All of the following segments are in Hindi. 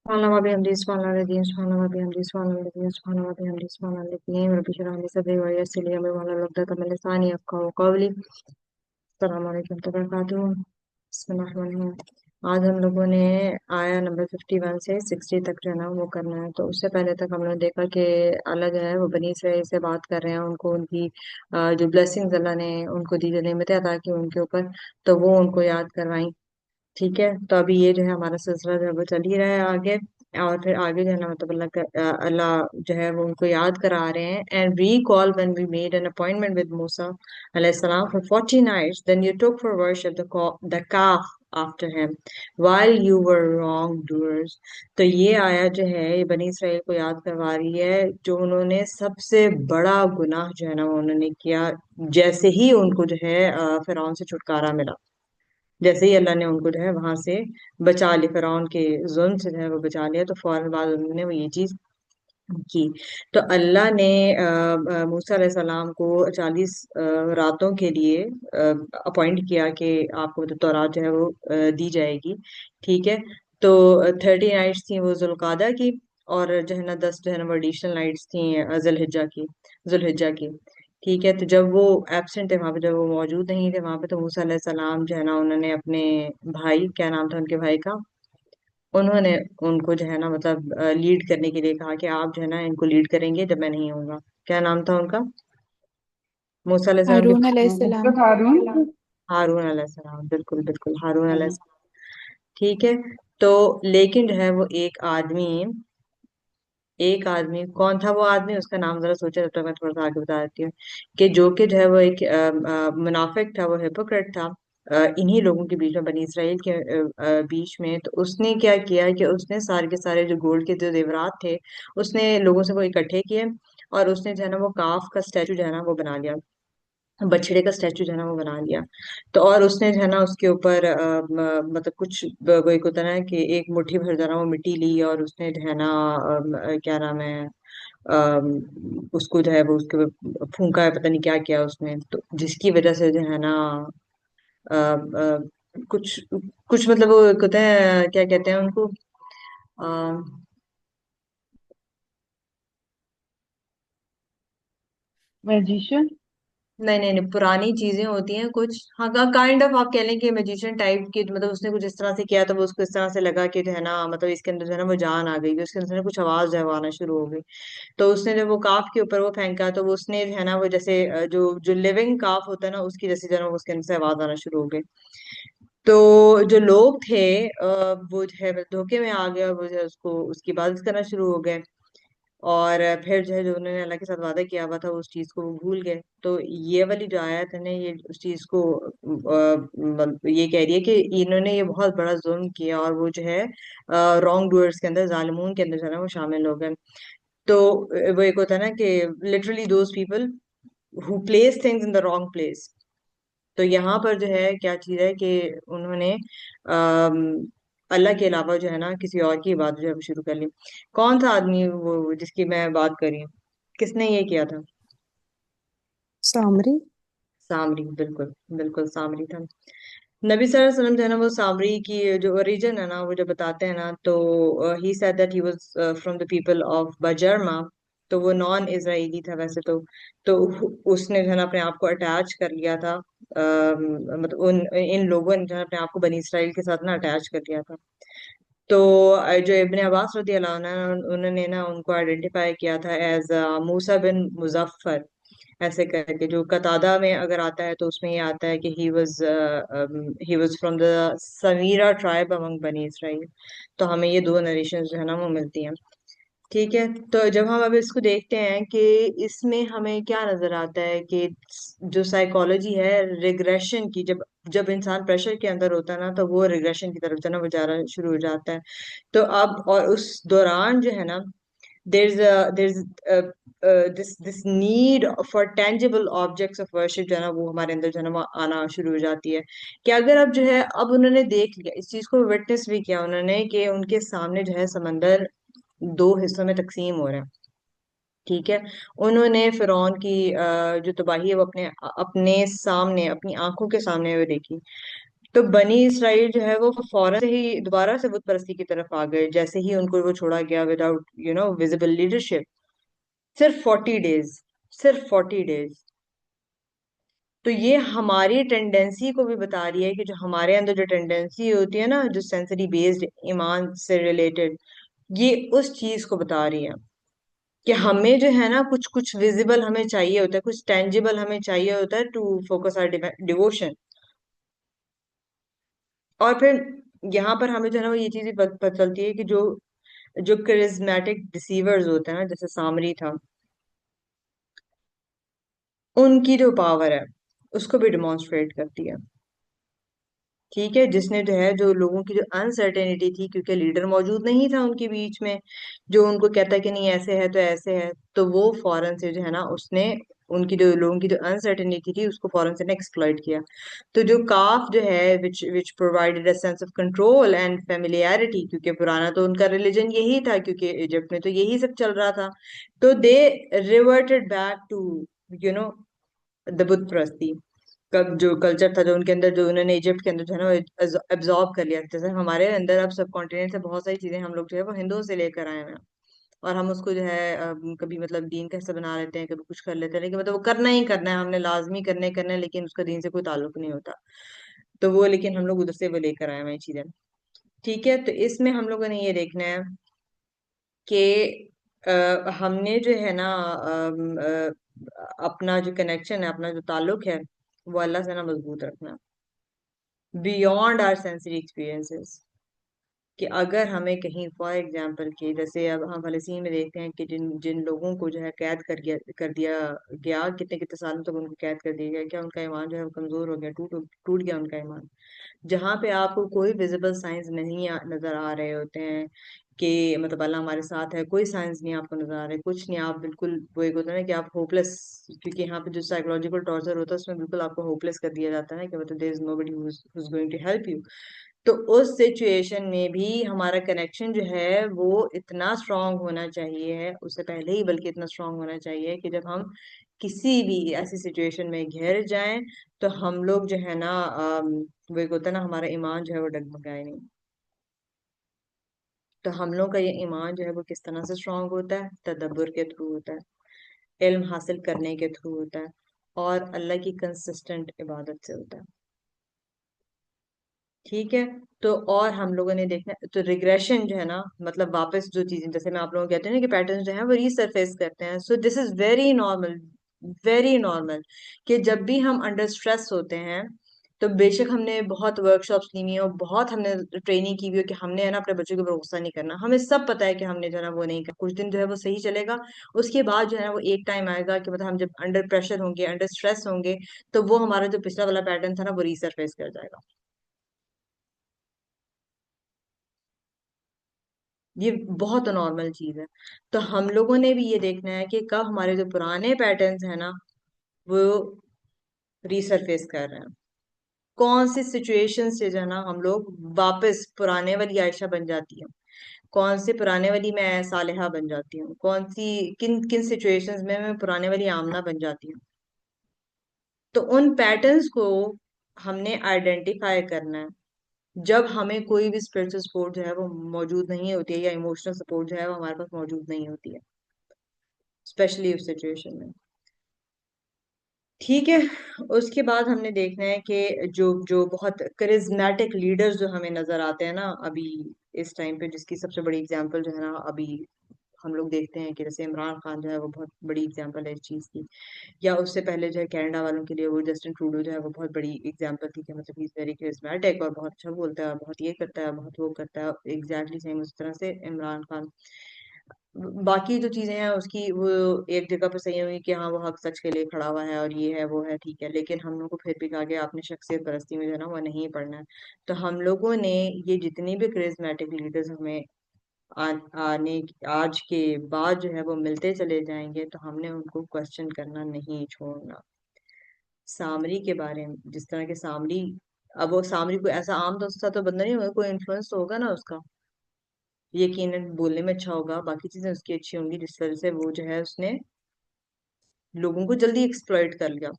Subhanallah wa bihamdihi, subhanallah al-azim, subhanallah wa bihamdihi, subhanallah al-azim, subhanallah wa bihamdihi, subhanallah al-azim, rabbi shrah li sadri wa yassir li amri wahlul 'uqdatan min lisani yafqahu qawli। अस्सलाम वालेकुम वबरकातुहू। बिस्मिल्लाहिर्रहमानिर्रहीम। आज हम लोगों ने आया नंबर 51 से 60 तक जो है ना वो करना है। तो उससे पहले तक हमने देखा कि अल्लाह जो है वो बनी इसराइल से बात कर रहे हैं, उनको उनकी जो ब्लेसिंग्स अल्लाह ने उनको दी, जो नेमतें अता की उनके ऊपर, तो वो उनको याद करवाई। ठीक है, तो अभी ये जो है हमारा सिलसिला जो है वो चल ही रहा है आगे। और फिर आगे जो है ना मतलब अल्लाह जो है वो उनको याद करा रहे हैं। And recall when we made an appointment with Musa alayhi salam for 40 nights, then you took for worship the calf after him while you were wrongdoers। तो ये आया जो है ये बनी इसराइल को याद करवा रही है, जो उन्होंने सबसे बड़ा गुनाह जो है ना वो उन्होंने किया, जैसे ही उनको जो है फिरौन से छुटकारा मिला। जैसे ही अल्लाह ने उनको जो है वहां से बचा लिया, फिरौन के जुल्म से जो है वो बचा लिया, तो फौरन बाद उन्होंने वो ये चीज की। तो अल्लाह ने मूसा अलैहिस्सलाम को 40 रातों के लिए अपॉइंट किया कि आपको तो तौरात जो है वो दी जाएगी। ठीक है, तो 30 नाइट्स थी वो जुल्कादा की, और जो है ना 10 जो है ना वो एडिशनल नाइट्स थी जुल्हिज्जा की। ठीक है, तो जब वो एब्सेंट थे वहां पे, जब वो मौजूद नहीं थे वहां पे, तो मूसा अलैहिस्सलाम जो है ना उन्होंने अपने भाई, क्या नाम था उनके भाई का, उन्होंने उनको जो है ना मतलब लीड करने के लिए कहा कि आप जो है ना इनको लीड करेंगे जब मैं नहीं होऊंगा। क्या नाम था उनका, मूसा अलैहिस्सलाम के हारून अलैहिस्सलाम। हजरत हारून। हारून अलैहिस्सलाम, बिल्कुल बिल्कुल हारून अलैहिस्सलाम। ठीक है, तो लेकिन जो है वो एक आदमी कौन था वो आदमी, उसका नाम जरा सोचे, तब तक मैं थोड़ा सा आगे बता देती हूँ। कि जो है वो एक मुनाफिक था, वो हिपोक्रेट था इन्हीं लोगों के बीच में, बनी इसराइल के बीच में। तो उसने क्या किया कि उसने सारे के सारे जो गोल्ड के जो जेवरात थे, उसने लोगों से वो इकट्ठे किए, और उसने जो है ना वो काफ का स्टैचू जो है ना वो बना लिया, बछड़े का स्टैचू जो है ना वो बना लिया। तो और उसने जो है ना उसके ऊपर मतलब कुछ वो एक होता है ना कि एक मुट्ठी भर जो है ना वो मिट्टी ली, और उसने जो है ना क्या नाम है, उसको जो है वो उसके ऊपर फूंका है, पता नहीं क्या किया उसने, तो जिसकी वजह से जो है ना कुछ कुछ मतलब वो एक होता है, क्या कहते हैं उनको, मैजिशियन। नहीं नहीं नहीं, पुरानी चीजें होती हैं कुछ, हाँ काइंड ऑफ आप कह लें कि मैजिशियन टाइप की, तो मतलब उसने कुछ इस तरह से किया, तो वो उसको इस तरह से लगा कि जो है ना मतलब इसके अंदर जो है ना वो जान आ गई, उसके अंदर कुछ आवाज जो है वो आना शुरू हो गई। तो उसने जब वो काफ के ऊपर वो फेंका, तो वो उसने जो है ना वो जैसे जो जो लिविंग काफ होता है ना उसकी जैसे जो है ना वो उसके अंदर से आवाज आना शुरू हो गई। तो जो लोग थे वो जो है धोखे में आ गए, और वो जो है उसको उसकी इबादत करना शुरू हो गए। और फिर जो है जो उन्होंने अल्लाह के साथ वादा किया हुआ था उस चीज को वो भूल गए। तो ये वाली जो आयत है ना ये उस चीज को ये कह रही है कि इन्होंने ये बहुत बड़ा जुल्म किया, और वो जो है रॉन्ग डूअर्स के अंदर, जालिमून के अंदर जो है ना वो शामिल हो गए। तो वो एक होता है ना कि literally those people who plays things in the wrong place. तो यहाँ पर जो है क्या चीज है कि उन्होंने अल्लाह के अलावा जो है ना किसी और की इबादत जो है वो शुरू कर ली। कौन सा आदमी वो जिसकी मैं बात कर रही हूँ, किसने ये किया था? सामरी। सामरी, बिल्कुल बिल्कुल सामरी था। नबी सल्लल्लाहु अलैहि वसल्लम जो है ना वो सामरी की जो ओरिजिन है ना वो जो बताते हैं ना, तो he said that he was from the people of बजरमा। तो वो नॉन इजराइली था वैसे तो उसने जो है ना अपने आप को अटैच कर लिया था, मतलब उन इन लोगों ने जो है अपने आप को बनी इसराइल के साथ ना अटैच कर लिया था। तो जो इब्ने अब्बास रदी अल्लाह अन्हु उन्होंने ना उनको आइडेंटिफाई किया था एज मूसा बिन मुजफ्फर, ऐसे करके। जो कतादा में अगर आता है तो उसमें ये आता है कि he was from the Samira tribe among Bani Israel. तो हमें ये दो नरेशन जो है ना वो मिलती हैं। ठीक है, तो जब हम अब इसको देखते हैं कि इसमें हमें क्या नजर आता है कि जो साइकोलॉजी है रिग्रेशन की, जब जब इंसान प्रेशर के अंदर होता है ना तो वो रिग्रेशन की तरफ जाना वो जाना शुरू हो जाता है। तो अब और उस दौरान जो है ना there's this need for tangible objects of worship जो है ना वो हमारे अंदर जो है ना वो आना शुरू हो जाती है। कि अगर अब जो है अब उन्होंने देख लिया इस चीज को, विटनेस भी किया उन्होंने कि उनके सामने जो है समंदर दो हिस्सों में तकसीम हो रहा है। ठीक है, उन्होंने फिरौन की जो तबाही है वो अपने अपने सामने, अपनी आंखों के सामने वो देखी। तो बनी इसराइल जो है वो फौरन से ही दोबारा से बुत परस्ती की तरफ आ गए, जैसे ही उनको वो छोड़ा गया विदाउट विजिबल लीडरशिप। सिर्फ 40 डेज, सिर्फ 40 डेज। तो ये हमारी टेंडेंसी को भी बता रही है कि जो हमारे अंदर जो टेंडेंसी होती है ना, जो सेंसरी बेस्ड ईमान से रिलेटेड, ये उस चीज को बता रही है कि हमें जो है ना कुछ कुछ विजिबल हमें चाहिए होता है, कुछ टेंजिबल हमें चाहिए होता है टू फोकस आवर डिवोशन। और फिर यहाँ पर हमें जो है ना वो ये चीज भी पता चलती है कि जो जो करिज्मेटिक डिसीवर्स होते हैं ना, जैसे सामरी था, उनकी जो पावर है उसको भी डिमॉन्स्ट्रेट करती है। ठीक है, जिसने जो है जो लोगों की जो अनसर्टेनिटी थी, क्योंकि लीडर मौजूद नहीं था उनके बीच में जो उनको कहता कि नहीं ऐसे है तो ऐसे है, तो वो फौरन से जो है ना उसने उनकी जो लोगों की जो अनसर्टेनिटी थी उसको फौरन से ने एक्सप्लॉइट किया। तो जो काफ जो है which which provided a sense of control and familiarity, क्योंकि पुराना तो उनका रिलीजन यही था, क्योंकि इजिप्ट में तो यही सब चल रहा था। तो they reverted back to you know the बुत प्रस्ती कब जो कल्चर था जो उनके अंदर, जो उन्होंने इजिप्ट के अंदर जो है ना एब्जॉर्ब कर लिया। जैसे हमारे अंदर अब सब कॉन्टिनेंट से बहुत सारी चीजें हम लोग जो है वो हिंदुओं से लेकर आए हैं, और हम उसको जो है कभी मतलब दीन का हिस्सा बना लेते हैं, कभी कुछ कर लेते हैं, लेकिन मतलब वो करना ही करना है, हमने लाजमी करना है, लेकिन उसका दीन से कोई ताल्लुक नहीं होता। तो वो लेकिन हम लोग उधर से वो लेकर आए हैं ये चीजें। ठीक है, तो इसमें हम लोगों ने ये देखना है कि हमने जो है ना अपना जो कनेक्शन है, अपना जो ताल्लुक है, वो अल्लाह से ना मजबूत रखना, बियॉन्ड आर सेंसरी एक्सपीरियंसेस। कि अगर हमें कहीं फॉर एग्जाम्पल कि जैसे अब हम फलस्तीन में देखते हैं कि जिन जिन लोगों को जो है कैद कर दिया गया, कितने कितने सालों तक उनको कैद कर दिया गया, क्या उनका ईमान जो है वो कमजोर हो गया, टूट टूट गया उनका ईमान? जहाँ पे आपको कोई विजिबल साइंस नहीं नजर आ रहे होते हैं कि मतलब अल्लाह हमारे साथ है, कोई साइंस नहीं आपको नजर आ रहा है, कुछ नहीं, आप बिल्कुल वो एक होता है ना कि आप होपलेस, क्योंकि यहाँ पे जो साइकोलॉजिकल टॉर्चर होता है उसमें बिल्कुल आपको होपलेस कर दिया जाता है कि मतलब there is nobody who is going to help you. तो उस सिचुएशन में भी हमारा कनेक्शन जो है वो इतना स्ट्रांग होना चाहिए, उससे पहले ही बल्कि इतना स्ट्रांग होना चाहिए कि जब हम किसी भी ऐसी सिचुएशन में घिर जाएं तो हम लोग जो है ना वो एक होता है ना हमारा ईमान जो है वो डगमगाए नहीं। तो हम लोग का ये ईमान जो है वो किस तरह से स्ट्रांग होता है? तदब्बर के थ्रू होता है, इल्म हासिल करने के थ्रू होता है, और अल्लाह की कंसिस्टेंट इबादत से होता है। ठीक है, तो और हम लोगों ने देखना तो रिग्रेशन जो है ना, मतलब वापस जो चीजें, जैसे मैं आप लोगों को कहते हैं ना कि पैटर्न जो है वो रीसरफेस करते हैं, so this is very normal, very normal. कि जब भी हम अंडर स्ट्रेस होते हैं, तो बेशक हमने बहुत वर्कशॉप्स ली हुई है और बहुत हमने ट्रेनिंग की हुई है कि हमने है ना अपने बच्चों के ऊपर गुस्सा नहीं करना, हमें सब पता है कि हमने जो है ना वो नहीं करना, कुछ दिन जो है वो सही चलेगा, उसके बाद जो है ना वो एक टाइम आएगा कि मतलब हम जब अंडर प्रेशर होंगे, अंडर स्ट्रेस होंगे, तो वो हमारा जो पिछला वाला पैटर्न था ना वो रीसरफेस कर जाएगा। ये बहुत नॉर्मल चीज है। तो हम लोगों ने भी ये देखना है कि कब हमारे जो पुराने पैटर्न्स हैं ना वो रीसरफेस कर रहे हैं, कौन सी सिचुएशन से जो है ना हम लोग वापस पुराने वाली आयशा बन जाती हूँ, कौन से पुराने वाली मैं सालिहा बन जाती हूँ, कौन सी किन किन सिचुएशंस में मैं पुराने वाली आमना बन जाती हूँ। तो उन पैटर्न्स को हमने आइडेंटिफाई करना है जब हमें कोई भी स्पिरिचुअल सपोर्ट जो है वो मौजूद नहीं होती है, या इमोशनल सपोर्ट जो है वो हमारे पास मौजूद नहीं होती है, स्पेशली उस सिचुएशन में। ठीक है, उसके बाद हमने देखना है कि जो जो बहुत करिज्मेटिक लीडर्स जो हमें नजर आते हैं ना अभी इस टाइम पे, जिसकी सबसे बड़ी एग्जांपल जो है ना अभी हम लोग देखते हैं कि जैसे इमरान खान जो है वो बहुत बड़ी एग्जांपल है इस चीज की, या उससे पहले जो है कनाडा वालों के लिए वो जस्टिन ट्रूडो जो है वो बहुत बड़ी एग्जांपल थी कि मतलब ही इज वेरी करिज्मेटिक और बहुत अच्छा बोलता है, बहुत ये करता है, बहुत वो करता है, एग्जैक्टली सेम उस तरह से इमरान खान। बाकी जो चीजें हैं उसकी वो एक जगह पर सही हुई कि हाँ वो हक सच के लिए खड़ा हुआ है और ये है वो है, ठीक है, लेकिन हम लोग को फिर भी कहा गया आपने शख्सियत परस्ती में जो है ना वो नहीं पढ़ना है। तो हम लोगों ने ये जितनी भी करिज्मेटिक लीडर्स हमें आने आज के बाद जो है वो मिलते चले जाएंगे, तो हमने उनको क्वेश्चन करना नहीं छोड़ना। सामरी के बारे में, जिस तरह के सामरी, अब वो सामरी कोई ऐसा आम दोस्त सा तो बंदा नहीं होगा, कोई इन्फ्लुएंस तो होगा ना उसका, यकीनन बोलने में अच्छा होगा, बाकी चीजें उसकी अच्छी होंगी, जिस वजह से वो जो है उसने लोगों को जल्दी एक्सप्लॉइट कर लिया।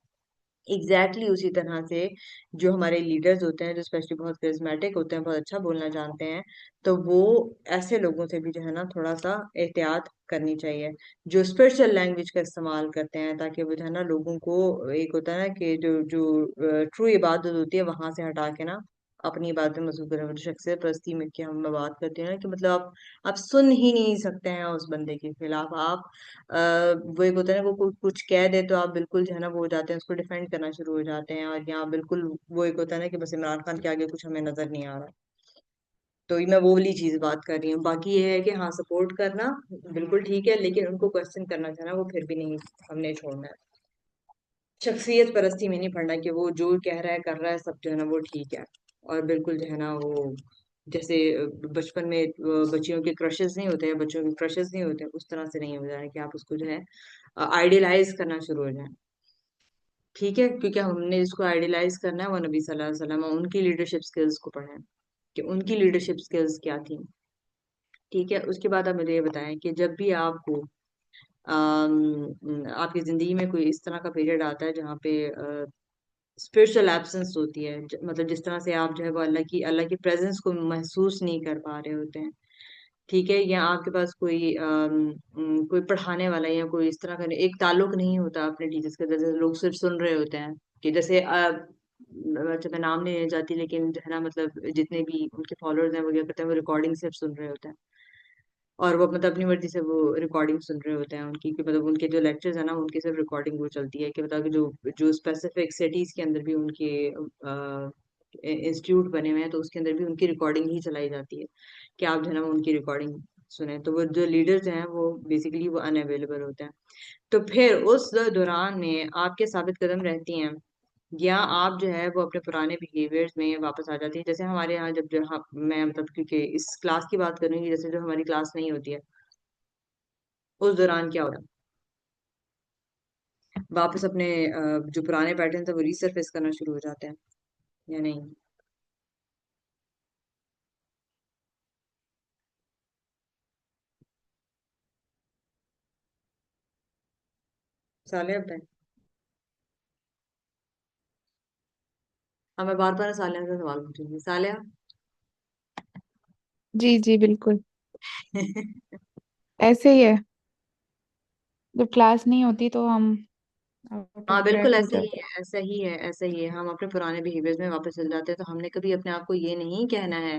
एग्जैक्टली उसी तरह से जो हमारे लीडर्स होते हैं, जो स्पेशली बहुत करिज्मेटिक होते हैं, बहुत अच्छा बोलना जानते हैं, तो वो ऐसे लोगों से भी जो है ना थोड़ा सा एहतियात करनी चाहिए, जो स्पिरिचुअल लैंग्वेज का इस्तेमाल करते हैं, ताकि वो जो है ना लोगों को, एक होता है ना कि जो जो ट्रू इबादत होती है वहां से हटा के ना अपनी इबादत में मशगूल करें। मतलब शख्सियत परस्ती में की हम बात करते हैं ना, कि मतलब आप सुन ही नहीं सकते हैं उस बंदे के खिलाफ। आप वो एक होता है ना, वो कुछ कह दे तो आप बिल्कुल जो है ना वो हो जाते हैं, उसको डिफेंड करना शुरू हो जाते हैं, और यहाँ बिल्कुल वो एक होता है ना कि बस इमरान खान के आगे कुछ हमें नजर नहीं आ रहा। तो ये मैं वो वाली चीज बात कर रही हूँ। बाकी ये है कि हाँ, सपोर्ट करना बिल्कुल ठीक है, लेकिन उनको क्वेश्चन करना जो है ना वो फिर भी नहीं, हमने छोड़ना है। शख्सियत परस्ती में नहीं पड़ना कि वो जो कह रहा है कर रहा है सब जो है ना वो ठीक है। और बिल्कुल जो है ना वो जैसे बचपन में बच्चियों के क्रशेस नहीं होते हैं, बच्चों के क्रशेस नहीं होते, उस तरह से नहीं हो जाए कि आप उसको जो है आइडियलाइज करना शुरू हो जाए। ठीक है, क्योंकि हमने जिसको आइडियलाइज करना है वो नबी सल्लल्लाहु अलैहि वसल्लम है, उनकी लीडरशिप स्किल्स को पढ़ें कि उनकी लीडरशिप स्किल्स क्या थी। ठीक है, उसके बाद आप मुझे ये बताएं कि जब भी आपको आपकी जिंदगी में कोई इस तरह का पीरियड आता है जहाँ पे स्पिरिचुअल एब्सेंस होती है, मतलब जिस तरह से आप जो है वो अल्लाह की प्रेजेंस को महसूस नहीं कर पा रहे होते हैं। ठीक है, या आपके पास कोई पढ़ाने वाला या कोई इस तरह का एक ताल्लुक नहीं होता अपने टीचर्स के, जैसे लोग सिर्फ सुन रहे होते हैं कि जैसे अच्छा मैं नाम नहीं लेना चाहती, लेकिन जो है ना मतलब जितने भी उनके फॉलोअर्स हैं वो क्या करते हैं, वो रिकॉर्डिंग सिर्फ सुन रहे होते हैं, और वो मतलब अपनी मर्जी से वो रिकॉर्डिंग सुन रहे होते हैं उनकी, कि मतलब उनके जो लेक्चर्स है ना उनकी सिर्फ रिकॉर्डिंग वो चलती है, कि मतलब कि जो जो स्पेसिफिक सिटीज के अंदर भी उनके इंस्टीट्यूट बने हुए हैं, तो उसके अंदर भी उनकी रिकॉर्डिंग ही चलाई जाती है कि आप जो है ना उनकी रिकॉर्डिंग सुने। तो वो जो लीडर्स हैं वो बेसिकली वो अनअवेलेबल होते हैं। तो फिर उस दौरान में आपके साबित कदम रहती हैं, या आप जो है वो अपने पुराने बिहेवियर्स में वापस आ जाती है। जैसे हमारे यहाँ जब जो मैं मतलब क्योंकि इस क्लास की बात करूंगी, जैसे जो हमारी क्लास नहीं होती है उस दौरान क्या होता है, वापस अपने जो पुराने पैटर्न थे वो रीसरफेस करना शुरू हो जाते हैं, या नहीं? साले अब अब मैं बार बार सालिया से सवाल पूछूंगी। सालिया जी जी बिल्कुल। ऐसे ही है। जब क्लास नहीं होती तो हम आउट ऑफ हाँ बिल्कुल ट्रैक हो ऐसा ही जाते है, ऐसा ही है, ऐसा ही है। हम अपने पुराने बिहेवियर्स में वापस चल जाते हैं। तो हमने कभी अपने आप को ये नहीं कहना है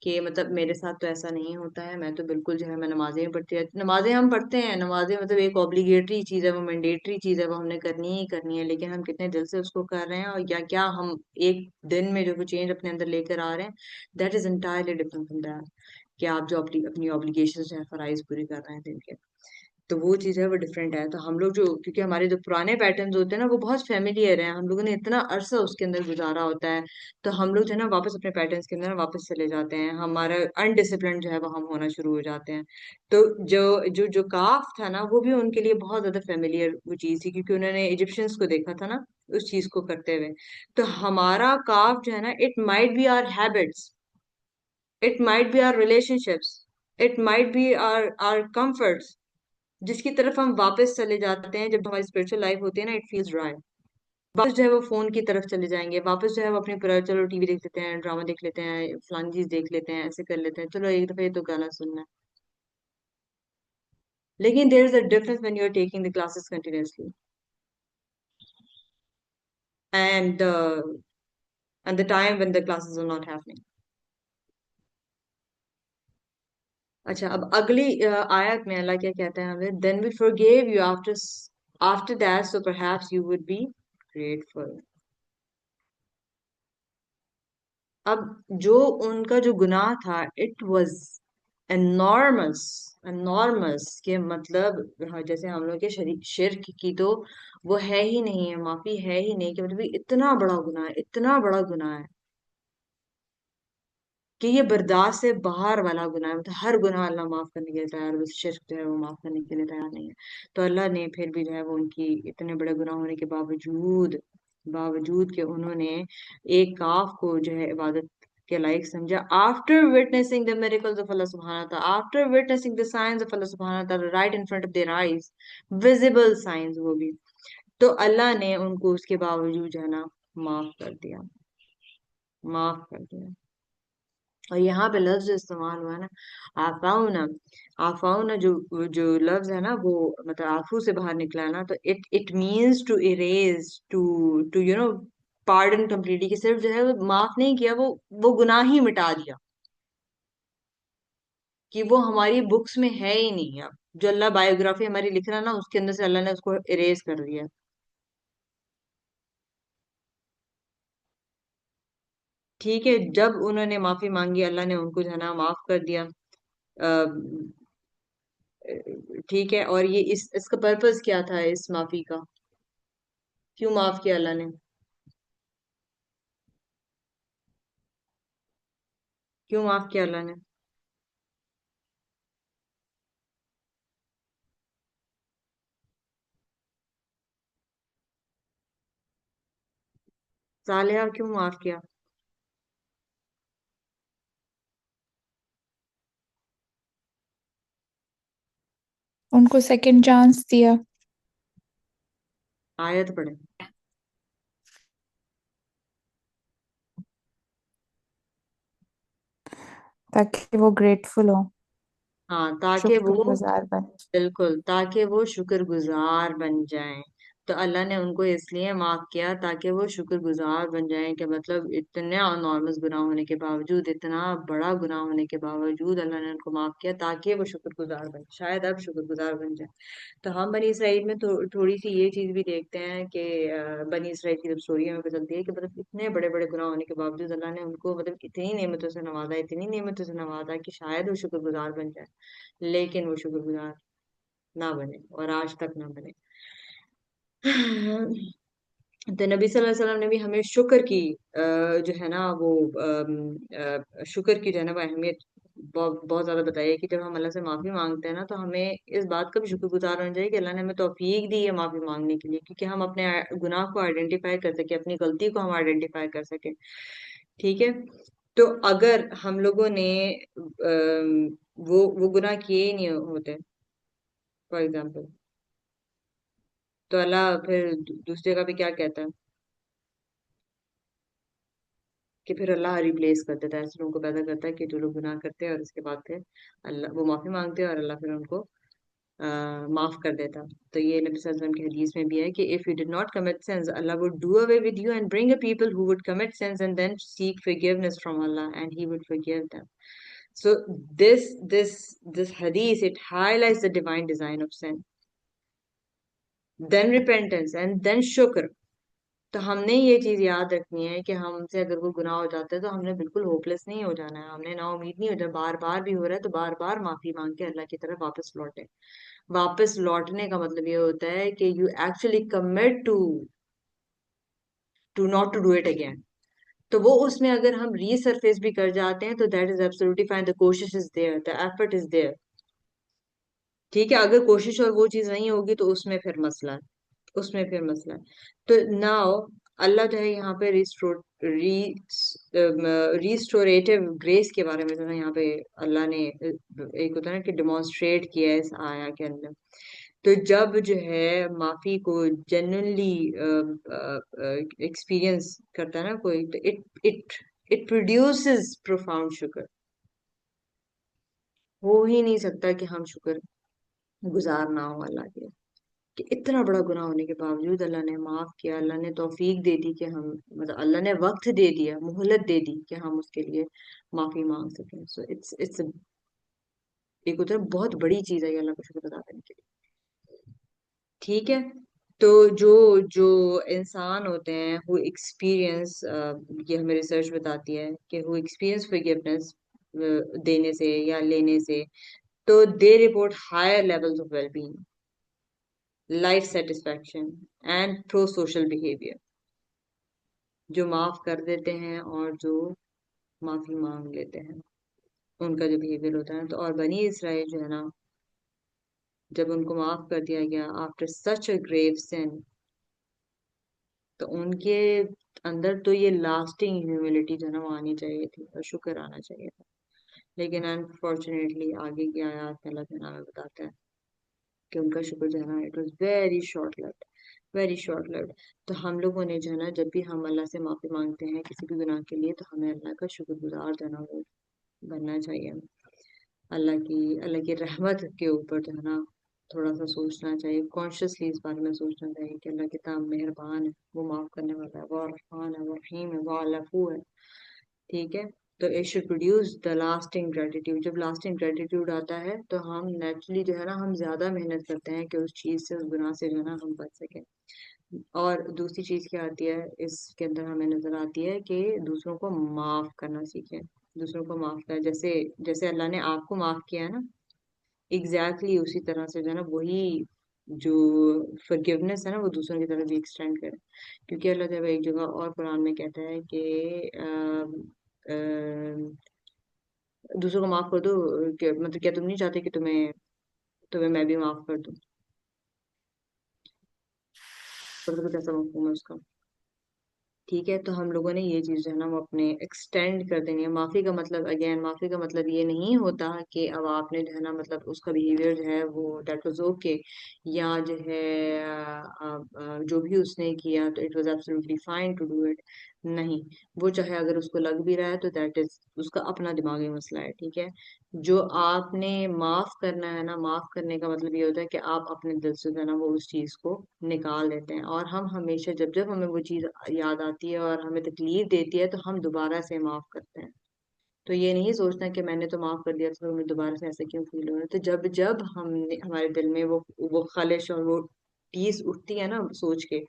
कि मतलब मेरे साथ तो ऐसा नहीं होता है, मैं तो बिल्कुल जो है मैं नमाजें भी पढ़ती रहती, नमाजें हम पढ़ते हैं, नमाजें मतलब एक ऑब्लिगेटरी चीज है, वो मैंडेटरी चीज है, वो हमने करनी ही करनी है, लेकिन हम कितने दिल से उसको कर रहे हैं, और या क्या हम एक दिन में जो चेंज अपने अंदर लेकर आ रहे हैं, that is entirely different from that कि आप जो अपनी अपनी ऑब्लिगेशन जो है फराइज पूरी कर रहे हैं दिन के। तो वो चीज है वो डिफरेंट है। तो हम लोग जो, क्योंकि हमारे जो पुराने पैटर्न्स होते हैं ना वो बहुत फेमिलियर हैं, हम लोगों ने इतना अरसा उसके अंदर गुजारा होता है, तो हम लोग जो है ना वापस अपने पैटर्न्स के अंदर ना वापस चले जाते हैं, हमारा अनडिसिप्लिन जो है वो हम होना शुरू हो जाते हैं। तो जो जो जो काफ था ना वो भी उनके लिए बहुत ज्यादा फेमिलियर वो चीज थी, क्योंकि उन्होंने इजिप्शियंस को देखा था ना उस चीज को करते हुए। तो हमारा काफ जो है ना, it might be our habits, it might be our relationships, it might be our comforts, जिसकी तरफ हम वापस चले जाते हैं जब हमारी स्पिरिचुअल लाइफ होती है ना, इट फील्स ड्राई। वापस जो है वो फोन की तरफ चले जाएंगे, वापस जो है वो अपने पूरा चलो टीवी देख लेते हैं, ड्रामा देख लेते हैं, फलानी चीज देख लेते हैं, ऐसे कर लेते हैं, चलो एक दफा ये तो गाना सुनना है। लेकिन there is a difference when you are taking the classes continuously and the time when the classes are not happening. अच्छा, अब अगली आयत में अल्लाह क्या कहता है हमें, then we forgive you after after that so perhaps you would be grateful. अब जो उनका जो गुनाह था, इट वाज एनॉर्मस, एनॉर्मस के मतलब, हाँ, जैसे हम लोग के शिर्क की तो वो है ही नहीं है, माफी है ही नहीं, कि मतलब ये इतना बड़ा गुनाह है, इतना बड़ा गुनाह है कि ये बर्दाश्त से बाहर वाला गुनाह है। मतलब हर गुनाह अल्लाह माफ करने के लिए तैयार है, बस शिर्क जो है वो माफ करने के लिए तैयार नहीं है। तो अल्लाह ने फिर भी जो है वो उनकी इतने बड़े गुनाह होने के बावजूद, बावजूद कि उन्होंने एक काफ को जो है इबादत के लायक समझा, after witnessing the miracles of Allah सुब्हानहू व तआला, after witnessing the science of Allah सुब्हानहू व तआला right in front of their eyes, visible science वो भी, तो अल्लाह ने उनको उसके बावजूद जो है ना माफ कर दिया, माफ कर दिया। और यहाँ पे लफ्ज जो इस्तेमाल हुआ है ना, आफाउना, आफाउना जो जो लफ्ज है ना वो मतलब आफू से बाहर निकला है ना, तो it it means to erase, to to pardon completely, कि सिर्फ जो है वो माफ नहीं किया, वो गुनाह ही मिटा दिया, कि वो हमारी बुक्स में है ही नहीं अब। जो अल्लाह बायोग्राफी हमारी लिख रहा है ना, उसके अंदर से अल्लाह ने उसको इरेज कर दिया। ठीक है, जब उन्होंने माफी मांगी, अल्लाह ने उनको जो है ना माफ कर दिया। ठीक है, और ये इस इसका पर्पस क्या था इस माफी का? क्यों माफ किया अल्लाह ने? क्यों माफ किया अल्लाह ने? सालेहा क्यों माफ किया? उनको सेकंड चांस दिया आयत पढ़े। ताकि वो ग्रेटफुल हो, हाँ, ताकि वो, शुक्रगुजार बने। बिल्कुल, ताकि वो शुक्रगुजार बन जाएं। तो अल्लाह ने उनको इसलिए माफ किया ताकि वो शुक्रगुजार बन जाएं, कि मतलब इतने अनॉर्मस गुनाह होने के बावजूद, इतना बड़ा गुनाह होने के बावजूद अल्लाह ने उनको माफ किया ताकि वो शुक्रगुजार बन, शायद अब शुक्रगुजार बन जाए। तो हम बनी इसराइल में थोड़ी सी ये चीज भी देखते हैं कि बनी इसराइल की जब स्टोरी हमें पता चलती है कि मतलब इतने बड़े बड़े गुनाह होने के बावजूद अल्लाह ने उनको मतलब इतनी नेमतों से नवाजा, इतनी नेमतों से नवाजा कि शायद वो शुक्रगुजार बन जाए। लेकिन वो शुक्रगुजार ना बने, और आज तक ना बने। तो नबी सल्लल्लाहु अलैहि वसल्लम ने भी हमें शुक्र की जो है ना वो शुक्र की जो है ना वो अहमियत बहुत बहुत ज्यादा बताई है, कि जब हम अल्लाह से माफी मांगते हैं ना, तो हमें इस बात का भी शुक्रगुजार होना चाहिए कि अल्लाह ने हमें तौफीक दी है माफी मांगने के लिए, क्योंकि हम अपने गुनाह को आइडेंटिफाई कर सके, अपनी गलती को हम आइडेंटिफाई कर सके। ठीक है, तो अगर हम लोगों ने वो गुनाह किए ही नहीं होते, फॉर एग्जाम्पल, तो अल्लाह फिर दूसरे का भी क्या कहता है, कि फिर अल्लाह रिप्लेस कर देता है, ऐसे लोगों को पैदा करता है कि जो लोग गुनाह करते हैं और उसके बाद फिर अल्लाह वो माफी मांगते हैं और अल्लाह फिर उनको माफ कर देता। तो ये नबी सल्लल्लाहु अलैहि वसल्लम की हदीस में भी है कि if you did not commit sins, अल्लाह would do away with you and bring a people who would commit sins and then seek forgiveness from अल्लाह and he would forgive them. So this hadith, it highlights the divine design of sin, then repentance and then shukr। तो हमने ये चीज याद रखनी है कि हमसे अगर कोई गुनाह हो जाता है तो हमने बिल्कुल होपलेस नहीं हो जाना है, हमने ना उम्मीद नहीं हो जाना, बार बार भी हो रहा है तो बार बार माफी मांग के अल्लाह की तरफ वापस लौटे। वापस लौटने का मतलब ये होता है कि you actually commit to not to do it again. तो वो उसमें अगर हम रीसरफेस भी कर जाते हैं तो that is absolutely fine, the कोशिश is there, the effort is there. ठीक है, अगर कोशिश और वो चीज नहीं होगी तो उसमें फिर मसला है, उसमें फिर मसला है। तो नाउ अल्लाह जो है यहाँ पे रिस्टोरेटिव ग्रेस के बारे में जो है यहाँ पे अल्लाह ने एक होता है ना कि डिमॉन्स्ट्रेट किया है इस आया के अंदर। तो जब जो है माफी को जेन्युइनली एक्सपीरियंस करता है ना कोई, तो it it it produces profound शुक्र। हो ही नहीं सकता कि हम शुक्र गुजार ना हो अल्लाह के, कि इतना बड़ा गुनाह होने के बावजूद अल्लाह ने माफ किया, अल्लाह ने तौफीक दे दी कि हम, मतलब अल्लाह ने वक्त दे दिया, मोहलत दे दी कि हम उसके लिए माफी मांग सकें। सो इट्स एक उधर बहुत बड़ी चीज है ये अल्लाह को शुक्र अदा करने के लिए। ठीक है, तो जो जो इंसान होते हैं हु एक्सपीरियंस, ये हमें रिसर्च बताती है कि हु एक्सपीरियंस फॉरगिवनेस देने से या लेने से, तो they report higher levels of wellbeing, life satisfaction and pro social behaviour. जो माफ कर देते हैं और जो माफी मांग लेते हैं, उनका जो बिहेवियर होता है। तो और बनी इसराइल जो है ना, जब उनको माफ कर दिया गया आफ्टर सच अ ग्रेव सिन, तो उनके अंदर तो ये लास्टिंग ह्यूमिलिटी जो है ना वो आनी चाहिए थी और शुक्र आना चाहिए था। लेकिन अनफॉर्चुनेटली आगे की आयत में अल्लाह ताला हमें बताता है कि उनका शुक्र जो है ना it was very short lived. Very short lived. तो हम लोगों ने जो है ना, जब भी हम अल्लाह से माफी मांगते हैं किसी भी गुनाह के लिए, तो हमें अल्लाह का शुक्रगुजार जो है ना वो बनना चाहिए। अल्लाह की रहमत के ऊपर जो है ना थोड़ा सा सोचना चाहिए, कॉन्शियसली इस बारे में सोचना चाहिए कि अल्लाह कितना मेहरबान है, वो माफ करने वाला है, वो रहमान है, वो रहीम है, वो अफू है। ठीक है। तो it should produce the lasting gratitude. जब लास्टिंग ग्रेटिट्यूड आता है तो हम नेचुरली जो है ना हम ज्यादा मेहनत करते हैं कि उस चीज से, उस गुनाह से जो है ना हम बच सकें। और दूसरी चीज क्या आती है इसके अंदर, हमें नजर आती है कि दूसरों को माफ करना सीखें। दूसरों को माफ कर, जैसे जैसे अल्लाह ने आपको माफ किया है ना, एग्जैक्टली उसी तरह से जो है ना वही जो फॉरगिवनेस है ना वो दूसरों की तरफ भी एक्सटेंड करें। क्योंकि अल्लाह जब एक जगह और कुरान में कहता है कि दूसरों को माफ कर दो, मतलब क्या तुम नहीं चाहते कि तुम्हें तुम्हें मैं भी माफ कर दूं? तो कुछ ऐसा मफहूम है उसका। ठीक है। तो हम लोगों ने ये चीज जो है ना वो अपने एक्सटेंड कर देनी है। माफी का मतलब, अगेन, माफी का मतलब ये नहीं होता कि अब आपने जो है ना मतलब उसका बिहेवियर जो है वो दैट वाज ओके, या जो है जो भी उसने किया तो it was absolutely fine to do it. नहीं, वो चाहे अगर उसको लग भी रहा है तो दैट इज उसका अपना दिमागी मसला है। ठीक है। जो आपने माफ करना है ना, माफ करने का मतलब ये होता है कि आप अपने दिल से जो है ना वो उस चीज को निकाल देते हैं। और हम हमेशा जब जब हमें वो चीज याद आती है और हमें तकलीफ देती है तो हम दोबारा से माफ करते हैं। तो ये नहीं सोचना कि मैंने तो माफ कर दिया तो हमें दोबारा से ऐसा क्यों फील हो रहा है। तो जब जब हमने हमारे दिल में वो खलिश और वो टीस उठती है ना सोच के,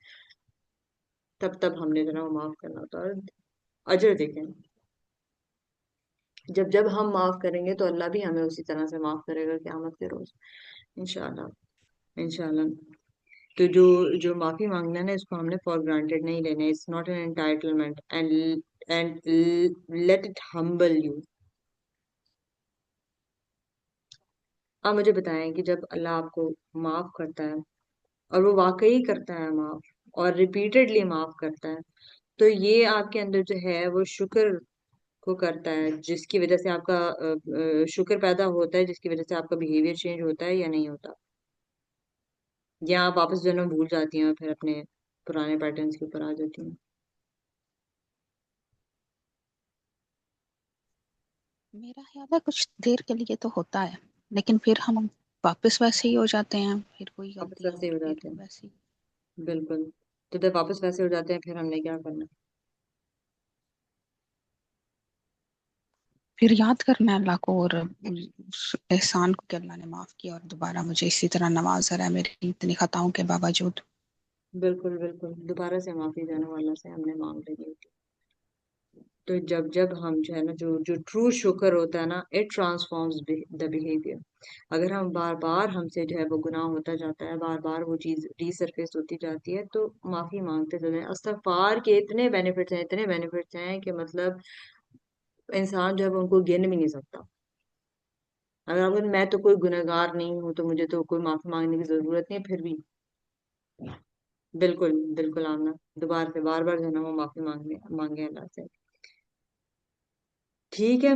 तब तब हमने जो है ना वो माफ करना होता है। और अजर देखें, जब जब हम माफ करेंगे तो अल्लाह भी हमें उसी तरह से माफ करेगा क़यामत के रोज, इंशाल्लाह। इंशाल्लाह। तो जो जो माफी मांगना है ना, इसको हमने फॉर ग्रांटेड नहीं लेना है। It's not an entitlement, and let it humble you. आप मुझे बताएं कि जब अल्लाह आपको माफ करता है, और वो वाकई करता है माफ, और रिपीटेडली माफ करता है, तो ये आपके अंदर जो है वो शुक्र को करता है, जिसकी वजह से आपका शुक्र पैदा होता है, जिसकी वजह से आपका बिहेवियर चेंज होता है या नहीं होता? या आप वापस जन्म भूल जाती हैं और फिर अपने पुराने पैटर्न्स के ऊपर आ जाती हैं? मेरा ख्याल है कुछ देर के लिए तो होता है, लेकिन फिर हम वापस वैसे ही हो जाते हैं, फिर कोई वापस गलती वैसे ही होगी हो फिर जाते हैं। वैसी। बिल्कुल। तो जब वापस वैसे हो जाते हैं फिर हमने क्या करना? फिर याद करना है अल्लाह को, और उस एहसान को कि अल्लाह ने माफ किया और दोबारा मुझे इसी तरह नवाजा रहा है मेरी इतनी खताओं के बावजूद। बिल्कुल बिल्कुल, दोबारा से माफी जाने वाला से हमने मांग लेनी होती। तो जब जब हम जो है ना, जो जो ट्रू शुक्र होता है ना, इट ट्रांसफॉर्म्स द बिहेवियर। अगर हम बार बार हमसे जो है वो गुनाह होता जाता है, बार बार वो चीज रीसरफेस होती जाती है, तो माफी मांगते चले जाएं। इस्तगफार के इतने बेनिफिट्स हैं, इतने बेनिफिट्स हैं कि मतलब इंसान जो है वो उनको गिन भी नहीं सकता। अगर मैं तो कोई गुनहगार नहीं हूँ तो मुझे तो कोई माफी मांगने की जरूरत नहीं है, फिर भी बिल्कुल बिल्कुल आमना, दोबारा से बार बार जो है ना वो माफी मांगने मांगे अल्लाह से। ठीक है।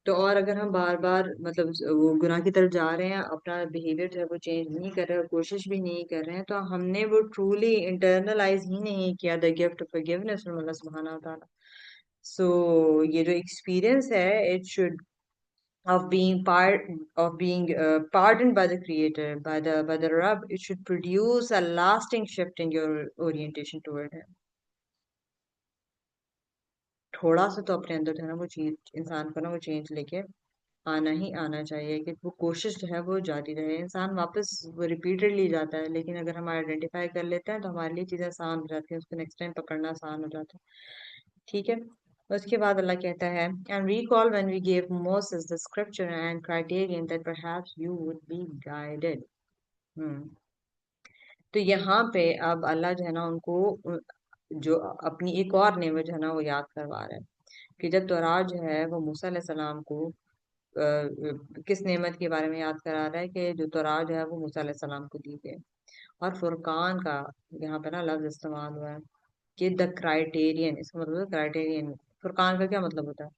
तो और अगर हम बार बार मतलब वो गुनाह की तरफ जा रहे हैं, अपना बिहेवियर जो है वो चेंज नहीं कर रहे हैं, कोशिश भी नहीं कर रहे हैं, तो हमने वो ट्रूली इंटरनलाइज ही नहीं किया the gift of forgiveness from Allah सुब्हानहू व तआला। सो ये जो एक्सपीरियंस है, it should of being pardoned by the creator, by the Rabb, it should produce a lasting shift in your orientation toward him। थोड़ा सा तो अपने अंदर जो है ना वो चीज इंसान को ना वो चेंज लेके आना ही आना चाहिए, कि वो कोशिश जो है वो जारी रहे। इंसान वापस वो रिपीटेडली जाता है, लेकिन अगर हम आइडेंटिफाई कर लेते हैं तो हमारे लिए चीजें आसान हो जाती हैं, उसको नेक्स्ट टाइम पकड़ना आसान हो जाता है। ठीक है। उसके बाद अल्लाह कहता है, and recall when we gave Moses the scripture and criterion that perhaps you would be guided। हम्म। तो यहाँ पे अब अल्लाह जो है ना उनको जो अपनी एक और नेमत जो है ना वो याद करवा रहा है, कि जब तौरात जो है वो मूसा अलैहिस्सलाम को किस नेमत के बारे में याद करा रहा है, कि जो तौरात जो है वो मूसा अलैहिस्सलाम को दी गई। और फुरकान का यहाँ पे ना लफ्ज इस्तेमाल हुआ है, कि द क्राइटेरियन, इसका मतलब क्राइटेरियन। फुरकान का क्या मतलब होता है?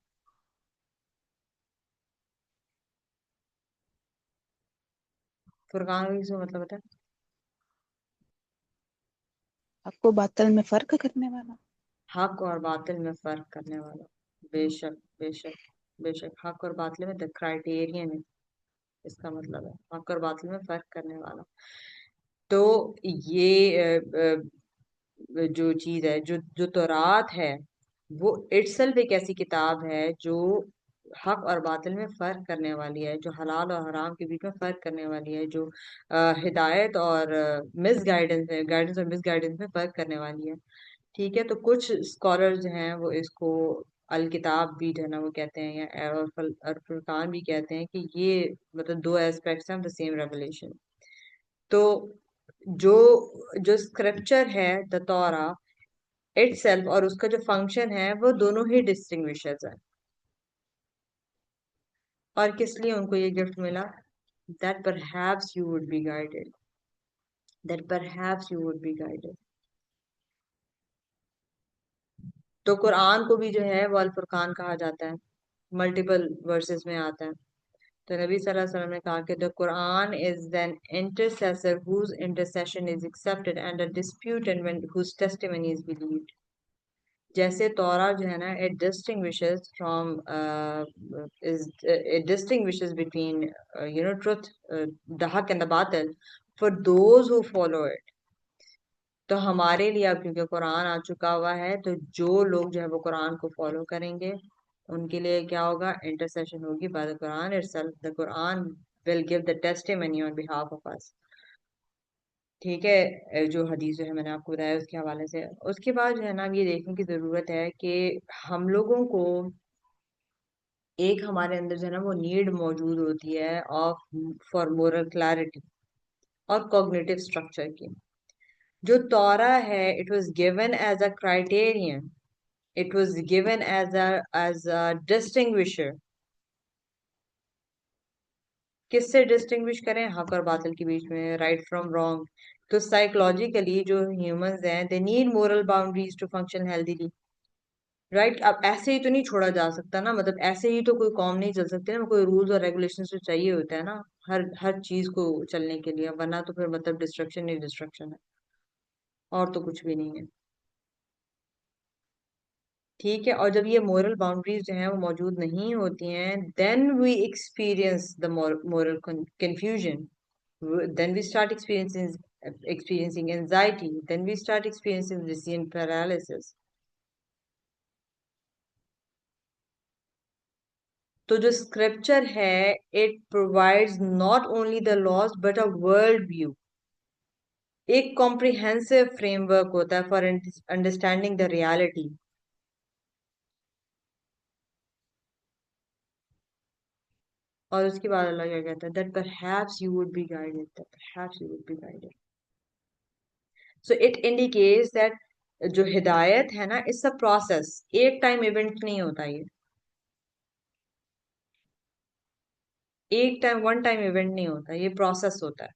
फुरकान का किसका मतलब होता है? हक व बातिल में फर्क करने वाला। हक और बातिल में फर्क करने वाला। बेशक, बेशक, बेशक, हक और बातिल में द क्राइटेरियन है, इसका मतलब है हक और बातिल में फर्क करने वाला। तो ये जो चीज है, जो जो तौरात है, वो इटसेल्फ एक ऐसी किताब है जो हक और बातिल में फर्क करने वाली है, जो हलाल और हराम के बीच में फर्क करने वाली है, जो हिदायत और मिस गाइडेंस है, गाइडेंस और मिस गाइडेंस में फर्क करने वाली है। ठीक है, तो कुछ स्कॉलर्स जो हैं वो इसको अल किताब भी जो है ना वो कहते हैं, या और फुरकान भी कहते हैं कि ये मतलब दो एस्पेक्ट्स हैं द सेम रेवलेशन। तो जो जो स्क्रिप्चर है द तौरा इटसेल्फ और उसका जो फंक्शन है वो दोनों ही डिस्टिंग्विशेस है। और किस लिए उनको ये गिफ्ट मिला? That perhaps you would be guided, that perhaps you would be guided. तो कुरान को भी जो है वो अल फुरकान कहा जाता है, मल्टीपल वर्सेस में आता है। तो नबी सल्लल्लाहु अलैहि वसल्लम ने कहा कि the Quran is an intercessor whose intercession is accepted and a disputed when whose testimony is believed. जैसे तौरा जो है ना, it distinguishes from is it distinguishes between truth, the हक एंड द बातिल, for those who follow it. तो हमारे लिए अब क्योंकि कुरान आ चुका हुआ है, तो जो लोग जो है वो कुरान को फॉलो करेंगे, उनके लिए क्या होगा? इंटरसेशन होगी by the Quran itself. The Quran will give the testimony on behalf of us. ठीक है, जो हदीस जो है मैंने आपको बताया उसके हवाले से। उसके बाद जो है ना, अब ये देखने की जरूरत है कि हम लोगों को एक हमारे अंदर जो है ना वो नीड मौजूद होती है ऑफ फॉर मोरल क्लैरिटी और कॉग्निटिव स्ट्रक्चर की। जो तौरा है, it was given as a criterion, it was given as a distinguisher. किससे डिस्टिंग्विश करें? हक और बातिल के बीच में, राइट फ्रॉम रॉन्ग। तो साइकोलॉजिकली जो ह्यूमंस हैं, they need moral boundaries to function healthily. Right, अब ऐसे ही तो नहीं छोड़ा जा सकता ना, मतलब ऐसे ही तो कोई कॉम नहीं चल सकती ना, कोई रूल्स और रेगुलेशंस तो चाहिए होता है ना हर हर चीज को चलने के लिए, वरना तो फिर मतलब डिस्ट्रक्शन ही डिस्ट्रक्शन है, और तो कुछ भी नहीं है। ठीक है, और जब ये मोरल बाउंड्रीज जो हैं वो मौजूद नहीं होती हैं, then we experience the moral confusion, then we start experiencing anxiety, then we start experiencing decision paralysis। तो जो स्क्रिप्चर है, it provides not only the laws but a world view, एक कॉम्प्रिहेंसिव फ्रेमवर्क होता है फॉर अंडरस्टैंडिंग द रियलिटी। और उसके बाद अल्लाह क्या कहता है? That perhaps you would be guided, that perhaps you would be guided. So it indicates that जो हिदायत है ना, इट्स अ प्रोसेस, एक टाइम इवेंट नहीं होता ये, एक टाइम वन टाइम इवेंट नहीं होता, ये प्रोसेस होता है।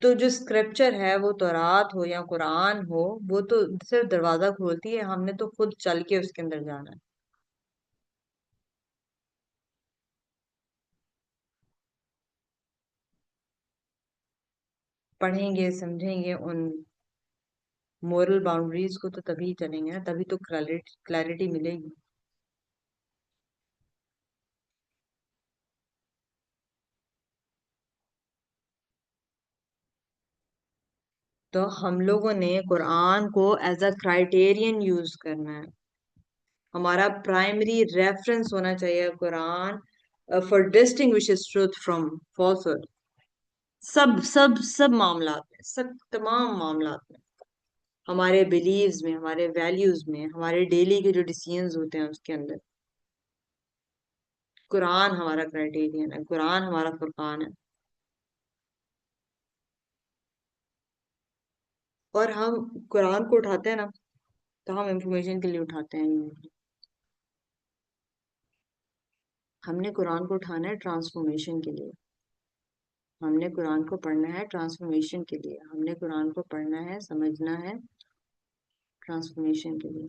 तो जो स्क्रिप्चर है, वो तौरात हो या कुरान हो, वो तो सिर्फ दरवाजा खोलती है, हमने तो खुद चल के उसके अंदर जाना है। पढ़ेंगे, समझेंगे उन मोरल बाउंड्रीज को, तो तभी चलेंगे ना, तभी तो क्लैरिटी मिलेगी। तो हम लोगों ने कुरान को एज अ क्राइटेरियन यूज करना है, हमारा प्राइमरी रेफरेंस होना चाहिए Quran, for distinguishes truth from falsehood. सब सब सब मामलात में, सब तमाम मामलात में, हमारे बिलीव्स में, हमारे वैल्यूज में, हमारे डेली के जो डिसीजंस होते हैं उसके अंदर कुरान हमारा क्राइटेरियन है, कुरान हमारा फुरकान है। और हम कुरान को उठाते हैं ना, तो हम इंफॉर्मेशन के लिए उठाते हैं। हमने कुरान को उठाना है ट्रांसफॉर्मेशन के लिए, हमने कुरान को पढ़ना है ट्रांसफॉर्मेशन के लिए, हमने कुरान को पढ़ना है, समझना है, ट्रांसफॉर्मेशन के लिए,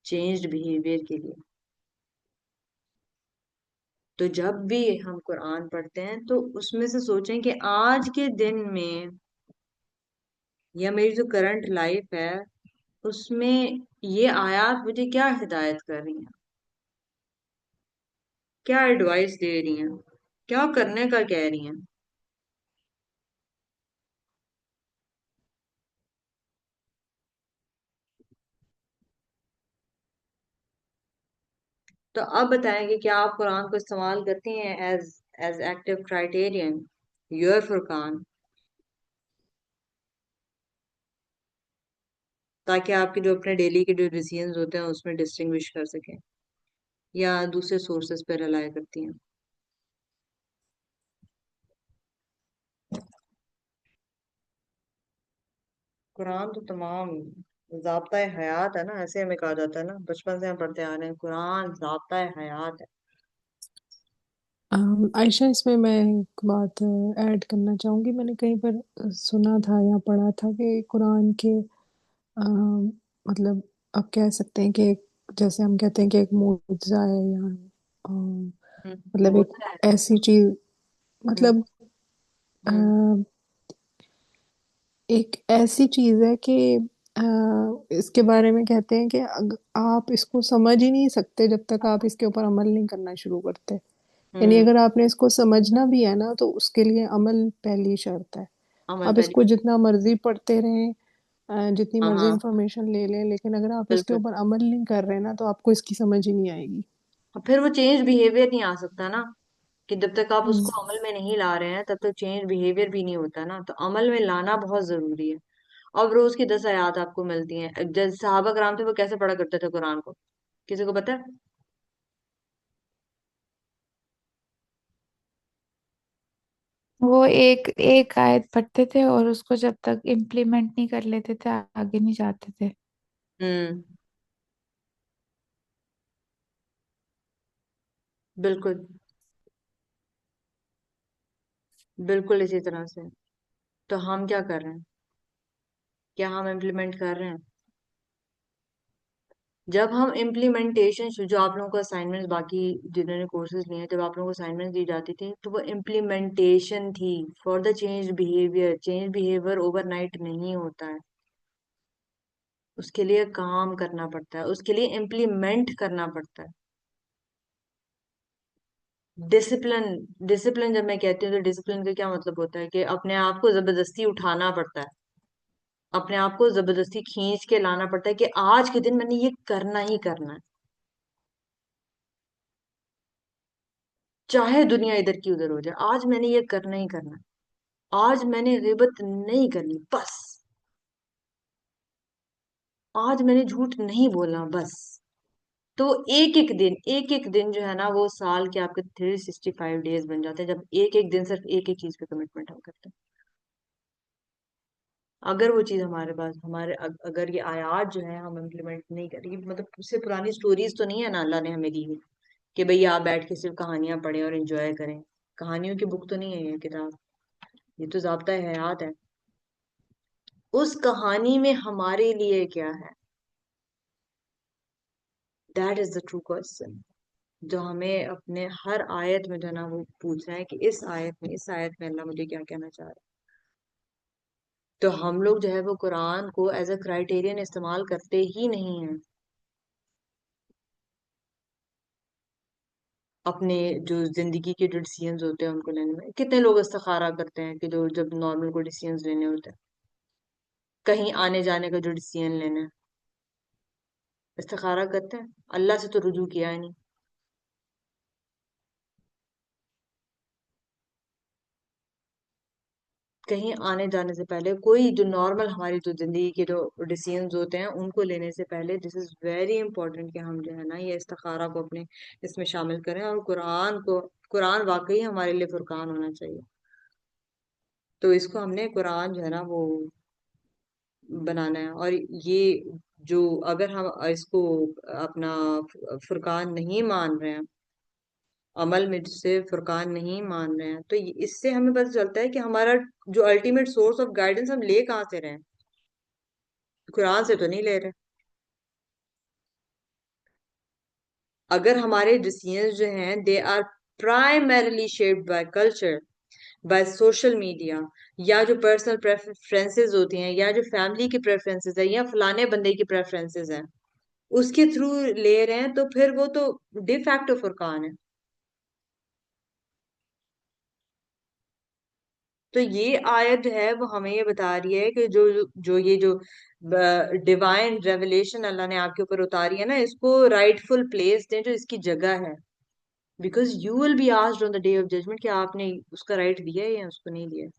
चेंज्ड बिहेवियर के लिए। तो जब भी हम कुरान पढ़ते हैं तो उसमें से सोचें कि आज के दिन में या मेरी जो करंट लाइफ है उसमें ये आयत मुझे क्या हिदायत कर रही हैं, क्या एडवाइस दे रही हैं, क्या करने का कह रही हैं। तो अब बताएंगे कि आप कुरान को इस्तेमाल करती हैं as as active criterion your फुरकान, ताकि आपके जो अपने डेली के जो डिसीजंस होते हैं उसमें डिस्टिंग्विश कर सकें, या दूसरे सोर्सेज पे रिलाई करती हैं। कुरान तो तमाम ज़ाब्ता हयात है ना, ऐसे हमें कहा जाता है ना, बचपन से हम पढ़ते आ रहे हैं कुरान ज़ाब्ता हयात है। आयशा, इसमें मैं एक बात ऐड करना चाहूँगी। मैंने कहीं पर सुना था या पढ़ा था कि कुरान के मतलब आप कह सकते हैं कि जैसे हम कहते हैं कि एक मुआजिज़ा है या मतलब वो एक तो है। ऐसी चीज़, हम्म। मतलब अ, हम्म। एक ऐसी चीज़ है कि इसके बारे में कहते हैं कि आप इसको समझ ही नहीं सकते जब तक आप इसके ऊपर अमल नहीं करना शुरू करते। यानी हम्म। अगर आपने इसको समझना भी है ना तो उसके लिए अमल पहली शर्त है। अमल आप पहली। इसको जितना मर्जी पढ़ते रहें, जितनी हाँ मर्जी हाँ। इंफॉर्मेशन ले लें, लेकिन अगर आप इसके बिल्कुल। ऊपर अमल नहीं कर रहे ना तो आपको इसकी समझ ही नहीं आएगी। और फिर वो चेंज बिहेवियर नहीं आ सकता ना, कि जब तक आप हम्म। उसको अमल में नहीं ला रहे हैं तब तक चेंज बिहेवियर भी नहीं होता ना, तो अमल में लाना बहुत जरूरी है। अब रोज की 10 आयत आपको मिलती हैं, जैसे सहाबा कराम थे वो कैसे पढ़ा करते थे कुरान को, किसी को पता है? वो एक एक आयत पढ़ते थे और उसको जब तक इम्प्लीमेंट नहीं कर लेते थे आगे नहीं जाते थे। हम्म। बिल्कुल। बिल्कुल इसी तरह से। तो हम क्या कर रहे हैं, क्या हम इम्प्लीमेंट कर रहे हैं? जब हम इम्प्लीमेंटेशन, जो आप लोगों को असाइनमेंट्स, बाकी जिन्होंने कोर्सेज लिए हैं, जब आप लोगों को असाइनमेंट्स दी जाती थी तो वो इम्प्लीमेंटेशन थी for the change behaviour. Change behaviour overnight नहीं होता है, उसके लिए काम करना पड़ता है, उसके लिए इम्प्लीमेंट करना पड़ता है। डिसिप्लिन, डिसिप्लिन जब मैं कहती हूँ तो डिसिप्लिन का क्या मतलब होता है कि अपने आप को जबरदस्ती उठाना पड़ता है, अपने आप को जबरदस्ती खींच के लाना पड़ता है कि आज के दिन मैंने ये करना ही करना है, चाहे दुनिया इधर की उधर हो जाए, आज मैंने ये करना ही करना है, आज मैंने गिबत नहीं करनी बस, आज मैंने झूठ नहीं बोलना बस। तो एक एक दिन जो है ना वो साल के आपके 365 डेज बन जाते हैं, जब एक एक दिन सिर्फ एक एक चीज पे कमिटमेंट हम करते हैं। अगर वो चीज हमारे पास, अगर ये आयात जो है हम इम्प्लीमेंट नहीं करेंगे, मतलब उससे पुरानी स्टोरीज तो नहीं है ना अल्लाह ने हमें दी हुई कि भैया आप बैठ के सिर्फ कहानियां पढ़ें और एंजॉय करें। कहानियों की बुक तो नहीं है ये किताब, ये तो ज़ाब्ता हयात है। उस कहानी में हमारे लिए क्या है, that is the true question, जो हमें अपने हर आयत में जो है ना वो पूछना है कि इस आयत में अल्लाह मुझे क्या कहना चाह रहा है। तो हम लोग जो है वो कुरान को एज अ क्राइटेरियन इस्तेमाल करते ही नहीं हैं अपने जो जिंदगी के जो डिसीजंस होते हैं उनको लेने में। कितने लोग इस्तिखारा करते हैं कि जो जब नॉर्मल को डिसीजंस लेने होते हैं, कहीं आने जाने का जो डिसीजन लेना है, इस्तिखारा करते हैं, अल्लाह से तो रुजू किया ही नहीं। कहीं आने जाने से पहले कोई जो नॉर्मल हमारी जो जिंदगी के जो डिसीजंस होते हैं उनको लेने से पहले दिस इज वेरी इंपॉर्टेंट कि हम जो है ना ये इस्तिखारा को अपने इसमें शामिल करें, और कुरान वाकई हमारे लिए फुरकान होना चाहिए। तो इसको हमने कुरान जो है ना वो बनाना है। और ये जो, अगर हम इसको अपना फुरकान नहीं मान रहे हैं, अमल में से फुरकान नहीं मान रहे हैं, तो इससे हमें पता चलता है कि हमारा जो अल्टीमेट सोर्स ऑफ गाइडेंस हम ले कहाँ से रहे हैं, कुरान से तो नहीं ले रहे। अगर हमारे डिसीजंस जो हैं they are primarily shaped by culture, by social media, या जो पर्सनल प्रेफरेंसेस होती हैं, या जो फैमिली की प्रेफरेंसेस है, या फलाने बंदे की प्रेफरेंसेस हैं, उसके थ्रू ले रहे हैं, तो फिर वो तो डिफैक्टो फुरकान है। तो ये आयत जो है वो हमें ये बता रही है कि जो डिवाइन रेवलेशन अल्लाह ने आपके ऊपर उतारी है ना, इसको राइटफुल प्लेस दें, जो इसकी जगह है। Because you will be asked on the day of judgement कि आपने उसका राइट दिया है या उसको नहीं दिया।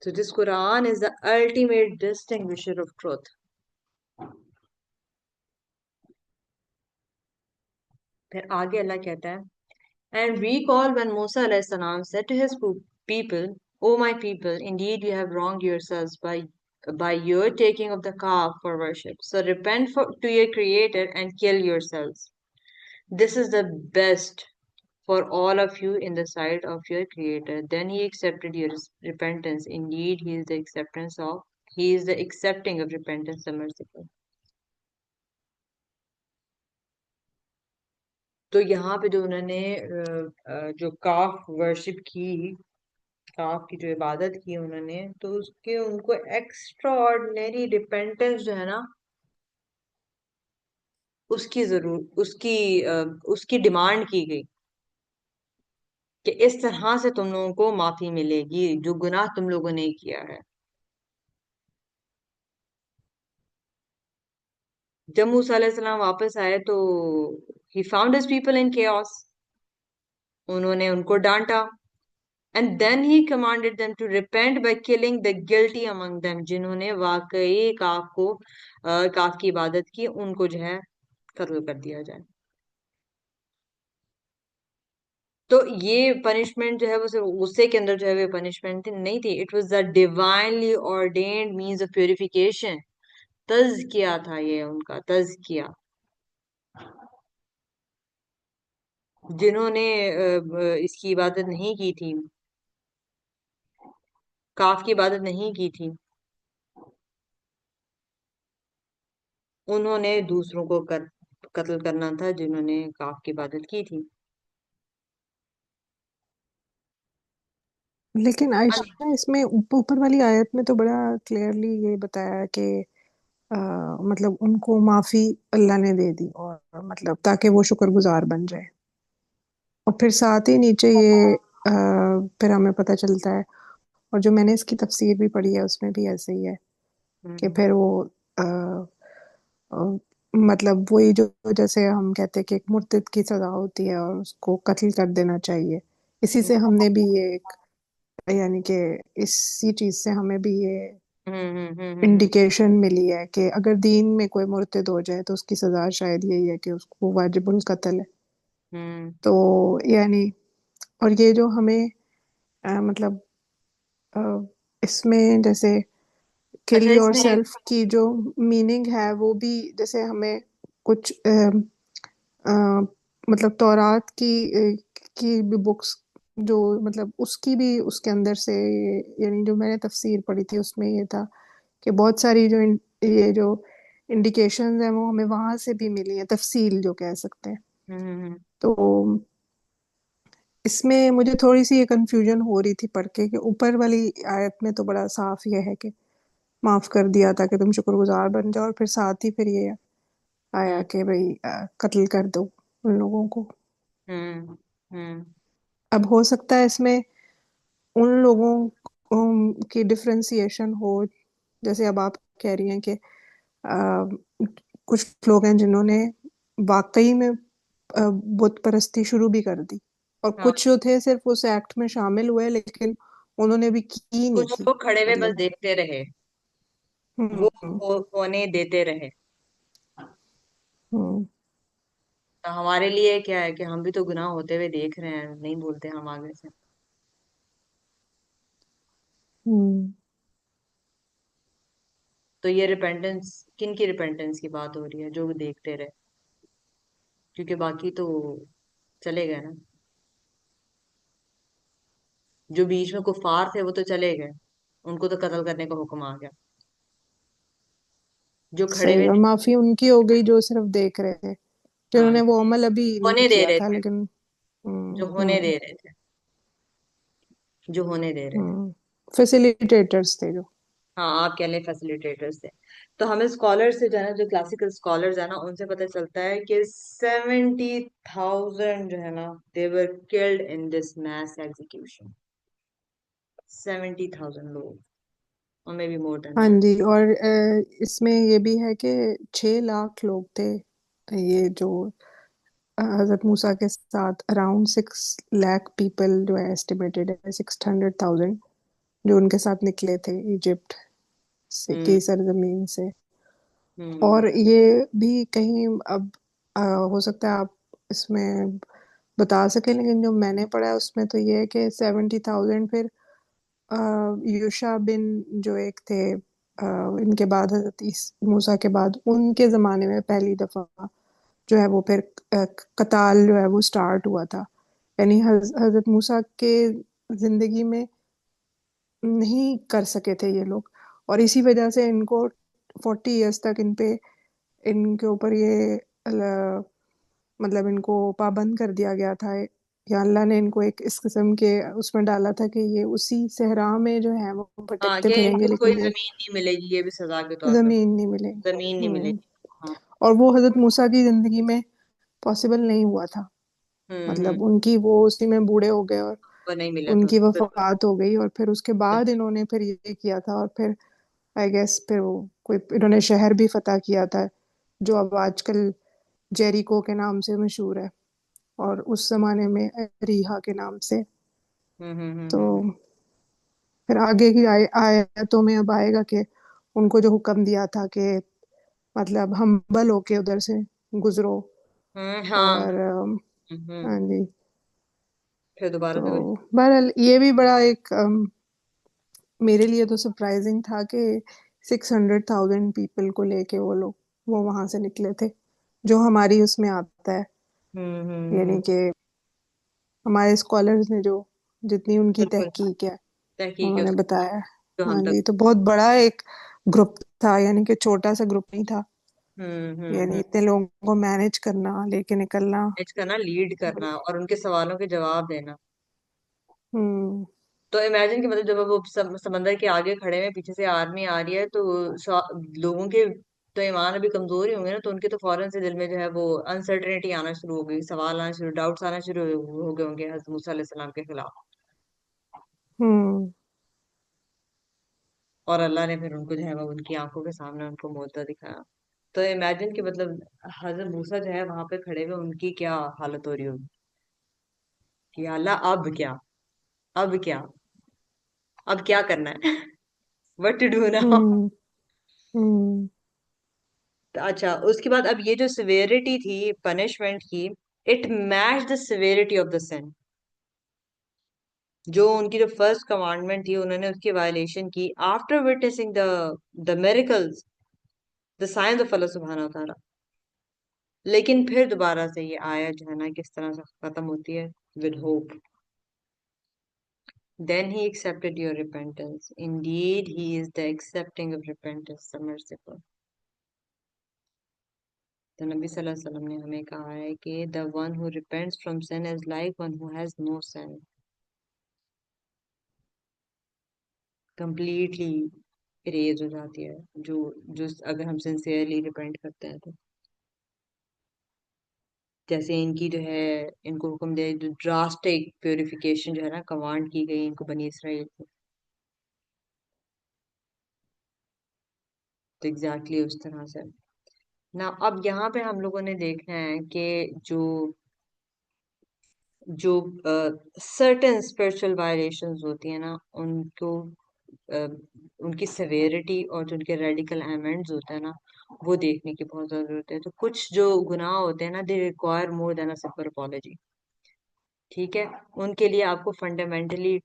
So this Quran is the ultimate distinguisher of truth. फिर आगे अल्लाह कहता है, and recall when Musa alayhi salam said to his people, O my people, indeed you have wronged yourselves by your taking of the calf for worship. So repent to your Creator and kill yourselves. This is the best for all of you in the sight of your Creator. Then he accepted your repentance. Indeed, he is the accepting of repentance, the merciful. तो यहाँ पे जो उन्होंने जो काफ वर्शिप की, काफ की जो इबादत की उन्होंने, तो उसके उनको एक्स्ट्रा ऑर्डिनरी रिपेंटेंस जो है ना, उसकी जरूर उसकी डिमांड की गई कि इस तरह से तुम लोगों को माफी मिलेगी जो गुनाह तुम लोगों ने किया है। जब मूसा अलैहिस्सलाम वापस आए तो he found his people in chaos, उन्होंने उनको डांटा। And then he commanded them to repent by killing the guilty among them, जिन्होंने वाकई काफ की इबादत की, उनको जो है कत्ल कर दिया जाए। तो ये पनिशमेंट जो है वो सिर्फ गुस्से के अंदर जो है वो पनिशमेंट नहीं थी, it was the divinely ordained means of purification. तज़किया था ये उनका तज़किया। जिन्होंने इसकी इबादत नहीं की थी, काफ की इबादत नहीं की थी, उन्होंने दूसरों को कत्ल करना था जिन्होंने काफ की इबादत की थी। लेकिन आयशा इसमें ऊपर वाली आयत में तो बड़ा क्लियरली ये बताया कि मतलब उनको माफी अल्लाह ने दे दी, और मतलब ताकि वो शुक्रगुजार बन जाए। और फिर साथ ही नीचे ये फिर हमें पता चलता है, और जो मैंने इसकी तफसीर भी पढ़ी है उसमें भी ऐसे ही है कि हम्म फिर वो आ, आ, मतलब वही जो जैसे हम कहते हैं कि एक मुर्तिद की सजा होती है और उसको कत्ल कर देना चाहिए, इसी से हमने भी ये एक, यानी कि इसी चीज से हमें भी ये हम्म इंडिकेशन मिली है कि अगर दीन में कोई मुर्तिद हो जाए तो उसकी सजा शायद यही है कि उसको वाजिबुल कत्ल है। हम्म। तो यानी, और ये जो हमें मतलब अ, इसमें जैसे किल अच्छा योर इसमें सेल्फ की जो मीनिंग है वो भी जैसे हमें कुछ अ, मतलब तौरात की भी बुक्स जो मतलब उसकी भी उसके अंदर से, यानी जो मैंने तफसीर पढ़ी थी उसमें ये था कि बहुत सारी ये जो इंडिकेशंस हैं वो हमें वहां से भी मिली है, तफसील जो कह सकते हैं। हम्म तो इसमें मुझे थोड़ी सी ये कंफ्यूजन हो रही थी पढ़ के कि ऊपर वाली आयत में तो बड़ा साफ ये है कि माफ कर दिया ताकि तुम शुक्रगुजार बन जाओ, और फिर साथ ही फिर ये आया हम्म कि भाई कत्ल कर दो उन लोगों को। हम्म। अब हो सकता है इसमें उन लोगों की डिफरेंशिएशन हो, जैसे अब आप कह रही हैं कि कुछ लोग हैं जिन्होंने वाकई में बुत परस्ती शुरू भी कर दी, और हाँ, कुछ जो थे सिर्फ उस एक्ट में शामिल हुए लेकिन उन्होंने भी की नहीं कुछ थी। लोग खड़े हुए बस मतलब देखते रहे, वो हम्म होने देते रहे। हम्म तो हमारे लिए क्या है कि हम भी तो गुनाह होते हुए देख रहे हैं, नहीं बोलते हम आगे से। हम्म तो ये रिपेंटेंस, किन की रिपेंटेंस की बात हो रही है? जो देखते रहे, क्योंकि बाकी तो चले गए ना। जो बीच में कुफार थे वो तो चले गए, उनको तो कत्ल करने का हुक्म आ गया। जो खड़े सही, हुए और थे। माफी उनकी हो गई जो सिर्फ देख रहे थे, हाँ, जिन्होंने वो अमल अभी नहीं होने दे किया रहे था, थे, लेकिन जो होने हम्म। दे रहे थे, जो होने दे रहे थे। फैसिलिटेटर्स थे जो। हाँ, आप कह लें फैसिलिटेटर्स थे। तो हमें स्कॉलर से जो है ना, जो क्लासिकल स्कॉलर्स है ना, उनसे पता चलता है कि 70,000 जो है ना, they were killed in this mass execution. 70,000 लोग, और मे बी मोर देन हाँ दैट। जी, और इसमें ये भी है कि 6 लाख लोग थे, ये जो हजरत मूसा के साथ अराउंड 6 लाख पीपल जो है, एस्टिमेटेड है 600,000 जो उनके साथ निकले थे इजिप्ट से हम्म की सरजमीन से। हम्म। और ये भी कहीं अब हो सकता है आप इसमें बता सकें, लेकिन जो मैंने पढ़ा है उसमें तो ये है कि 70,000 फिर यूशा बिन जो एक थे, इनके बाद हजरत मूसा के बाद उनके जमाने में पहली दफा जो है वो फिर कताल जो है वो स्टार्ट हुआ था। यानी हजरत मूसा के जिंदगी में नहीं कर सके थे ये लोग, और इसी वजह से इनको 40 ईयर्स तक इनके ऊपर ये मतलब इनको पाबंद कर दिया गया था, या अल्लाह ने इनको एक इस किस्म के उसमें डाला था कि ये उसी सहरा में जो है वो हाँ, भटकते ये फिरेंगे, इनको कोई लेकिन ये जमीन नहीं मिलेगी, ये भी सजा के तौर पे। जमीन नहीं मिलेगी। जमीन नहीं हम्म। मिलेगी। हाँ। और वो हजरत मूसा की जिंदगी में पॉसिबल नहीं हुआ था, हम्म। मतलब उनकी वो उसी में बूढ़े हो गए और वो नहीं मिला था उनकी उसको, बिल्कुल वफात हो गई, और फिर उसके बाद बिल्कुल। इन्होंने फिर ये किया था, और फिर आई गेस फिर वो कोई इन्होंने शहर भी फतह किया था जो अब आजकल जेरिको के नाम से मशहूर है, और उस जमाने में अरीहा के नाम से। तो हम्म। फिर आगे की आयतों में अब आएगा कि उनको जो हुक्म दिया था कि मतलब हम्बल होके उधर से गुजरो। हाँ। और हम्म। हाँ जी। फिर दोबारा तो से वही। बहरहाल ये भी बड़ा एक मेरे लिए तो सरप्राइजिंग था कि 600,000 पीपल को लेके वो लोग वो वहां से निकले थे, जो हमारी उसमें आता है, हम्म। यानी कि हमारे स्कॉलर्स ने जो जितनी उनकी बिल्कुल। तहकीक है तहकीक है उन्होंने उसकी, बताया है। जो हम हाँ तक। जी, तो बहुत बड़ा एक ग्रुप था, यानी कि छोटा सा ग्रुप नहीं था, यानी हम्म। इतने लोगों को मैनेज करना, लेके निकलना। मैनेज करना, लीड करना, और उनके सवालों के जवाब देना। हम्म तो इमेजिन कि मतलब जब वो समंदर के आगे खड़े हैं, पीछे से आर्मी आ रही है, तो लोगों के तो ईमान अभी कमजोर ही होंगे ना, तो उनके तो फौरन से दिल में जो है वो अनसर्टेनिटी आना शुरू हो गई, सवाल आना शुरू, डाउट्स आना शुरू हो गए होंगे हज़रत मूसा अलैहि सलाम के खिलाफ। हम्म और अल्लाह ने फिर उनको जो है वो उनकी आंखों के सामने उनको मुद्दा दिखाया। तो इमेजिन कि मतलब हज़रत मूसा जो है वहां पे खड़े हुए, उनकी क्या हालत हो रही होगी कि अल्लाह अब क्या, अब क्या, अब क्या करना है। What to do now. हम्म हम्म अच्छा, उसके बाद अब ये जो सिवियरिटी थी पनिशमेंट की, it match the severity of the sin। जो उनकी जो फर्स्ट कमांडमेंट थी, उन्होंने उसकी वायलेशन की after witnessing the miracles, the science of Allah सुब्हानहू व तआला। लेकिन फिर दोबारा से ये आयत जो है ना किस तरह से खत्म होती है, with hope. Then he accepted your repentance. Indeed, he is the accepting of repentance, the merciful. तो नबी सल्लल्लाहु अलैहि वसल्लम ने हमें कहा है कि the one who repents from sin is like one who has no sin. Completely erase हो जाती है, जो जो अगर हम सिंसियरली रिपेंट करते हैं तो। जैसे इनकी जो है, इनको हुक्म दिया, जो ड्रास्टिक प्योरिफिकेशन जो है ना कमांड की गई इनको बनी इसराइल को, तो एग्जैक्टली उस तरह से ना। अब यहाँ पे हम लोगों ने देखना है कि जो जो सर्टेन स्पिरिचुअल वायलेशंस होती है ना, उनको उनकी सेवेरिटी और जो उनके रेडिकल एमेंड्स होते हैं ना, वो देखने की बहुत जरूरत है। तो कुछ जो गुनाह होते हैं ना, they require more than a simple apology. ठीक है, उनके लिए आपको फंडामेंटली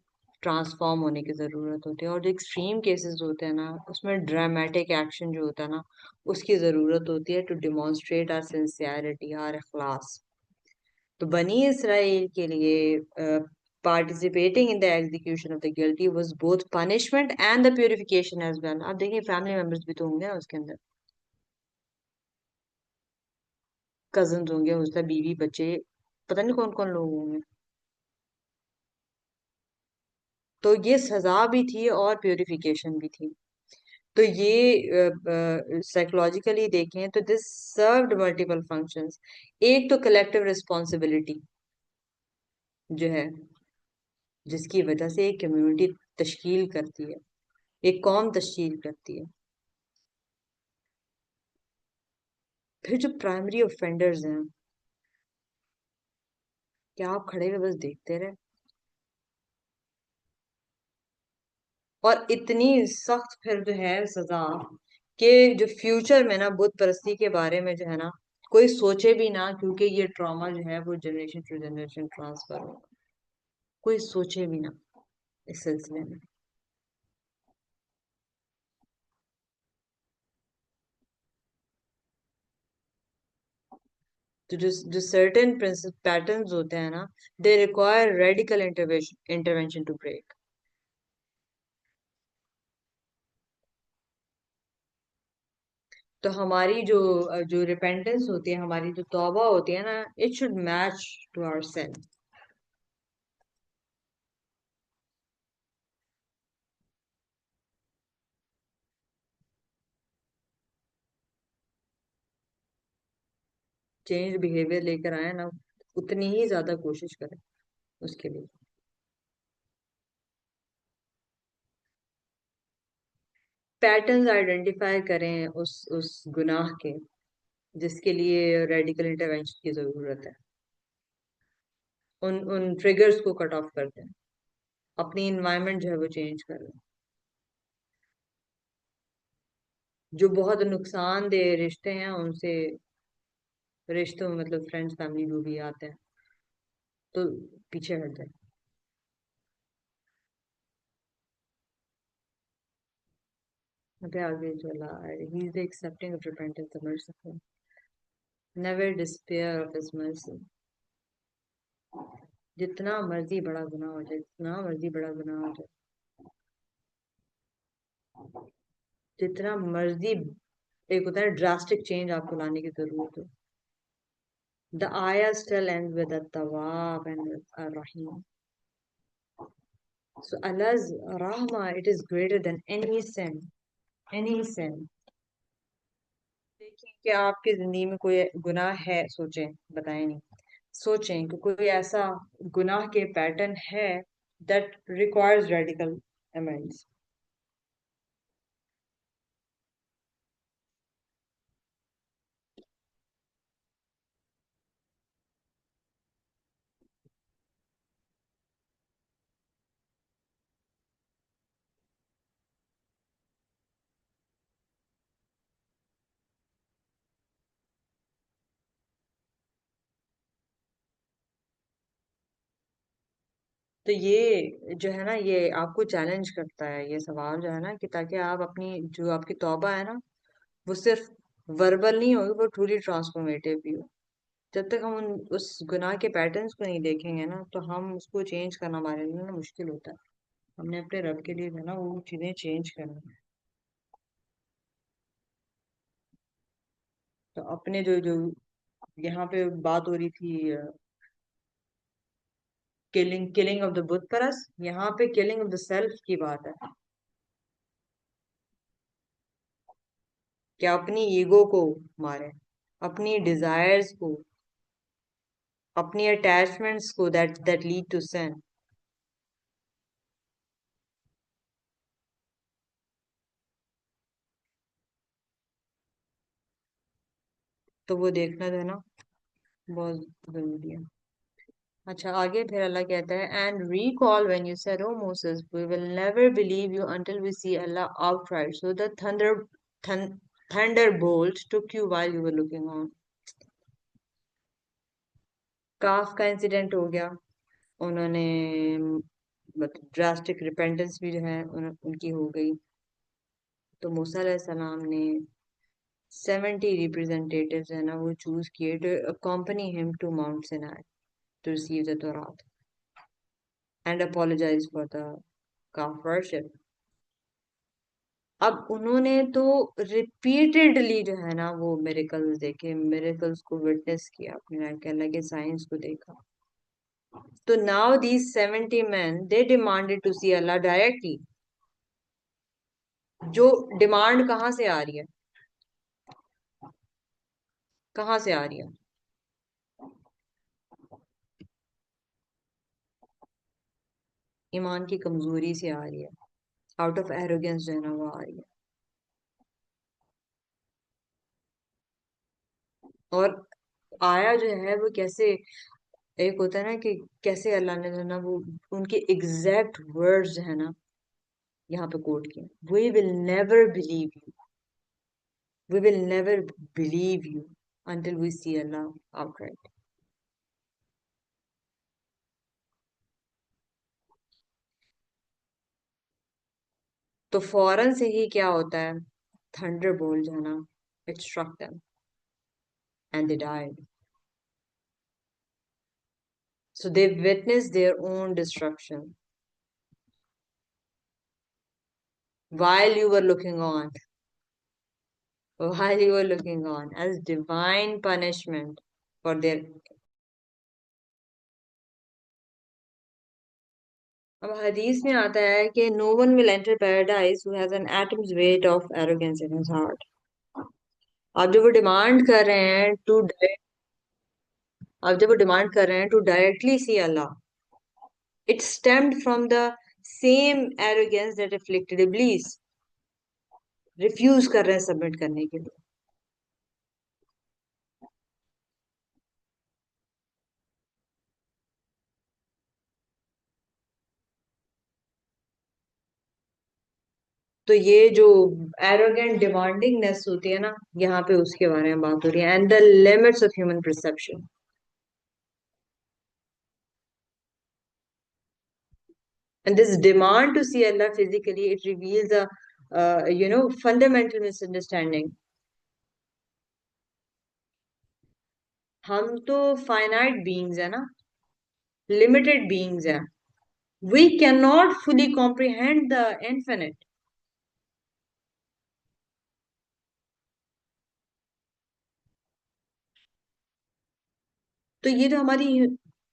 ट्रांसफॉर्म होने की जरूरत होती है, और जो एक्सट्रीम केसेस होते हैं ना, उसमें ड्रामेटिक एक्शन जो होता है ना, उसकी जरूरत होती है to demonstrate our sincerity, our इखलास। तो बनी इसराइल के लिए participating in the execution of the guilty was both punishment and the purification as well। आप देखिए फैमिली मेंबर्स भी तो होंगे ना उसके अंदर, कजन होंगे, हो सकता है बीवी बच्चे, पता नहीं कौन कौन लोग होंगे। तो ये सजा भी थी और प्योरिफिकेशन भी थी। तो ये साइकोलॉजिकली देखें तो दिस सर्व्ड मल्टीपल फंक्शंस। एक तो कलेक्टिव रिस्पॉन्सिबिलिटी जो है, जिसकी वजह से एक कम्युनिटी तश्कील करती है, एक कौम तश्कील करती है। फिर जो प्राइमरी ऑफेंडर्स हैं, क्या आप खड़े हुए बस देखते रहे? और इतनी सख्त फिर जो है सजा कि जो फ्यूचर में ना बुत परस्ती के बारे में जो है ना कोई सोचे भी ना, क्योंकि ये ट्रॉमा जो है वो जनरेशन टू जनरेशन ट्रांसफर होगा। कोई सोचे भी ना इस सिलसिले में। तो जो सर्टेन पैटर्न्स होते हैं ना, they require radical intervention to break. तो हमारी जो जो रिपेंटेंस होती है, हमारी जो तौबा होती है ना, it should match to our self. Change behaviour लेकर आए ना, उतनी ही ज्यादा कोशिश करें उसके लिए। पैटर्न्स आइडेंटिफाई करें उस गुनाह के, जिसके लिए रेडिकल इंटरवेंशन की जरूरत है। उन उन ट्रिगर्स को कट ऑफ कर दें, अपनी इन्वायरमेंट जो है वो चेंज करें। जो बहुत नुकसानदेह रिश्ते हैं उनसे, रिश्तों में मतलब फ्रेंड्स फैमिली जो भी आते हैं, तो पीछे हट जाए। Okay, आगे चला, he is the accepting of repentance, the merciful, never despair of his mercy। जितना मर्जी बड़ा गुनाह हो जाए, जितना मर्जी बड़ा गुनाह हो जाए, जितना मर्जी एक होता है ड्रास्टिक चेंज आपको लाने की जरूरत हो, the ayah still ends with at-tawwab and ar-rahim। So Allah's rahmah, it is greater than any sin, any sin। देखिए कि आपकी जिंदगी में कोई गुनाह है, सोचें, बताएं नहीं, सोचें कि कोई ऐसा गुनाह के पैटर्न है that requires radical amends। तो ये जो है ना, ये आपको चैलेंज करता है ये सवाल जो है ना, कि ताकि आप अपनी जो आपकी तौबा है ना, वो सिर्फ वर्बल नहीं होगी, वो ट्रूली ट्रांसफॉर्मेटिव भी हो। जब तक हम उस गुनाह के पैटर्न्स को नहीं देखेंगे ना, तो हम उसको चेंज करना हमारे लिए ना मुश्किल होता है। हमने अपने रब के लिए जो है ना वो चीजें चेंज करनी है। तो अपने जो जो यहाँ पे बात हो रही थी, किलिंग किलिंग ऑफ द बुत परस, यहाँ पे किलिंग ऑफ द सेल्फ की बात है, कि अपनी ईगो को मारे, अपनी डिजायर्स को, अपनी अटैचमेंट्स को दैट लीड टू सिन। तो वो देखना जो है ना बहुत जरूरी है। अच्छा, आगे फिर अल्लाह कहता है, and recall when you said, "O Moses, we will never believe you until we see Allah outright." So the thun, thunderbolt took you while you were looking on। काफ का इंसिडेंट हो गया, उन्होंने मतलब ड्रास्टिक रिपेंटेंस भी जो है उनकी हो गई। तो मूसा अलैहिस्सलाम ने 70 रिप्रेजेंटेटिव्स है ना वो चूज किए to accompany him to Mount Sinai to receive the Torah and apologize for the calf worship। अब उन्होंने तो रिपीटेडली जो है ना वो मिरेकल्स देखे, मिरेकल्स को विटनेस किया अपने लाइफ के, अल्लाह के साइंस को देखा। तो now these 70 men they demanded to see अल्लाह डायरेक्टली। जो डिमांड कहाँ से आ रही है, कहाँ से आ रही है? ईमान की कमजोरी से आ रही है, आउट ऑफ एरोगेंस जो है ना वो आ रही है। और आया जो है वो कैसे, एक होता है ना कि कैसे अल्लाह ने जो है ना वो उनके एग्जैक्ट वर्ड्स है ना यहाँ पे कोट किए, we will never believe you, we will never believe you until we see Allah outright. तो फौरन से ही क्या होता है, थंडर बोल्ट जो है ना, it struck them and they died. So they witnessed their own destruction while you were looking on, while you were looking on as divine punishment for their। अब हदीस में आता है कि no one will enter paradise who has an atom's weight of arrogance in his heart। अब जब वो डिमांड कर रहे हैं टू, अब जब वो डिमांड कर रहे हैं टू डायरेक्टली सी अल्लाह, it stemmed from the same arrogance that afflicted Iblis। Refuse कर रहे हैं सबमिट करने के लिए। तो ये जो एरोगेंट डिमांडिंगनेस होती है ना, यहाँ पे उसके बारे में बात हो रही है, and the limits of human perception. And this demand to see अल्लाह physically, it reveals a fundamental misunderstanding. हम तो फाइनाइट बीइंग्स है ना, लिमिटेड बीइंग्स हैं, we can not fully comprehend the infinite. तो ये तो हमारी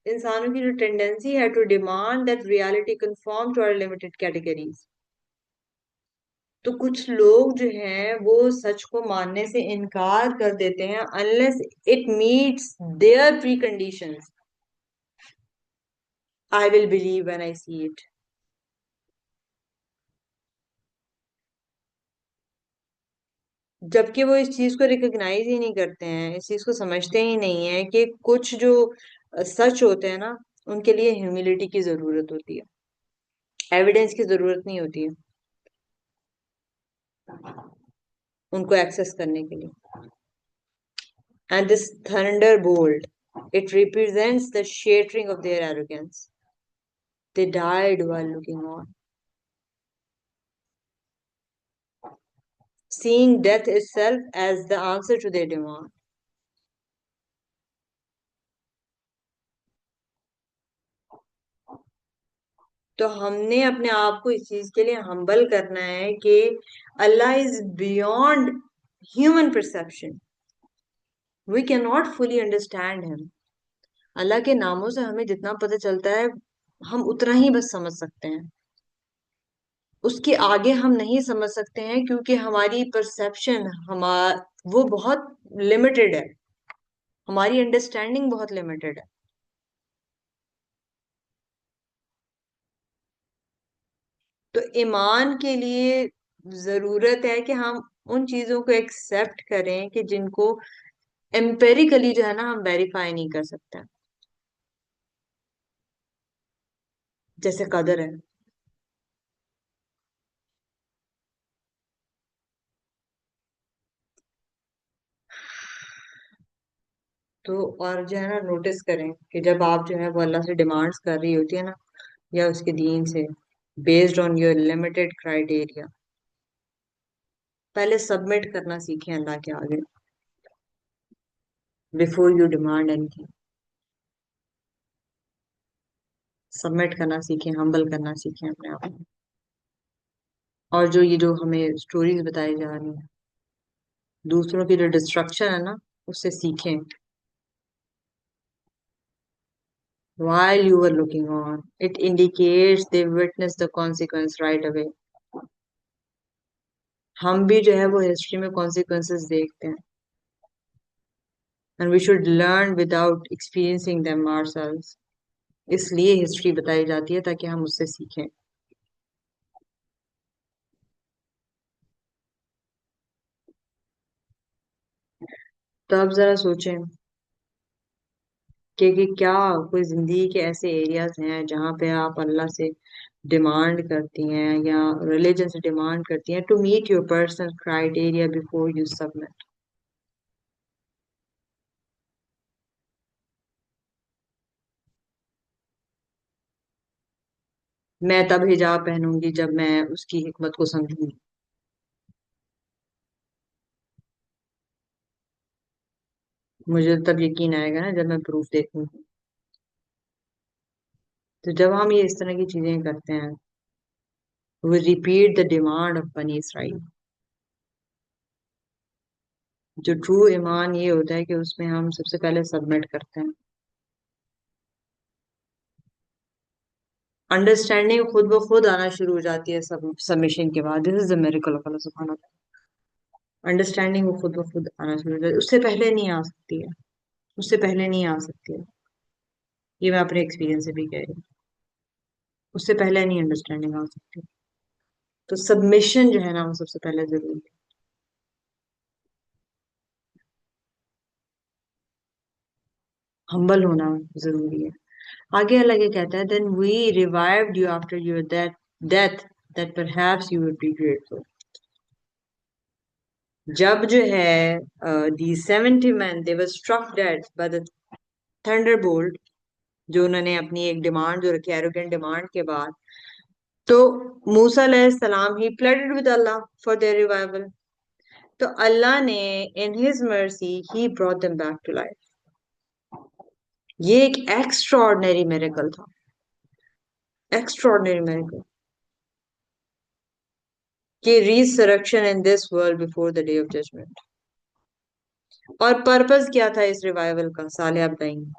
इंसानों की जो टेंडेंसी है to demand that reality conform to our limited categories. तो कुछ लोग जो हैं वो सच को मानने से इनकार कर देते हैं unless it meets their preconditions. I will believe when I see it. जबकि वो इस चीज को रिकॉग्नाइज ही नहीं करते हैं, इस चीज को समझते ही नहीं है कि कुछ जो सच होते हैं ना उनके लिए ह्यूमिलिटी की जरूरत होती है, एविडेंस की जरूरत नहीं होती है उनको एक्सेस करने के लिए। And this thunderbolt, it represents the shattering of their arrogance. They died while looking on, seeing death itself as the answer to their demand. तो हमने अपने आप को इस चीज के लिए हम्बल करना है कि Allah is beyond human perception. We can not fully understand him. Allah के नामों से हमें जितना पता चलता है हम उतना ही बस समझ सकते हैं, उसके आगे हम नहीं समझ सकते हैं क्योंकि हमारी परसेप्शन वो बहुत लिमिटेड है, हमारी अंडरस्टैंडिंग बहुत लिमिटेड है। तो ईमान के लिए जरूरत है कि हम उन चीजों को एक्सेप्ट करें कि जिनको एम्पेरिकली जो है ना हम वेरीफाई नहीं कर सकते, जैसे कदर है। तो और जो है ना नोटिस करें कि जब आप जो है वो अल्लाह से डिमांड्स कर रही होती है ना या उसके दीन से, based on your limited criteria, पहले सबमिट करना सीखें अल्लाह के आगे before you demand anything. Submit करना सीखें, हम्बल करना सीखें अपने आप को। और जो ये जो हमें स्टोरीज बताई जा रही हैं, दूसरों की जो डिस्ट्रक्शन है ना, उससे सीखें. While you were looking on, it indicates they witnessed the consequence right away. हम भी जो है वो हिस्ट्री में कॉन्सिक्वेंसेस देखते हैं, and we should learn without experiencing them ourselves. इसलिए हिस्ट्री बताई जाती है ताकि हम उससे सीखें. तो अब जरा सोचें कि क्या कोई जिंदगी के ऐसे एरियाज हैं जहाँ पे आप अल्लाह से डिमांड करती हैं या रिलीजन से डिमांड करती हैं to meet your personal criteria before you submit. मैं तब हिजाब पहनूंगी जब मैं उसकी हिकमत को समझूंगी. मुझे तब यकीन आएगा ना जब मैं प्रूफ देखूंगी. तो जब हम ये इस तरह की चीजें करते हैं, we repeat the demand of Bani Israel. जो ट्रू ईमान ये होता है कि उसमें हम सबसे पहले सबमिट करते हैं. अंडरस्टैंडिंग खुद ब खुद आना शुरू हो जाती है सब सबमिशन के बाद. This is the miracle of Allah सुब्हानहू व तआला. अंडरस्टैंडिंग वो खुद ब खुद आना शुरू हो जाती है, उससे पहले नहीं आ सकती है. उससे पहले नहीं आ सकती है. ये मैं अपने एक्सपीरियंस से भी कह रही हूँ. उससे पहले नहीं अंडरस्टैंडिंग आ सकती. तो सबमिशन जो है ना वो सबसे पहले जरूरी है. हम्बल होना जरूरी है. आगे अल्लाह ये कहता है, then we revived you after your death that perhaps you would be grateful. जब जो है the 70 men they were struck dead by the thunderbolt, जो उन्होंने अपनी एक डिमांड जो रखी, एरोगेंट डिमांड के बाद, तो मूसा अलैहिस्सलाम he pleaded with Allah for their revival. तो अल्लाह ने in his mercy he brought them back to life. ये एक एक्स्ट्राऑर्डिनरी मिरेकल था. एक्स्ट्राऑर्डिनरी मिरेकल कि resurrection in this world before the day of judgement. और पर्पस क्या था इस रिवाइवल का? साले आप बताएंगे.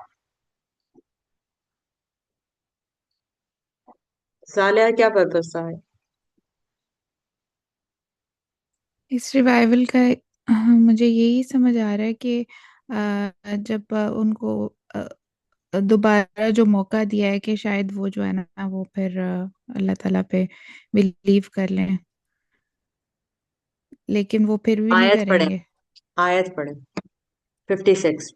साले क्या पर्पस था? इस रिवाइवल का हाँ, मुझे यही समझ आ रहा है कि जब उनको दोबारा जो मौका दिया है कि शायद वो जो है ना वो फिर अल्लाह ताला पे बिलीव कर लें, लेकिन वो फिर भी नहीं आयत पढ़े, करेंगे. आयत पढ़े 56.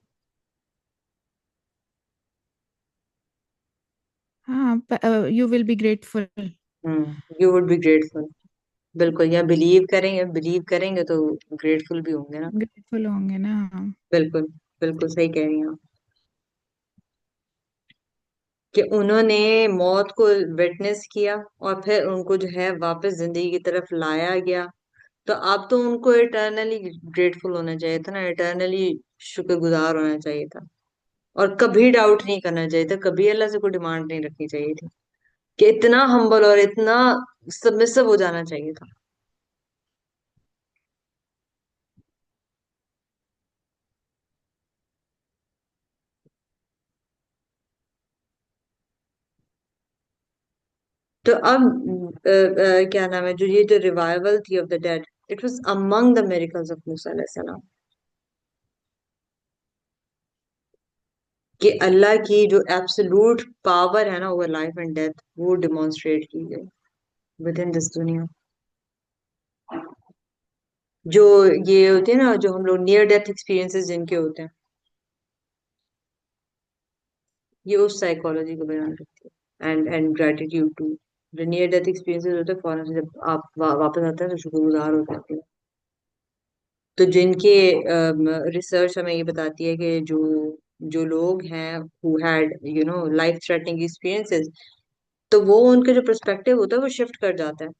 हाँ, you will be grateful. You would be grateful. बिल्कुल. या बिलीव करेंगे तो ग्रेटफुल भी होंगे ना. ग्रेटफुल होंगे ना. हाँ. बिल्कुल. बिल्कुल सही कह रही हैं आप कि उन्होंने मौत को विटनेस किया और फिर उनको जो है वापस जिंदगी की तरफ लाया गया. तो अब तो उनको इटर्नली ग्रेटफुल होना चाहिए था ना, इटर्नली शुक्रगुजार होना चाहिए था. और कभी डाउट नहीं करना चाहिए था, कभी अल्लाह से कोई डिमांड नहीं रखनी चाहिए थी, कि इतना हम्बल और इतना सबमिसिव हो जाना चाहिए था. तो अब क्या नाम है, जो ये जो रिवाइवल थी of the dead, it was among the miracles of मूसा अलैहि सलाम. कि अल्लाह की जो एब्सोल्यूट पावर है ना ओवर लाइफ एंड डेथ, वो डिमॉन्स्ट्रेट की गई विद इन दिस दुनिया. जो ये होते हैं ना, जो हम लोग नियर डेथ एक्सपीरियंसेस जिनके होते हैं, ये उस साइकोलॉजी को बयान करती है. And gratitude to. जो नियर डेथ एक्सपीरियंसेस होते हैं, फौरन से जब आप वापस आते हैं तो शुक्रगुजार हो जाते हैं. तो जिनके रिसर्च हमें ये बताती है कि जो जो लोग हैं who had life threatening experiences, तो वो उनका जो पर्सपेक्टिव होता है वो शिफ्ट कर जाता है.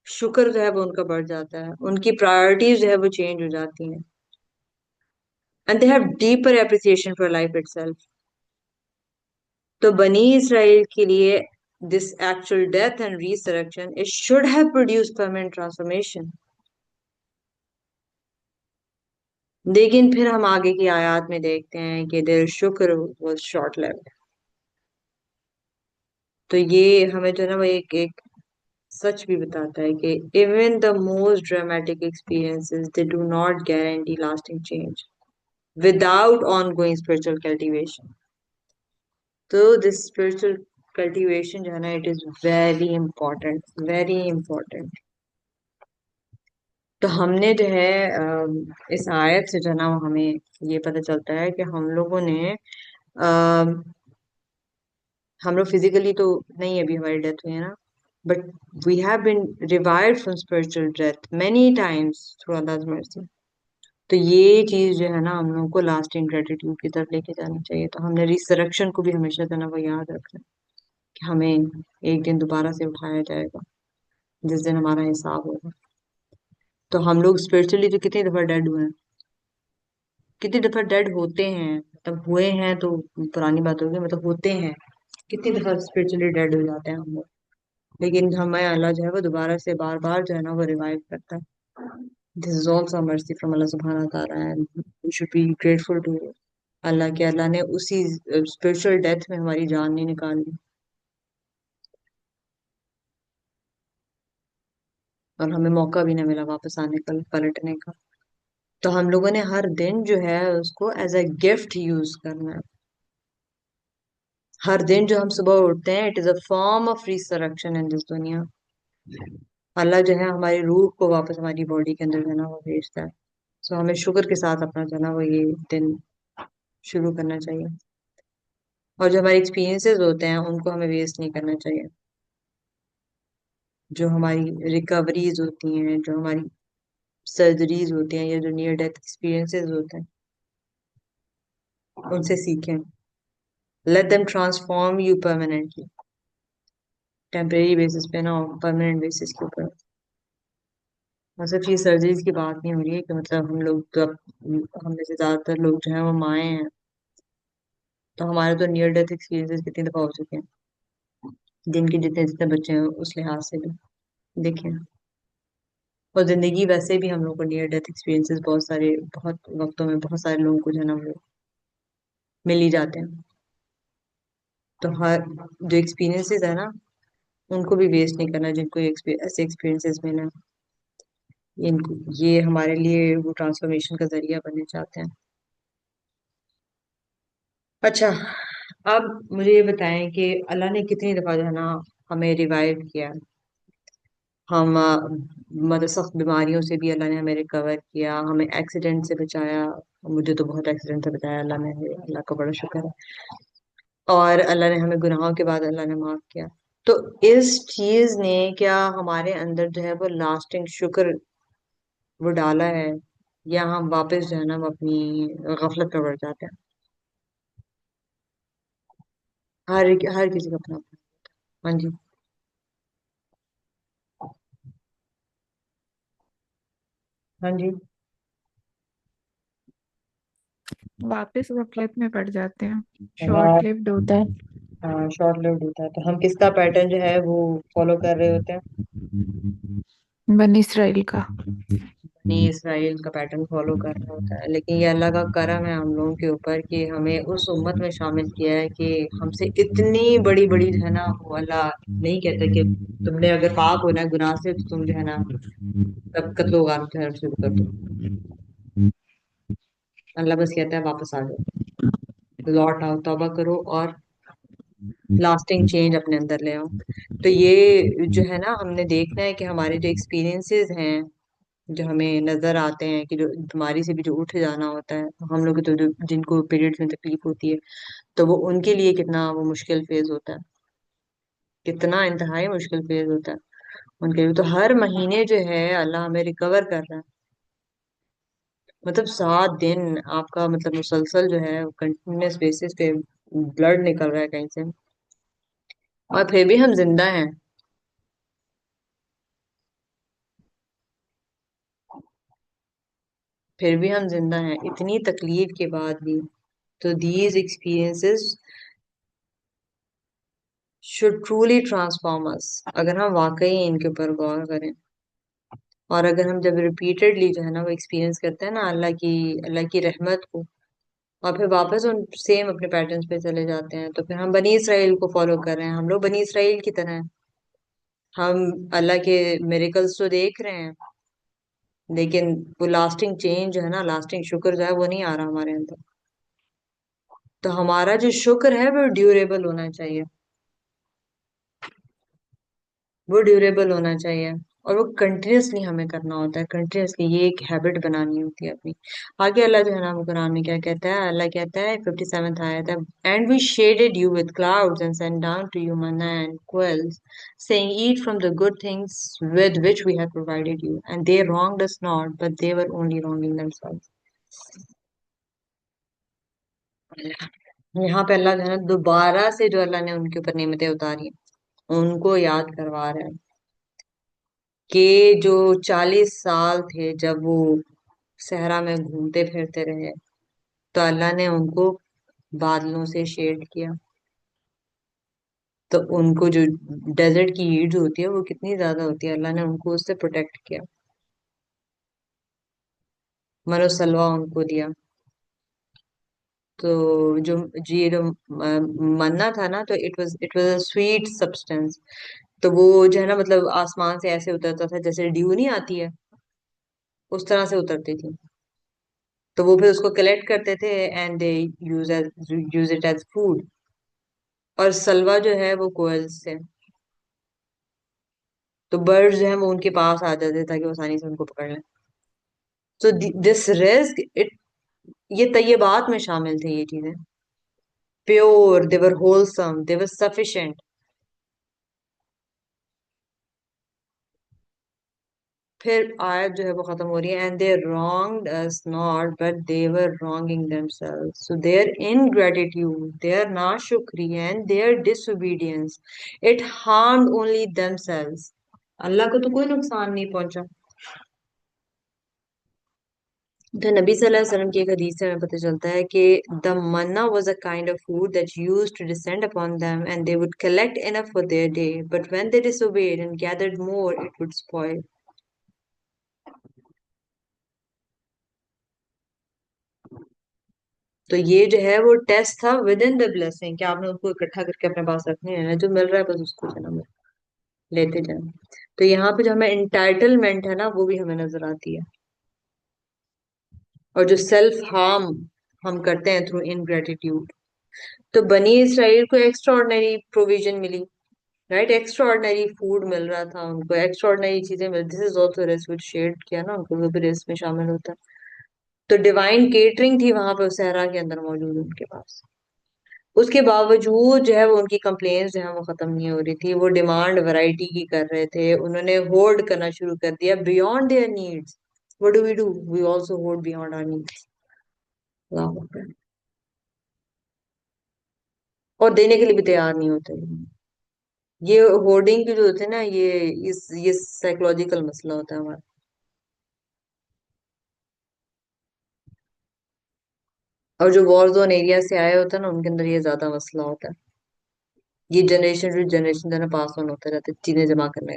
शुक्र जो है वो उनका बढ़ जाता है, उनकी प्रायोरिटीज जो है वो चेंज हो जाती हैं. And they have deeper appreciation for life itself. तो बनी इसराइल के लिए this actual death and resurrection, it should have produced permanent transformation. लेकिन फिर हम आगे की आयत में देखते हैं कि देयर शुक्र वाज शॉर्ट लिव्ड। तो ये हमें जो है ना वो एक सच भी बताता है कि even the most dramatic experiences they do not guarantee lasting change without ongoing spiritual cultivation. तो दिस स्पिरिचुअल कल्टीवेशन जो है ना, it is very important, very important. तो हमने जो है इस आयत से जो है ना वो हमें ये पता चलता है कि हम लोग फिजिकली तो नहीं, अभी हमारी डेथ हुई है ना, but we have been revived from spiritual death many times through Allah's mercy. तो ये चीज जो है ना हम लोगों को लास्टिंग ग्रेटिट्यूड की तरफ लेके जानी चाहिए। तो हमने रिसरेक्शन को भी हमेशा जो है ना वो याद रखना है कि हमें एक दिन दोबारा से उठाया जाएगा, जिस दिन हमारा हिसाब होगा। तो हम लोग स्पिरिचुअली तो कितनी दफा डेड हुए हैं, कितनी दफा डेड होते हैं, मतलब हुए हैं तो पुरानी बात होगी, मतलब होते हैं, कितनी दफा स्पिरिचुअली डेड हो जाते हैं हम लोग। लेकिन हमें अल्लाह जो है वो दोबारा से बार बार जो है ना वो रिवाइव करता है। This is also mercy from Allah सुब्हानहू व तआला and we should be grateful to Allah के अल्लाह ने उसी स्पिरिचुअल डेथ में हमारी जान नहीं निकाली और हमें मौका भी नहीं मिला वापस आने का, पलटने का। तो हम लोगों ने हर दिन जो है उसको एज अ गिफ्ट यूज करना है। हर दिन जो हम सुबह उठते हैं, it is a form of resurrection in this दुनिया। अल्लाह जो है हमारी रूह को वापस हमारी बॉडी के अंदर जो है ना वो भेजता है। सो हमें शुक्र के साथ अपना जो है ना वो ये दिन शुरू करना चाहिए। और जो हमारे एक्सपीरियंसेस होते हैं उनको हमें वेस्ट नहीं करना चाहिए। जो हमारी रिकवरीज होती हैं, जो हमारी सर्जरीज होती हैं, या जो नियर डेथ एक्सपीरियंसेस होते हैं, उनसे सीखें। Let them transform you permanently, temporary basis पे ना, परमानेंट बेसिस के ऊपर। और सिर्फ ये सर्जरीज की बात नहीं हो रही है कि मतलब हम लोग तो अब हम में से ज्यादातर लोग जो है वो माए हैं। तो हमारे तो नियर डेथ एक्सपीरियंसेस कितनी दफा हो चुके हैं, जिनके जितने जितने बच्चे हैं उस लिहाज से भी देखें। और जिंदगी वैसे भी हम लोग को नियर डेथ एक्सपीरियंसेस बहुत सारे, बहुत वक्तों में बहुत सारे लोगों को जो है ना वो मिल ही जाते हैं। तो हर जो एक्सपीरियंसेस है ना उनको भी वेस्ट नहीं करना, जिनको ऐसे एक्सपीरियंसेस मिले हैं। इनको ये हमारे लिए वो ट्रांसफॉर्मेशन का जरिया बनने चाहते हैं। अच्छा, अब मुझे ये बताएं कि अल्लाह ने कितनी दफा जो है ना हमें रिवाइव किया। हम मतलब सख्त बीमारियों से भी अल्लाह ने हमें रिकवर किया, हमें एक्सीडेंट से बचाया। मुझे तो बहुत एक्सीडेंट से बचाया अल्लाह ने, अल्लाह का बड़ा शुक्र है। और अल्लाह ने हमें गुनाहों के बाद अल्लाह ने माफ किया। तो इस चीज ने क्या हमारे अंदर जो है वो लास्टिंग शुक्र वो डाला है, या हम वापस जो है ना वो अपनी गफलत में बढ़ जाते हैं। हर हर किसी का अपना अपना। हाँ जी। हाँ जी। वापस गफलत में पड़ जाते हैं, शॉर्ट लिव्ड होता है। हाँ, शॉर्ट लिव्ड होता है। तो हम किसका पैटर्न जो है वो फॉलो कर रहे होते हैं? बनी इसराइल का। अपनी इसराइल का पैटर्न फॉलो करना होता है। लेकिन ये अल्लाह का करम है हम लोगों के ऊपर कि हमें उस उम्मत में शामिल किया है कि हमसे इतनी बड़ी बड़ी जो है ना वो अल्लाह नहीं कहता कि तुमने अगर पाक होना है गुनाह से तो तुम जो है ना तब कत्लो गारत है शुरू कर दो। अल्लाह बस कहता है वापस आ जाओ, लौट आओ, तौबा करो और लास्टिंग चेंज अपने अंदर ले आओ। तो ये जो है ना हमने देखना है कि हमारे जो एक्सपीरियंसेस हैं, जो हमें नजर आते हैं कि जो बीमारी से भी जो उठ जाना होता है, तो हम लोग तो जो जिनको पीरियड्स में तकलीफ होती है, तो वो उनके लिए कितना वो मुश्किल फेज होता है, कितना इंतहाई मुश्किल फेज होता है उनके लिए। तो हर महीने जो है अल्लाह हमें रिकवर कर रहा है। मतलब 7 दिन आपका मतलब मुसलसल जो है कंटिन्यूस बेसिस पे ब्लड निकल रहा है कहीं से, और फिर भी हम जिंदा हैं। फिर भी हम जिंदा हैं इतनी तकलीफ के बाद भी। तो these experiences should truly transform us, अगर हम वाकई इनके ऊपर गौर करें, और अगर हम जब रिपीटेडली जो है ना वो एक्सपीरियंस करते हैं ना अल्लाह की रहमत को, और फिर वापस उन सेम अपने पैटर्न्स पे चले जाते हैं, तो फिर हम बनी इसराइल को फॉलो कर रहे हैं, हम लोग बनी इसराइल की तरह हैं। हम अल्लाह के मिरेकल्स तो देख रहे हैं, लेकिन वो लास्टिंग चेंज जो है ना, लास्टिंग शुक्र जो है वो नहीं आ रहा हमारे अंदर। तो हमारा जो शुक्र है वो ड्यूरेबल होना चाहिए, वो ड्यूरेबल होना चाहिए, और वो कंटिन्यूअसली हमें करना होता है, कंटिन्यूअसली ये एक हैबिट बनानी होती है अपनी। आगे अल्लाह जो है ना वो कुरान में क्या कहता है, अल्लाह कहता है 57th आयत है, and we shaded you with clouds and sent down to you manna and quails, saying eat from the good things with which we have provided you, and they wronged us not but they were only wronging themselves। यहाँ पे अल्लाह जो है ना दोबारा से जो अल्लाह ने उनके ऊपर नेमतें उतारी उनको याद करवा रहा है कि जो 40 साल थे जब वो सहरा में घूमते फिरते रहे, तो अल्लाह ने उनको बादलों से शेड किया, तो उनको जो डेजर्ट की हीट जो होती है वो कितनी ज्यादा होती है, अल्लाह ने उनको उससे प्रोटेक्ट किया, मनो सलवा उनको दिया। तो जो मन्ना था ना, तो it was a sweet substance. तो वो जो है ना मतलब आसमान से ऐसे उतरता था जैसे ड्यू नहीं आती है, उस तरह से उतरती थी। तो वो फिर उसको कलेक्ट करते थे and they use it as food. और सलवा जो है वो कोयल्स से, तो बर्ड्स जो है वो उनके पास आ जाते ताकि वो आसानी से उनको पकड़ लें। तो दिस रिस्क इट, ये तय्यबात में शामिल थे ये चीजें, प्योर, दे वर होलसम, दे वर सफिशिएंट। फिर आयत जो है वो खत्म हो रही है, and they wronged us not but they were wronging themselves, so their ingratitude, their नाशुक्री and their disobedience, it harmed only themselves। अल्लाह को तो कोई नुकसान नहीं पहुंचा। तो नबी सल्लल्लाहु अलैहि वसल्लम की एक हदीस से हमें पता चलता है कि the Manna was a kind of food that used to descend upon them and they would collect enough for their day, but when they disobeyed and gathered more it would spoil। तो ये जो है वो टेस्ट था विद इन द ब्लेसिंग, कि आपने उसको इकट्ठा करके अपने पास रखने हैं, जो मिल रहा है बस उसको जन्म लेते जाए। तो यहाँ पे जो हमें इंटाइटलमेंट है ना वो भी हमें नजर आती है, और जो सेल्फ हार्म हम करते हैं थ्रू इनग्रेटिट्यूड। तो बनी इसराइल को एक्स्ट्रा ऑर्डिनरी प्रोविजन मिली, राइट, एक्स्ट्रा ऑर्डिनरी फूड मिल रहा था उनको, एक्स्ट्रा ऑर्डिनरी चीजें मिल, दिस इज ऑल्सो रिस्क विच शेयर किया ना उनको, वो भी रिस्क में शामिल होता है। तो डिवाइन केटरिंग थी वहां पे उस सहरा के अंदर मौजूद उनके पास, उसके बावजूद जो है वो उनकी कंप्लेंट्स जो है वो खत्म नहीं हो रही थी, वो डिमांड वैरायटी की कर रहे थे, उन्होंने होर्ड करना शुरू कर दिया beyond their needs. What do we do, we also hoard beyond our needs. और देने के लिए भी तैयार नहीं होते। ये होर्डिंग की जो होते हैं ना, ये साइकोलॉजिकल मसला होता है हमारा। और जो वॉर जोन एरिया से आए होते हैं ना उनके अंदर ये ज्यादा मसला होता है, ये जनरेशन टू जनरेशन जो है ना पास ऑन होते रहते हैं चीजें जमा करने,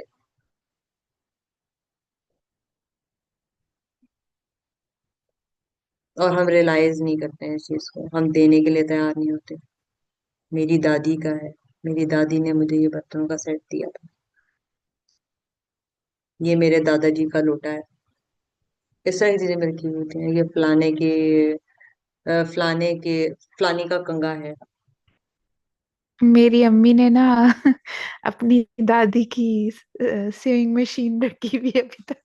और हम रियलाइज नहीं करते हैं इस चीज को, हम देने के लिए तैयार नहीं होते। मेरी दादी का है, मेरी दादी ने मुझे ये बर्तनों का सेट दिया था, ये मेरे दादाजी का लोटा है, इस तरह की चीजें में रखी हुई होती हैं, ये फलाने के फलानी का कंगा है। मेरी अम्मी ने ना अपनी दादी की सेविंग मशीन रखी हुई है अभी तक।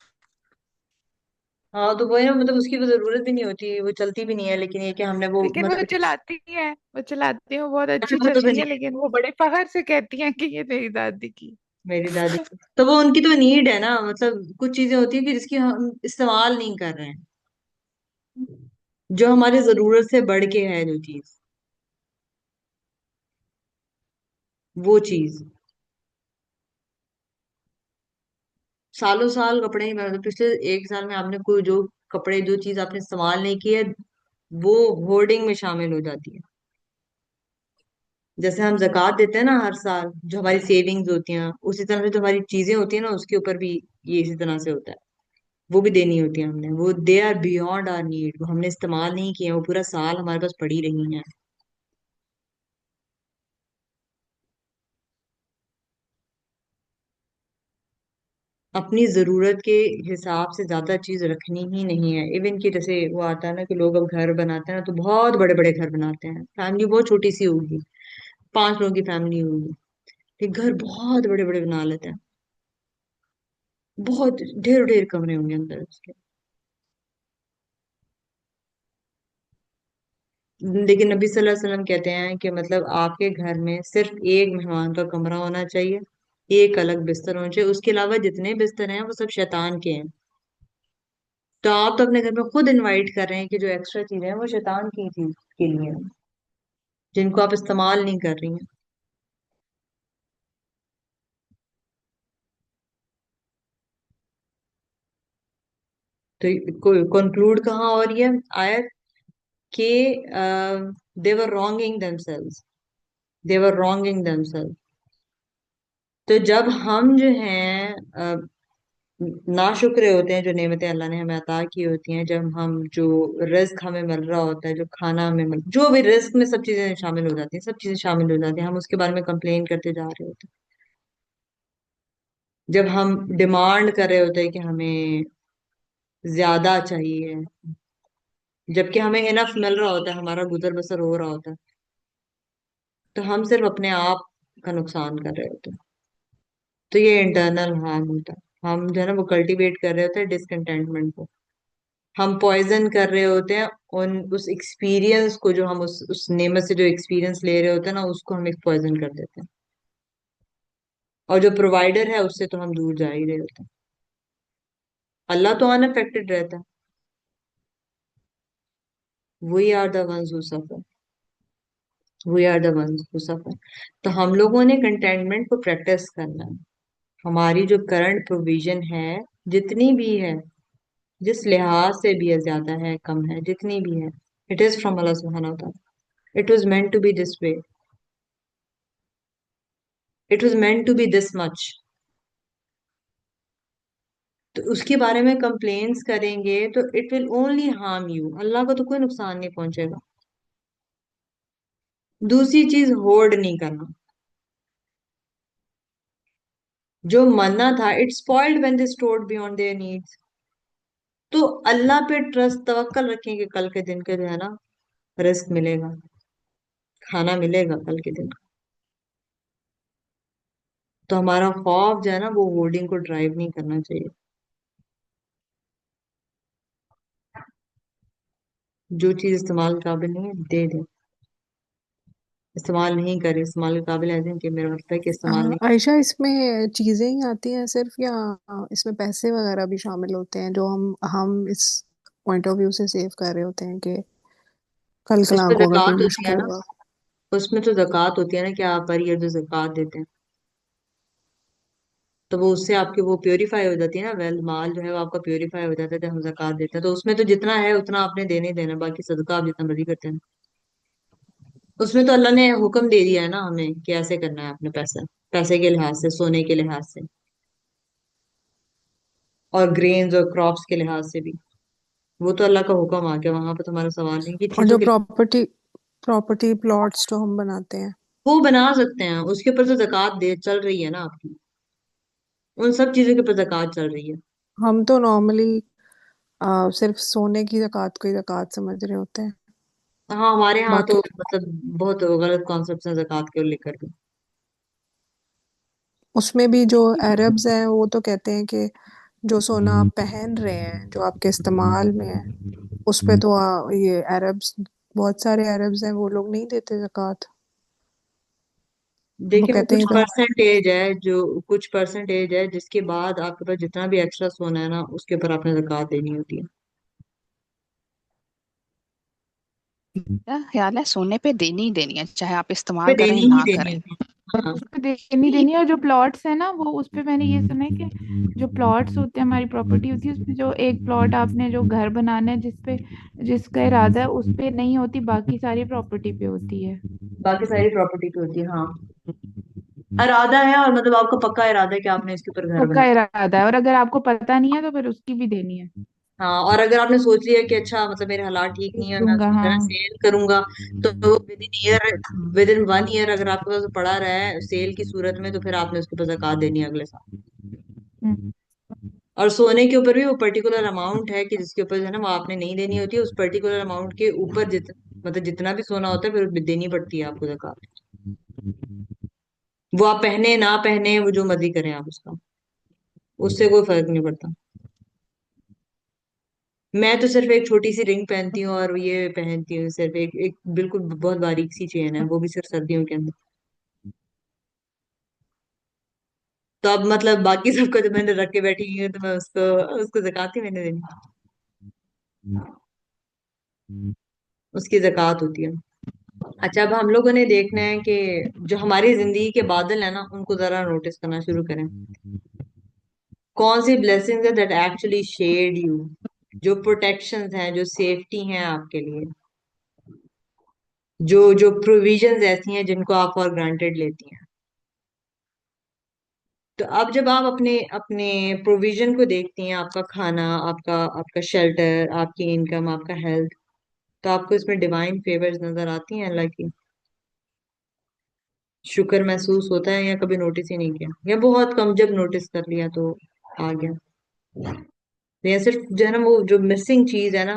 हाँ तो वो है ना, मतलब उसकी वो जरूरत भी नहीं होती, वो चलती भी नहीं है, लेकिन ये कि हमने वो लेकिन वो मतलब चलाती है, वो चलाती है, वो बहुत अच्छी वो तो चलती फिर है, लेकिन वो बड़े फखर से कहती हैं कि ये मेरी दादी की। मेरी दादी तो वो उनकी तो नीड है ना, मतलब कुछ चीजें होती है कि जिसकी हम इस्तेमाल नहीं कर रहे हैं, जो हमारी जरूरत से बढ़ के है जो चीज, वो चीज सालों साल कपड़े नहीं पहनते, पिछले 1 साल में आपने कोई जो कपड़े जो चीज आपने इस्तेमाल नहीं की है वो होर्डिंग में शामिल हो जाती है। जैसे हम जक़ात देते हैं ना हर साल, जो हमारी सेविंग्स होती हैं, उसी तरह से जो हमारी चीजें होती हैं ना, उसके ऊपर भी ये इसी तरह से होता है। वो भी देनी होती है हमने, वो they are beyond our need, वो हमने इस्तेमाल नहीं किया, वो पूरा साल हमारे पास पड़ी रही हैं। अपनी जरूरत के हिसाब से ज्यादा चीज रखनी ही नहीं है। इवन कि जैसे वो आता है ना कि लोग अब घर बनाते हैं ना, तो बहुत बड़े बड़े घर बनाते हैं, फैमिली बहुत छोटी सी होगी, 5 लोगों की फैमिली होगी, फिर घर बहुत बड़े बड़े बना लेते हैं, बहुत ढेर ढेर कमरे होंगे अंदर उसके। लेकिन नबी सल्लल्लाहु अलैहि वसल्लम कहते हैं कि मतलब आपके घर में सिर्फ एक मेहमान का कमरा होना चाहिए, एक अलग बिस्तर होना चाहिए, उसके अलावा जितने बिस्तर हैं वो सब शैतान के हैं। तो आप तो अपने घर में खुद इनवाइट कर रहे हैं कि जो एक्स्ट्रा चीजें हैं वो शैतान की चीज के लिए हैं, जिनको आप इस्तेमाल नहीं कर रही हैं। तो कंक्लूड कहाँ हो रही है आयत कि दे वर रॉन्गिंग देमसेल्व्स, दे वर रॉन्गिंग देमसेल्व्स। तो जब हम जो हैं नाशुक्रे होते हैं, जो नेमतें अल्लाह ने हमें अता की होती हैं, जब हम जो रिस्क हमें मिल रहा होता है, जो खाना हमें मिल, जो भी रिस्क में सब चीजें शामिल हो जाती हैं, सब चीजें शामिल हो जाती हैं, हम उसके बारे में कंप्लेन करते जा रहे होते हैं। जब हम डिमांड कर रहे होते हैं कि हमें ज्यादा चाहिए, जबकि हमें इनफ मिल रहा होता है, हमारा गुजर बसर हो रहा होता है, तो हम सिर्फ अपने आप का नुकसान कर रहे होते हैं। तो ये इंटरनल हार्म होता है। हम जो है ना वो कल्टीवेट कर रहे होते हैं डिसकंटेंटमेंट को, हम पॉइजन कर रहे होते हैं उन उस एक्सपीरियंस को, जो हम उस नेमत से जो एक्सपीरियंस ले रहे होते हैं ना, उसको हम एक पॉइजन कर देते हैं। और जो प्रोवाइडर है उससे तो हम दूर जा ही रहे होते हैं। अल्लाह तो अनअफेक्टेड रहता है। We are the ones who suffer, we are the ones who suffer. तो हम लोगों ने कंटेनमेंट को प्रैक्टिस करना है। हमारी जो करंट प्रोविजन है, जितनी भी है, जिस लिहाज से भी है, ज्यादा है कम है, जितनी भी है, इट इज फ्रॉम अल्लाह सुब्हानहू व तआला। It was meant to be this way, it was meant to be this much. तो उसके बारे में कंप्लेन्स करेंगे तो it will only harm you, Allah को तो कोई नुकसान नहीं पहुंचेगा। दूसरी चीज, होर्ड नहीं करना। जो मरना था, it spoiled when they stored beyond their needs. तो अल्लाह पे ट्रस्ट, तवक्कल रखें कि कल के दिन के जो है ना रिस्क मिलेगा, खाना मिलेगा कल के दिन। तो हमारा खौफ जो है ना वो होर्डिंग को ड्राइव नहीं करना चाहिए। जो चीज इस्तेमाल काबिल नहीं है दे दे, इस्तेमाल नहीं करे, इस्तेमाल के काबिल है कि मेरा मतलब है कि इस्तेमाल नहीं। आयशा, इसमें चीजें ही आती हैं सिर्फ, या इसमें पैसे वगैरह भी शामिल होते हैं जो हम इस पॉइंट ऑफ व्यू से सेव कर रहे होते हैं कि कल कला उसमें को अगर कोई जक़ात होती है मुश्किल ना, हुआ। उसमें तो जक़ात होती है ना कि आप पर ये जो जक़ात देते हैं, तो वो उससे आपकी वो प्योरीफाई हो जाती है ना, वेल्थ माल जो है वो आपका प्योरीफाई हो जाता है जब हम जक़ात देते हैं। तो उसमें तो जितना है उतना आपने देने ही देना है, बाकी सदका आप जितना मर्जी करते हैं। उसमें तो अल्लाह ने हुक्म दे दिया है ना हमें कि ऐसे करना है अपने पैसे, पैसे के लिहाज से, सोने के लिहाज से, और ग्रेन्स और क्रॉप्स के लिहाज से भी। वो तो अल्लाह का हुक्म आ गया, वहां पर तुम्हारा सवाल नहीं कि और चीजों जो के। प्रॉपर्टी प्लॉट्स जो हम बनाते हैं, वो बना सकते हैं, उसके ऊपर तो जक़ात दे चल रही है ना आपकी, उन सब चीजों के ऊपर जक़ात चल रही है। हम तो नॉर्मली सिर्फ सोने की ज़कात को ही ज़कात समझ रहे होते हैं। हाँ, हमारे यहाँ तो बाकी मतलब बहुत गलत कॉन्सेप्ट है जक़ात के लेकर के। उसमें भी जो अरब्स हैं वो तो कहते हैं कि जो सोना आप पहन रहे हैं, जो आपके इस्तेमाल में है, उस पे तो ये अरब्स, बहुत सारे अरब्स हैं, वो लोग नहीं देते ज़कात। वो देखिए, वो कहते कुछ हैं तो परसेंटेज है, जो कुछ परसेंटेज है जिसके बाद आपके पास जितना भी एक्स्ट्रा सोना है ना, उसके ऊपर आपने जक़ात देनी होती है। मेरा ख्याल है सोने पे देनी ही देनी है, चाहे आप पे इस्तेमाल करें देनी ही ना देनी करें। होती है। हाँ। उस पे देनी देनी है। और जो प्लॉट्स है ना, वो उस पे मैंने ये सुना है कि जो प्लॉट्स होते हैं, हमारी प्रॉपर्टी होती है, उसमें जो एक प्लॉट आपने जो घर बनाना है जिसपे, जिसका इरादा है, उस पे नहीं होती, बाकी सारी प्रॉपर्टी पे होती है। बाकी सारी प्रॉपर्टी पे होती है। हाँ, इरादा है, और मतलब आपका पक्का इरादा है कि आपने इसके ऊपर घर पक्का बनाना। इरादा है, और अगर आपको पता नहीं है तो फिर उसकी भी देनी है। हाँ, और अगर आपने सोच लिया कि अच्छा मतलब मेरे हालात ठीक बेच नहीं है, मैं दूंगा, उसको जरा हाँ। सेल करूंगा, तो विद इन 1 ईयर अगर आपके पास पड़ा रहा है सेल की सूरत में, तो फिर आपने उसके ऊपर ज़कात देनी है अगले साल। हम्म। और सोने के ऊपर भी वो पर्टिकुलर अमाउंट है कि जिसके ऊपर जो है ना वो आपने नहीं देनी होती है, उस पर्टिकुलर अमाउंट के ऊपर मतलब जितना भी सोना होता है फिर देनी पड़ती है आपको ज़कात। वो आप पहने ना पहने, वो जो मर्जी करें आप उसका, उससे कोई फर्क नहीं पड़ता। मैं तो सिर्फ एक छोटी सी रिंग पहनती हूँ, और ये पहनती हूँ सिर्फ एक एक बिल्कुल बहुत बारीक सी चेन है, वो भी सिर्फ सर्दियों के अंदर। तो अब मतलब बाकी सबको जब मैंने रख के बैठी हुई हूँ, तो मैं उसको उसको ज़कात ही मैंने देनी, उसकी ज़कात होती है। अच्छा, अब हम लोगों ने देखना है कि जो हमारी जिंदगी के बादल है ना, उनको जरा नोटिस करना शुरू करें। कौन सी ब्लेसिंग्स है दैट एक्चुअली शेड यू, जो प्रोटेक्शंस हैं, जो सेफ्टी हैं आपके लिए, जो जो प्रोविजंस ऐसी हैं जिनको आप फॉर ग्रांटेड लेती हैं। तो अब जब आप अपने अपने प्रोविजन को देखती हैं, आपका खाना, आपका आपका शेल्टर, आपकी इनकम, आपका हेल्थ, तो आपको इसमें डिवाइन फेवर्स नजर आती हैं अल्लाह की? शुक्र महसूस होता है, या कभी नोटिस ही नहीं किया, या बहुत कम जब नोटिस कर लिया तो आ गया? या सिर्फ जो है ना वो जो मिसिंग चीज है ना,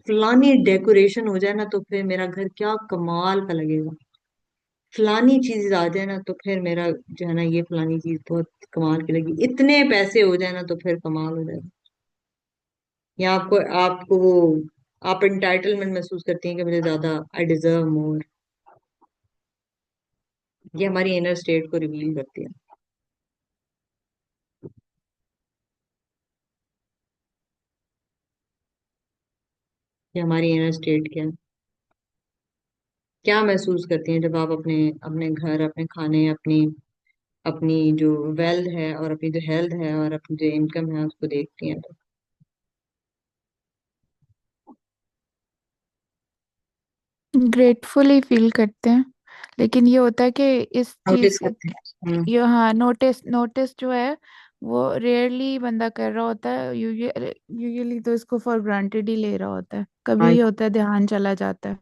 फलानी डेकोरेशन हो जाए ना तो फिर मेरा घर क्या कमाल का लगेगा, फलानी चीज आ जाए ना तो फिर मेरा जो है ना ये फलानी चीज बहुत कमाल की लगी, इतने पैसे हो जाए ना तो फिर कमाल हो जाएगा। या आपको आपको वो आप एंटाइटलमेंट महसूस करती हैं कि मुझे ज्यादा, आई डिजर्व मोर। ये हमारी इनर स्टेट को रिवील करती है। ये हमारी इनर स्टेट क्या है, क्या महसूस करती हैं जब आप अपने अपने घर, अपने खाने, अपनी अपनी जो वेल्थ है, और अपनी जो हेल्थ है, और अपनी जो इनकम है उसको देखती हैं तो ग्रेटफुल ही फील करते हैं, लेकिन ये होता है कि इस चीज नोटिस से, करते हैं। ये हाँ, नोटिस नोटिस जो है वो रेयरली बंदा कर रहा होता है। यूजुअली तो इसको फॉर ग्रांटेड ही ले रहा होता है, कभी हाँ। ये होता है ध्यान चला जाता है।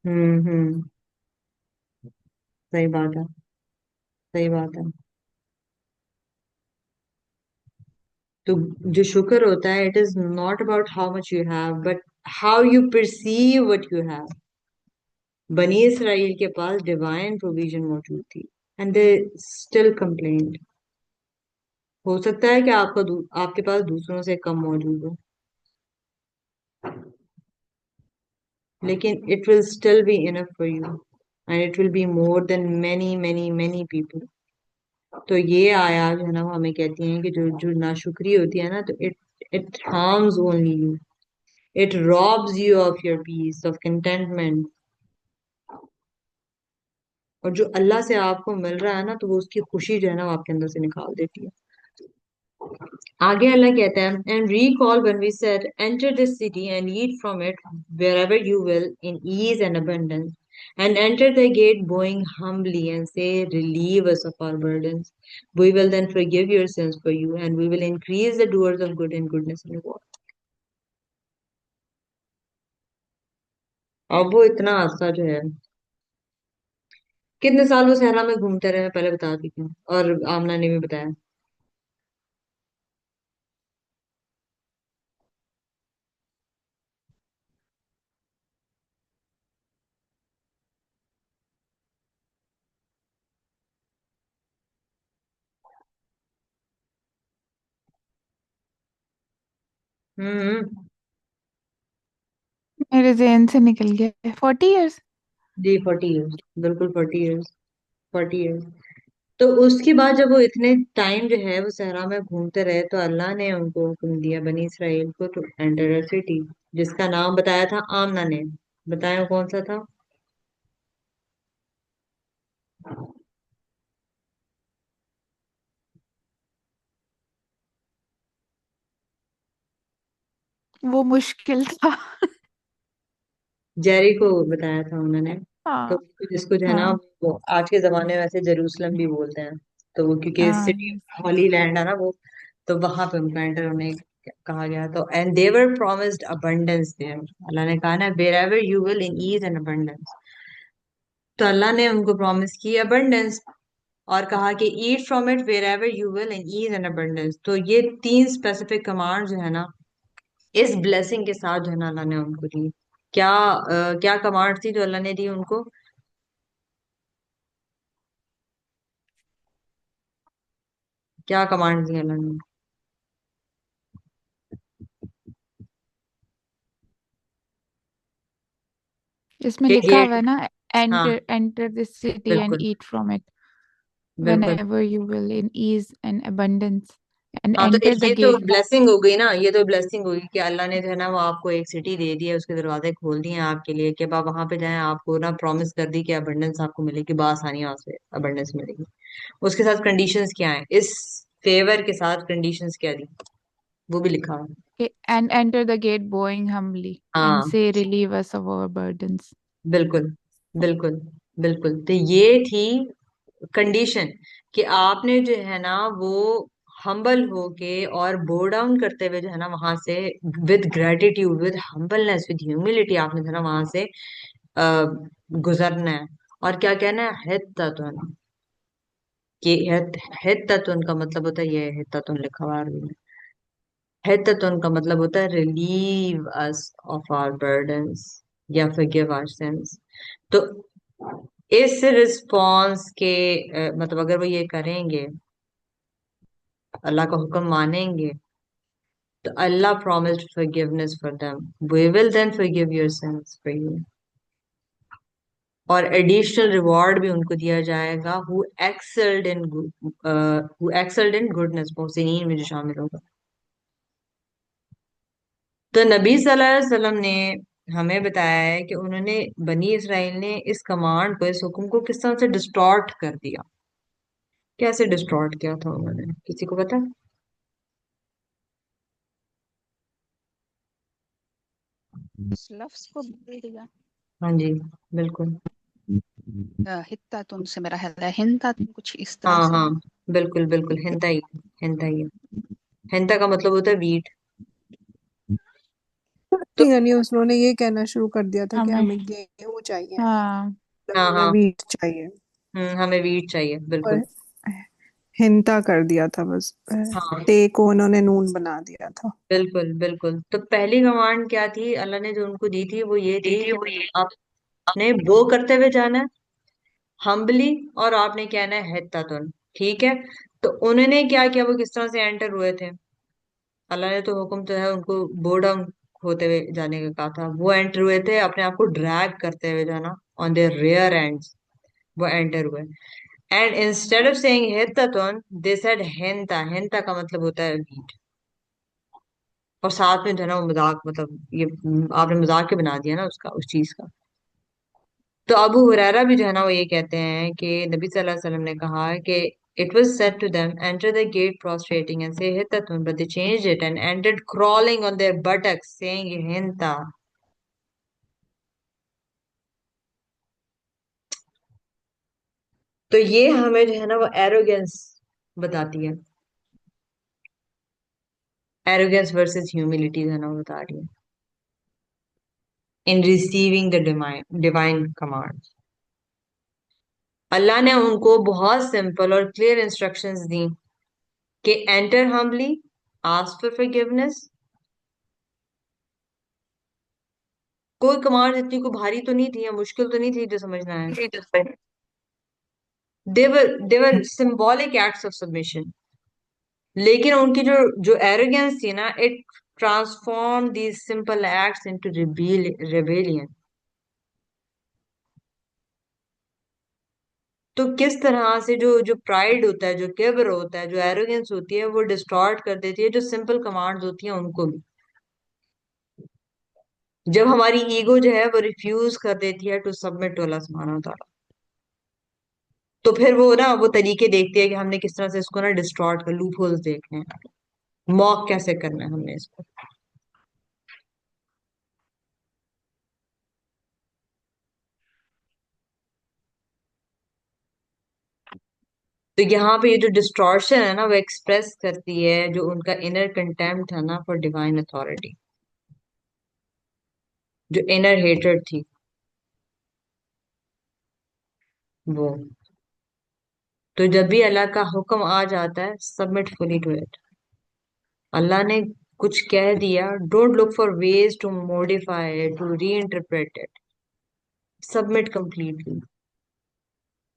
हम्म। सही बात है, सही बात है। तो जो शुक्र होता है, it is not about how much you have, but how you perceive what you have. बनी इसराइल के पास डिवाइन प्रोविजन मौजूद थी, एंड दे स्टिल कंप्लेन्ड। हो सकता है कि आपके पास दूसरों से कम मौजूद हो, लेकिन it will still be enough for you, and it will be more then many many many people. तो ये आया जो है ना वो हमें कहती हैं कि जो जो नाशुक्री होती है ना, तो it it harms only you, it robs you of your peace of contentment. और जो अल्लाह से आपको मिल रहा है ना, तो वो उसकी खुशी जो है ना वो आपके अंदर से निकाल देती है। आगे अल्लाह कहता है, and recall when we said enter this city and eat from it wherever you will in ease and abundance, and enter the gate bowing humbly and say, relieve us of our burdens, we will then forgive your sins for you, and we will increase the doers of good in goodness and reward। अब वो इतना आस्था जो है, कितने साल वो सहरा में घूमते रहे, मैं पहले बता दी थी, और आमना ने भी बताया। हम्म। मेरे जहन से निकल गया, 40 इयर्स। जी, 40 इयर्स, बिल्कुल 40 इयर्स, 40 इयर्स। तो उसके बाद जब वो इतने टाइम जो है वो सहरा में घूमते रहे, तो अल्लाह ने उनको हुक्म दिया बनी इसराइल को टू एंटर अ सिटी, जिसका नाम बताया था आमना ने। बताया वो कौन सा था? वो मुश्किल था। जेरी को बताया था उन्होंने। तो हाँ जिसको जो है ना, हाँ वो आज के जमाने में वैसे जेरूसलम भी बोलते हैं। तो वो क्योंकि हाँ सिटी हॉली लैंड है ना वो, तो वहां पे उनका एंटर होने कहा गया। तो and they were promised abundance there, Allah ने कहा ना wherever you will in ease and abundance. तो अल्लाह ने उनको प्रॉमिस की अबंडेंस, और कहा कि eat from it wherever you will in ease and abundance. तो ये तीन स्पेसिफिक कमांड जो है ना, इस ब्लेसिंग के साथ जो है ना अल्लाह ने उनको दी। क्या कमांड थी जो अल्लाह ने दी उनको? क्या कमांड दी अल्लाह ने? इसमें कि लिखा हुआ गेट, है ना, हाँ enter enter this city and बिल्कुल ईट फ्रॉम इट बिल्कुल। whenever you will in ease and abundance and हाँ, तो enter the ये तो gate. ब्लेसिंग हो गई ना, ये तो ब्लेसिंग होगी कि अल्लाह ने जो है ना वो आपको एक सिटी दे दी है, उसके दरवाजे खोल दिए हैं आपके लिए कि अब आप वहां पे जाएं, आपको ना प्रॉमिस कर दी कि अबंडेंस आपको मिलेगी, बासानी वहां से अबंडेंस मिलेगी। उसके साथ कंडीशंस क्या है, इस फेवर के साथ कंडीशंस क्या दी, वो भी लिखा है। And enter the gate bowing humbly and हाँ say, relieve us of our burdens. बिल्कुल बिल्कुल बिल्कुल। तो ये थी कंडीशन कि आपने जो है ना वो हम्बल होके और बो डाउन करते हुए जो है ना वहां से, with gratitude, with humbleness, with humility, आपने जो है ना वहां से आ, गुजरना है। और क्या कहना है, हित्ततुन। कि हित्ततुन का मतलब होता है, ये हित्ततुन लिखा हुआ है अरबी में। हित्ततुन का मतलब होता है relieve us of our burdens या फॉरगिव आवर सिंस। तो इस रिस्पॉन्स के मतलब अगर वो ये करेंगे, अल्लाह का हुक्म मानेंगे, तो अल्लाह promised forgiveness for them. We will then forgive your sins for you. और एडिशनल रिवॉर्ड भी उनको दिया जाएगा, हु एक्सेल्ड इन गुडनेस, मोहसिनीन में जो शामिल होगा। तो नबी सल्लल्लाहु अलैहि वसल्लम ने हमें बताया है कि उन्होंने, बनी इसराइल ने इस कमांड को, इस हुक्म को किस तरह से डिस्टॉर्ट कर दिया। कैसे डिस्टॉर्ट किया था उन्होंने, किसी को पता? उस लफ्ज को बदल दिया। हाँ जी बिल्कुल। हित्ता तुम से मेरा ख्याल है हिंता तुम कुछ इस तरह हाँ से हाँ है। बिल्कुल बिल्कुल, हिंता ही, हिंता ही है। हिंता का मतलब होता है वीट। तो यानी उन्होंने ये कहना शुरू कर दिया था कि हमें, हमें गेहूं चाहिए, हाँ मतलब हाँ हमें हाँ, वीट चाहिए। हमें वीट चाहिए बिल्कुल। और हिंता कर दिया था बस, हाँ ते को उन्होंने नून बना दिया था। बिल्कुल बिल्कुल। तो पहली कमांड क्या थी अल्लाह ने जो उनको दी थी, वो ये थी कि आपने वो करते हुए जाना है हम्बली, और आपने कहना है हित्ततुन। ठीक है। तो उन्होंने क्या किया, वो किस तरह से एंटर हुए थे? अल्लाह ने तो हुक्म तो है उनको बो डाउन होते हुए जाने का कहा था, वो एंटर हुए थे अपने आप को ड्रैग करते हुए जाना, ऑन देयर रियर एंड्स वो एंटर हुए। एंड इंस्टेड ऑफ सेइंग हित्ततुन, दे सेड हिंता। हिंता का मतलब होता है वीट। और साथ में जो है ना वो मजाक, मतलब ये आपने मजाक के बना दिया ना उसका, उस चीज का। तो अबू हुरैरा भी जो है ना वो ये कहते हैं कि नबी सल्लल्लाहु अलैहि वसल्लम ने कहा है कि it was said to them, enter the gate prostrating and say hittatun, but they changed it and ended crawling on their buttocks saying hinta. तो ये हमें जो है ना वो एरोगेंस बताती है, एरोगेंस वर्सेस ह्यूमिलिटी जो है ना वो बता रही है in receiving the divine command. Allah ने उनको बहुत सिंपल और क्लियर इंस्ट्रक्शंस दी कि enter humbly, ask for forgiveness. कोई कमांड इतनी को भारी तो नहीं थी या मुश्किल तो नहीं थी जो समझना है। देवर सिंबॉलिक एक्ट्स ऑफ सबमिशन। लेकिन उनकी जो जो एरोगेंस थी ना, it transform these simple acts into rebellion. तो किस तरह से जो जो प्राइड होता है, जो किब्र होता है, जो एरोगेंस होती है, वो डिस्टॉर्ट कर देती है जो सिंपल कमांड्स होती हैं उनको भी। जब हमारी ईगो जो है वो रिफ्यूज कर देती है टू सबमिट टू अल्लाह सुब्हानहू व तआला, तो फिर वो ना वो तरीके देखती है कि हमने किस तरह से इसको ना डिस्टॉर्ट कर, लूप होल्स देखने हैं, मॉक कैसे करना है हमने इसको। तो यहाँ पे ये जो डिस्टॉर्शन है ना वो एक्सप्रेस करती है जो उनका इनर कंटेम्प्ट है ना फॉर डिवाइन अथॉरिटी, जो इनर हेटेड थी वो। तो जब भी अल्लाह का हुक्म आ जाता है, submit fully to it. Allah ने कुछ कह दिया, don't look for ways to modify, to reinterpret it, submit completely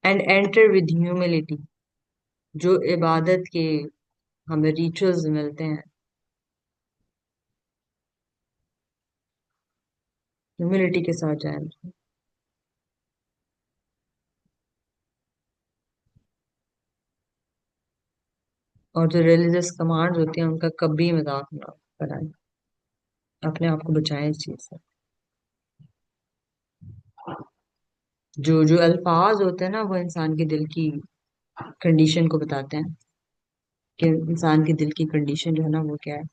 and enter with humility. जो इबादत के हमें रिचुअल्स मिलते हैं, ह्यूमिलिटी के साथ जाए। और जो रिलीजियस कमांड्स होती हैं उनका कभी मजाक ना बनाएं, अपने आप को बचाएं इस चीज से। जो जो अल्फाज होते हैं ना वो इंसान के दिल की कंडीशन को बताते हैं कि इंसान के दिल की कंडीशन जो है ना वो क्या है।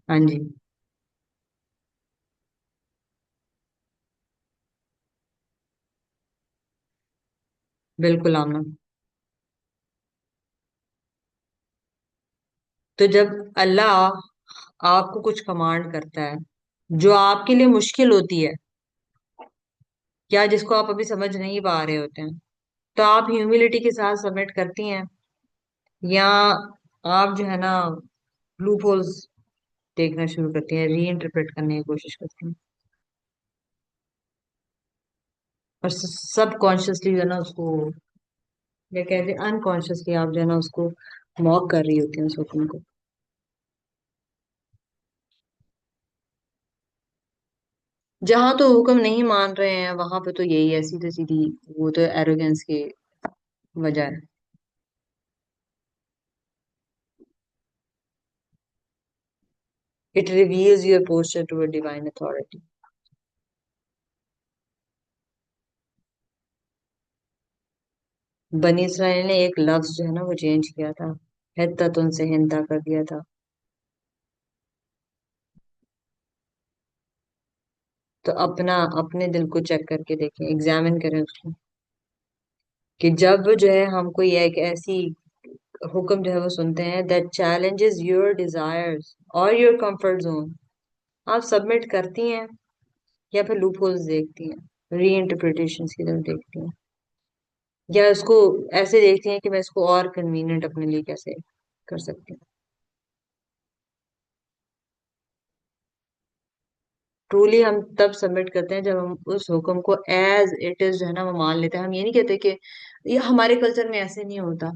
हाँ जी, बिल्कुल आमना। तो जब अल्लाह आपको कुछ कमांड करता है जो आपके लिए मुश्किल होती है, या जिसको आप अभी समझ नहीं पा रहे होते हैं, तो आप ह्यूमिलिटी के साथ सबमिट करती हैं, या आप जो है ना लूप होल्स देखना शुरू करती हैं, री इंटरप्रेट करने की कोशिश करती हैं, और सब कॉन्शियसली जो है ना उसको, या कहते हैं अनकॉन्शियसली आप जो है ना उसको मॉक कर रही होती हैं उस हुक्म को। जहां तो हुक्म नहीं मान रहे हैं वहां पे तो यही है, सीधी सीधी, वो तो एरोगेंस की वजह है। It reveals your posture to a divine authority. बनी इसराइल ने एक लफ्ज जो है ना वो चेंज किया था, हित्तत उनसे हिंता कर दिया था। तो अपना अपने दिल को चेक करके देखें, एग्जामिन करें उसको, कि जब जो है हम कोई एक ऐसी हुक्म जो है वो सुनते हैं दैट चैलेंजेस योर डिजायर्स और योर कंफर्ट जोन, आप सबमिट करती हैं या फिर लूप होल्स देखती हैं, री इंटरप्रिटेशन की तरफ देखती हैं, या उसको ऐसे देखती हैं कि मैं इसको और कन्वीनियंट अपने लिए कैसे कर सकती हूँ। ट्रूली हम तब सबमिट करते हैं जब हम उस हुक्म को एज इट इज जो है ना वो मान लेते हैं। हम ये नहीं कहते कि ये हमारे कल्चर में ऐसे नहीं होता,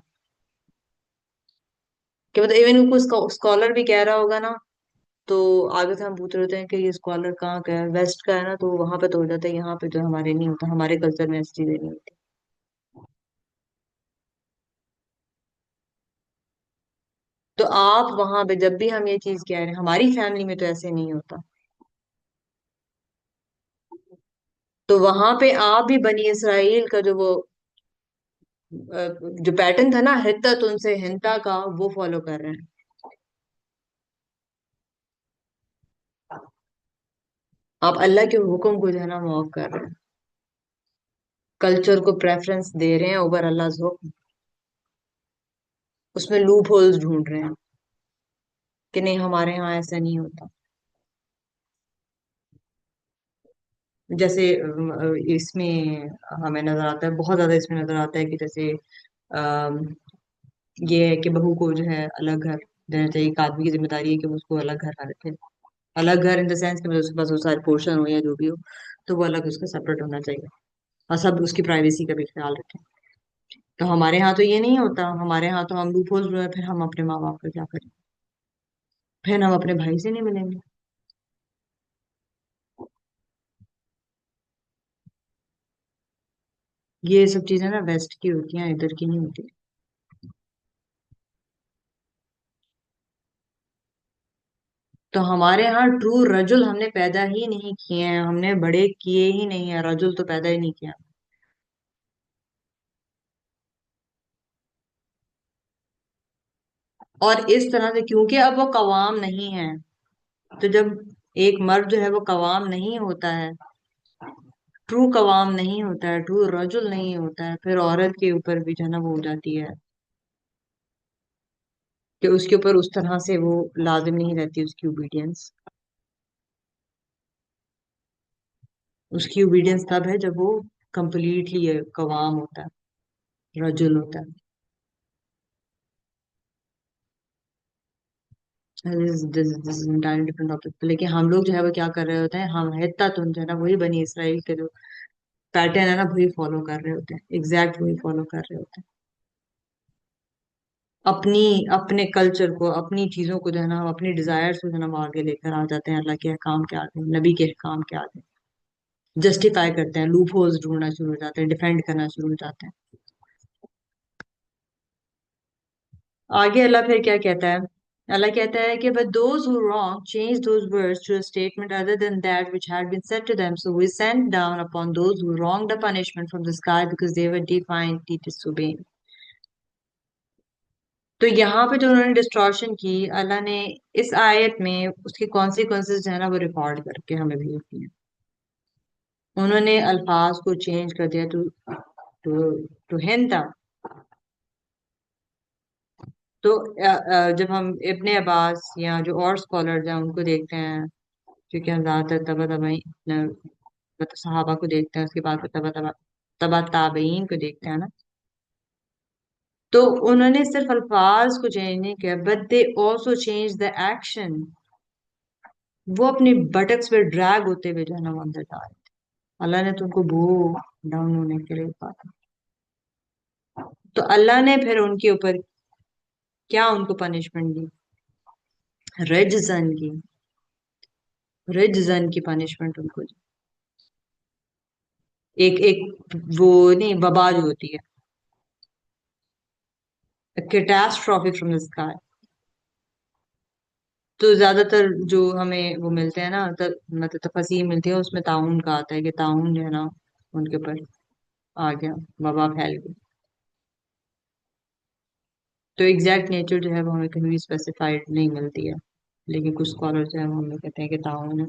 कि मतलब इवन कोई स्कॉलर भी कह रहा होगा ना, तो आगे से हम पूछ रहे होते हैं कि ये स्कॉलर कहाँ का है, वेस्ट का है ना, तो वहां पे तो हो जाता है, यहाँ पे जो हमारे नहीं होता, हमारे कल्चर में ऐसी चीजें नहीं होती। तो आप वहां पे जब भी हम ये चीज कह रहे हैं हमारी फैमिली में तो ऐसे नहीं होता, तो वहां पे आप भी बनी इसराइल का जो वो जो पैटर्न था ना हित्तत उनसे हिंता का, वो फॉलो कर रहे हैं। आप अल्लाह के हुक्म को जो है ना मॉक कर रहे हैं, कल्चर को प्रेफरेंस दे रहे हैं ओवर अल्लाह हुक्म, उसमें लूप होल्स ढूंढ रहे हैं कि नहीं हमारे यहाँ ऐसा नहीं होता। जैसे इसमें हमें नजर आता है, बहुत ज्यादा इसमें नजर आता है कि जैसे अम, ये है कि बहू को जो है अलग घर देना चाहिए, एक आदमी की जिम्मेदारी है कि वो उसको अलग घर ना रखे। अलग घर इन द सेंस कि मतलब उसके पास वो सारे पोर्शन हो या जो भी हो, तो वो अलग उसका सेपरेट होना चाहिए, और सब उसकी प्राइवेसी का भी ख्याल रखें। तो हमारे यहाँ तो ये नहीं होता, हमारे यहाँ तो हम लूप होल्स, फिर हम अपने माँ बाप का क्या करें, फिर हम अपने भाई से नहीं मिलेंगे। ये सब चीजें ना वेस्ट की होती हैं, इधर की नहीं होती। तो हमारे यहाँ ट्रू रजुल हमने पैदा ही नहीं किए हैं, हमने बड़े किए ही नहीं है, रजुल तो पैदा ही नहीं किया। और इस तरह से क्योंकि अब वो कवाम नहीं है, तो जब एक मर्द जो है वो कवाम नहीं होता है, ट्रू कवाम नहीं होता है, ट्रू रजुल नहीं होता है, फिर औरत के ऊपर भी जो है ना वो हो जाती है कि उसके ऊपर उस तरह से वो लाजिम नहीं रहती उसकी ओबीडियंस। उसकी ओबीडियंस तब है जब वो कंप्लीटली कवाम होता है, रजुल होता है। This is entirely different topic. लेकिन हम लोग जो है वो क्या कर रहे होते हैं, हम हित्ता तुम जो है ना वही बनी इसराइल के जो पैटर्न है ना वही फॉलो कर रहे होते हैं, एग्जैक्ट वही फॉलो कर रहे होते हैं। अपनी अपने कल्चर को, अपनी चीजों को जो है ना, अपनी डिजायर्स को जो है ना वो आगे लेकर आ जाते हैं अल्लाह के अहकाम के आगे, नबी के अहकाम के आगे। जस्टिफाई करते हैं, लूप होल्स ढूंढना शुरू हो जाते हैं, डिफेंड करना शुरू हो जाते हैं। आगे अल्लाह फिर क्या कहता है? अल्लाह कहता है कि but those who wrong change those words to a statement other than that which had been said to them, so we sent down upon those who wronged a punishment from the sky because they were defiantly disobeying। तो यहाँ पे जो उन्होंने डिस्टॉर्शन की, अल्लाह ने इस आयत में उसके कॉन्सिक्वेंसेस जो है ना वो रिकॉर्ड करके हमें भेज दिए। उन्होंने अल्फाज को चेंज कर दिया टू टू हिंदा। तो जब हम इब्ने अब्बास या जो और स्कॉलर्स हैं उनको देखते हैं, क्योंकि हम ज्यादातर तबा तबाई मतलब सहाबा को देखते हैं, उसके बाद फिर तबा ताबईन को देखते हैं ना, तो उन्होंने सिर्फ अल्फाज को चेंज नहीं किया, but they also change the action. वो अपनी बटक्स पे ड्रैग होते हुए जो है ना वो अंदर जा रहे थे। अल्लाह ने तो उनको बो डाउन होने के लिए कहा था। तो अल्लाह ने फिर उनके ऊपर क्या उनको पनिशमेंट दी? रिजन की, रिजन की पनिशमेंट उनको दी। एक एक वो नहीं, वबा जो होती है, कैटास्ट्रॉफी फ्रॉम द स्काई। तो ज्यादातर जो हमें वो मिलते हैं ना, मतलब तफसीर मिलती है, उसमें ताउन का आता है कि ताउन जो है ना उनके ऊपर आ गया, वबा फैल गई। तो एग्जैक्ट नेचर जो है वो हमें कहीं भी स्पेसिफाइड नहीं मिलती है, लेकिन कुछ स्कॉलर जो है वो हमें कहते हैं कि ताउन है।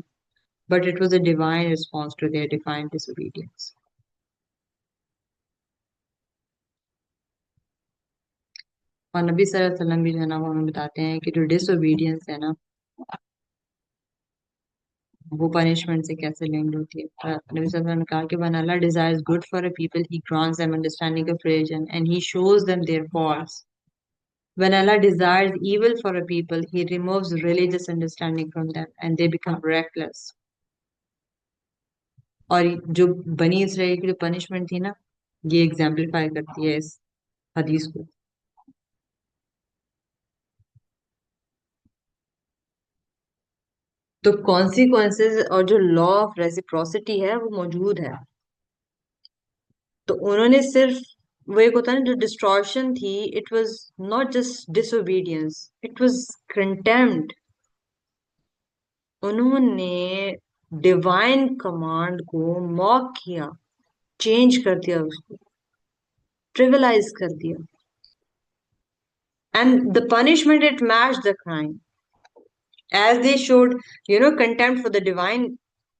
But it was a divine response to their divine disobedience. और नबी सल्लल्लाहु अलैहि वसल्लम भी जो है ना वो हमें बताते हैं कि जो डिसोबीडियंस है ना वो पनिशमेंट से कैसे लिंक्ड होती है। नबी सल्लल्लाहु अलैहि वसल्लम ने कहा कि when Allah desires good for a people, He grants them understanding of religion and He shows them their faults. When Allah desires evil for a people, He removes religious understanding from them and they become reckless. और जो बनी इसराइल की जो पनिशमेंट थी ना, ये एग्जाम्पलीफाई करती है इस हदीस को। तो कॉन्सिक्वेंसेस और जो लॉ ऑफ रेसिप्रोसिटी है वो मौजूद है। तो उन्होंने सिर्फ, वो एक होता है ना जो डिस्टॉर्शन थी, it was not just disobedience, it was contempt. उन्होंने डिवाइन कमांड को मॉक किया, चेंज कर दिया, उसको ट्रिविलाइज कर दिया। And the punishment it match the crime as they showed, contempt for the divine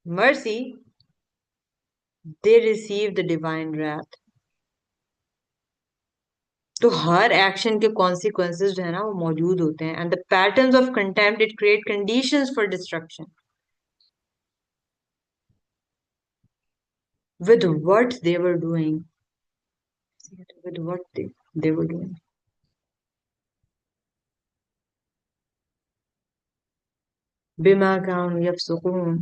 mercy, they received the divine wrath। तो हर एक्शन के कॉन्सिक्वेंसेस जो है ना वो मौजूद होते हैं। And the patterns of contempt it create conditions for destruction with what they were doing, with what they were doing। बिमा कानू यफसुकून।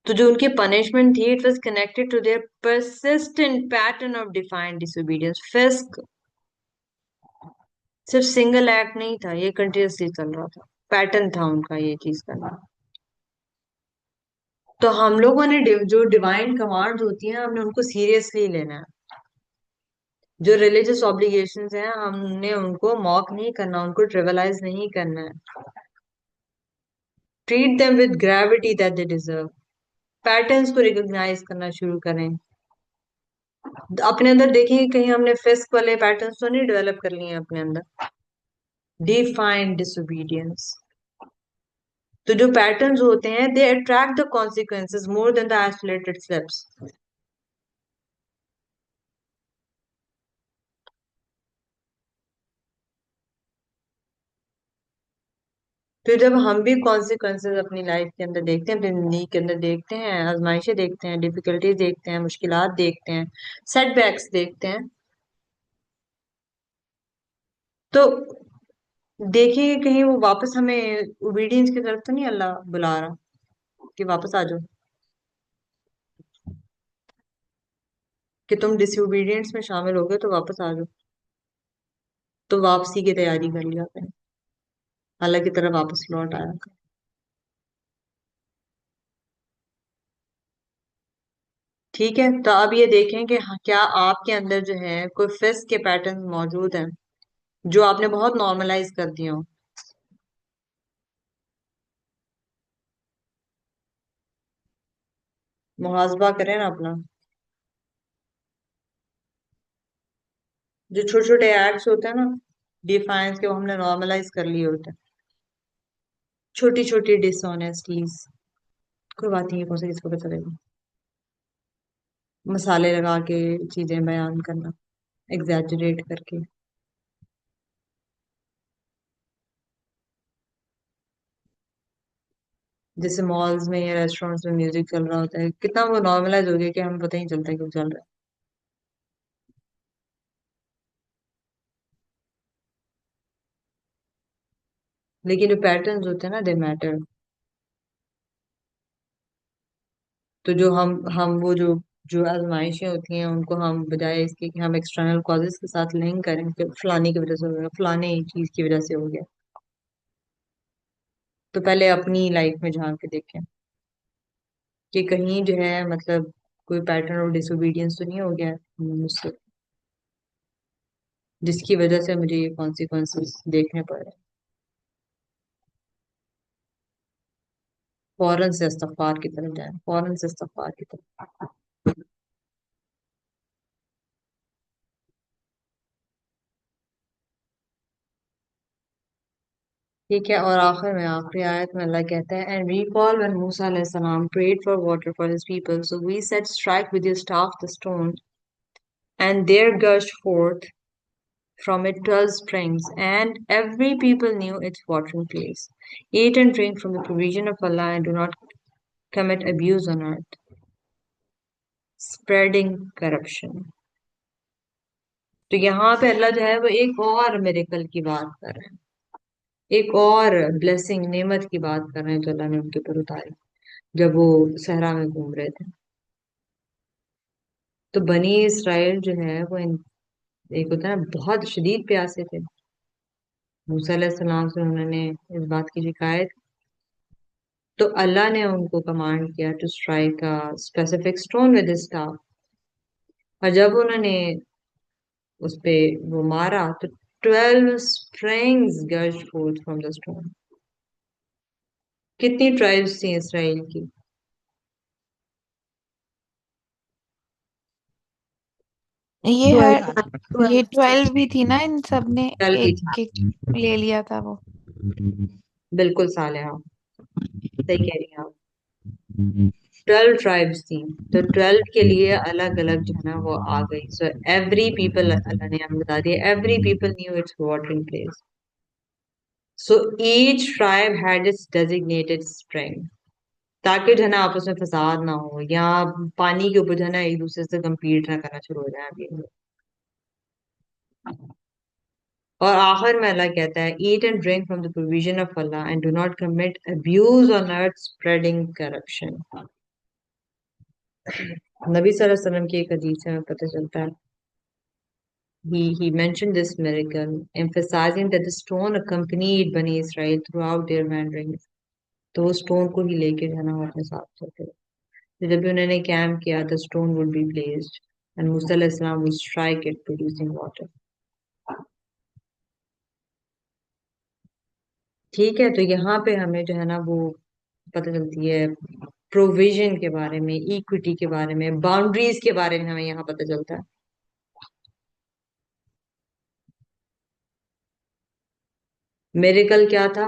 तो जो उनकी पनिशमेंट थी, it was connected to their persistent pattern of defined disobedience. फिस्क सिर्फ सिंगल एक्ट नहीं था, ये कंटिन्यूसली चल रहा था, पैटर्न था उनका ये चीज करना। तो हम लोगों ने जो डिवाइन कमांड्स होती हैं हमने उनको सीरियसली लेना है। जो रिलीजियस ऑब्लिगेशंस हैं हमने उनको मॉक नहीं करना, उनको ट्रिवलाइज नहीं करना है। Treat them with gravity that they deserve. Patterns को रिकॉग्नाइज करना शुरू करें। अपने अंदर देखें कहीं हमने फिस्क वाले पैटर्न्स तो नहीं डेवलप कर लिए हैं अपने अंदर। डिफाइंड डिसोबीडियंस, तो जो पैटर्न्स होते हैं they attract the consequences more than the isolated steps. तो जब हम भी कॉन्सिक्वेंसेज अपनी लाइफ के अंदर देखते हैं, अपनी जिंदगी के अंदर देखते हैं, आजमाइशें देखते हैं, डिफिकल्टीज देखते हैं, मुश्किलात देखते हैं, सेटबैक्स देखते हैं, तो देखिए कहीं वो वापस हमें ओबीडियंस की तरफ तो नहीं अल्लाह बुला रहा कि वापस आ जाओ, कि तुम डिसोबीडियंस में शामिल हो गए तो वापस आ जाओ। तो वापसी की तैयारी कर लिया करें, अल्लाह की तरफ वापस लौट आया करें। ठीक है, तो अब ये देखें कि हाँ, क्या आपके अंदर जो है कोई फिस्क के पैटर्न मौजूद हैं जो आपने बहुत नॉर्मलाइज कर दिए हो। मुहासबा करें ना अपना। जो छोटे छोटे एक्ट्स होते हैं ना डिफाइंस के, वो हमने नॉर्मलाइज कर लिए होते हैं। छोटी छोटी डिसऑनेस्टीज, कोई बात नहीं है, कौन सा किसको पता चलेगा। मसाले लगा के चीजें बयान करना, एग्जैजरेट करके। जैसे मॉल्स में या रेस्टोरेंट्स में म्यूजिक चल रहा होता है, कितना वो नॉर्मलाइज हो गया कि हमें पता ही नहीं चलता क्यों चल रहा है। लेकिन जो पैटर्न्स होते हैं ना दे मैटर। तो जो हम वो जो जो आजमाइशें होती हैं उनको हम बजाय इसके कि हम एक्सटर्नल कॉजेस के साथ लिंक करें कि फलाने की वजह से हो गया, फलाने चीज की वजह से हो गया, तो पहले अपनी लाइफ में झांक के देखें कि कहीं जो है मतलब कोई पैटर्न ऑफ डिसोबीडियंस तो नहीं हो गया है मुझसे, जिसकी वजह से मुझे ये कॉन्सिक्वेंसेस देखने पड़ रहे हैं। फौरन से इस्तगफार की तरफ जाए, फौरन से इस्तगफार की तरफ। ठीक है, और आखिर में आखिरी आयत में अल्लाह कहता है, and recall when Musa alayhi salam prayed for water for his people, so we said, strike with your staff the stone, and there gushed forth from it 12 springs, and every people knew its watering place. Eat and drink from the provision of Allah, and do not commit abuse on earth, spreading corruption. तो यहाँ पे अल्लाह जो है वो एक और मिरेकल की बात कर रहे हैं, एक और ब्लेसिंग नेमत की बात कर रहे हैं जो अल्लाह ने उनके ऊपर उतारी जब वो सहरा में घूम रहे थे। तो बनी इसराइल जो है वो एक होता है ना बहुत शदीद प्यासे थे। मूसा अलैहिस्सलाम से उन्होंने इस बात की शिकायत, तो अल्लाह ने उनको कमांड किया to strike a specific stone with staff, और जब उन्होंने उस पे वो मारा तो 12 springs gushed forth from the stone. कितनी ट्राइब्स थी इसराइल की? ये है, 12। ये 12 भी थी ना, इन सब ने 12 भी एक थी। एक ले लिया था वो। बिल्कुल सालेहा, सही कह रही हैं आप। 12 ट्राइब्स थी, तो 12 के लिए अलग अलग जो है ना वो आ गई। सो एवरी पीपल, अल्लाह ने हमें बता दिया, every people new it's watering place. So each tribe had it's designated spring, ताकि जो है ना आपस में फसाद ना हो, या पानी के ऊपर जो है ना एक दूसरे से कम्पीट ना करना शुरू हो जाए अभी। और आखिर में अल्लाह कहता है, eat and drink from the provision of Allah and do not commit abuse on earth spreading corruption. नबी सल्लल्लाहु अलैहि वसल्लम की एक हदीस से हमें पता चलता है, he mentioned this miracle, emphasizing that the stone accompanied Bani Israel throughout their wanderings. तो वो स्टोन को ही लेके जाना वो अपने साथ चलते थे। तो जब भी उन्होंने कैंप किया, the stone would be placed and Musa अलैहि सलाम would strike it, producing water। ठीक है, तो यहाँ पे हमें जो है ना वो पता चलती है प्रोविजन के बारे में, इक्विटी के बारे में, बाउंड्रीज के बारे में हमें यहाँ पता चलता है। मिरेकल क्या था?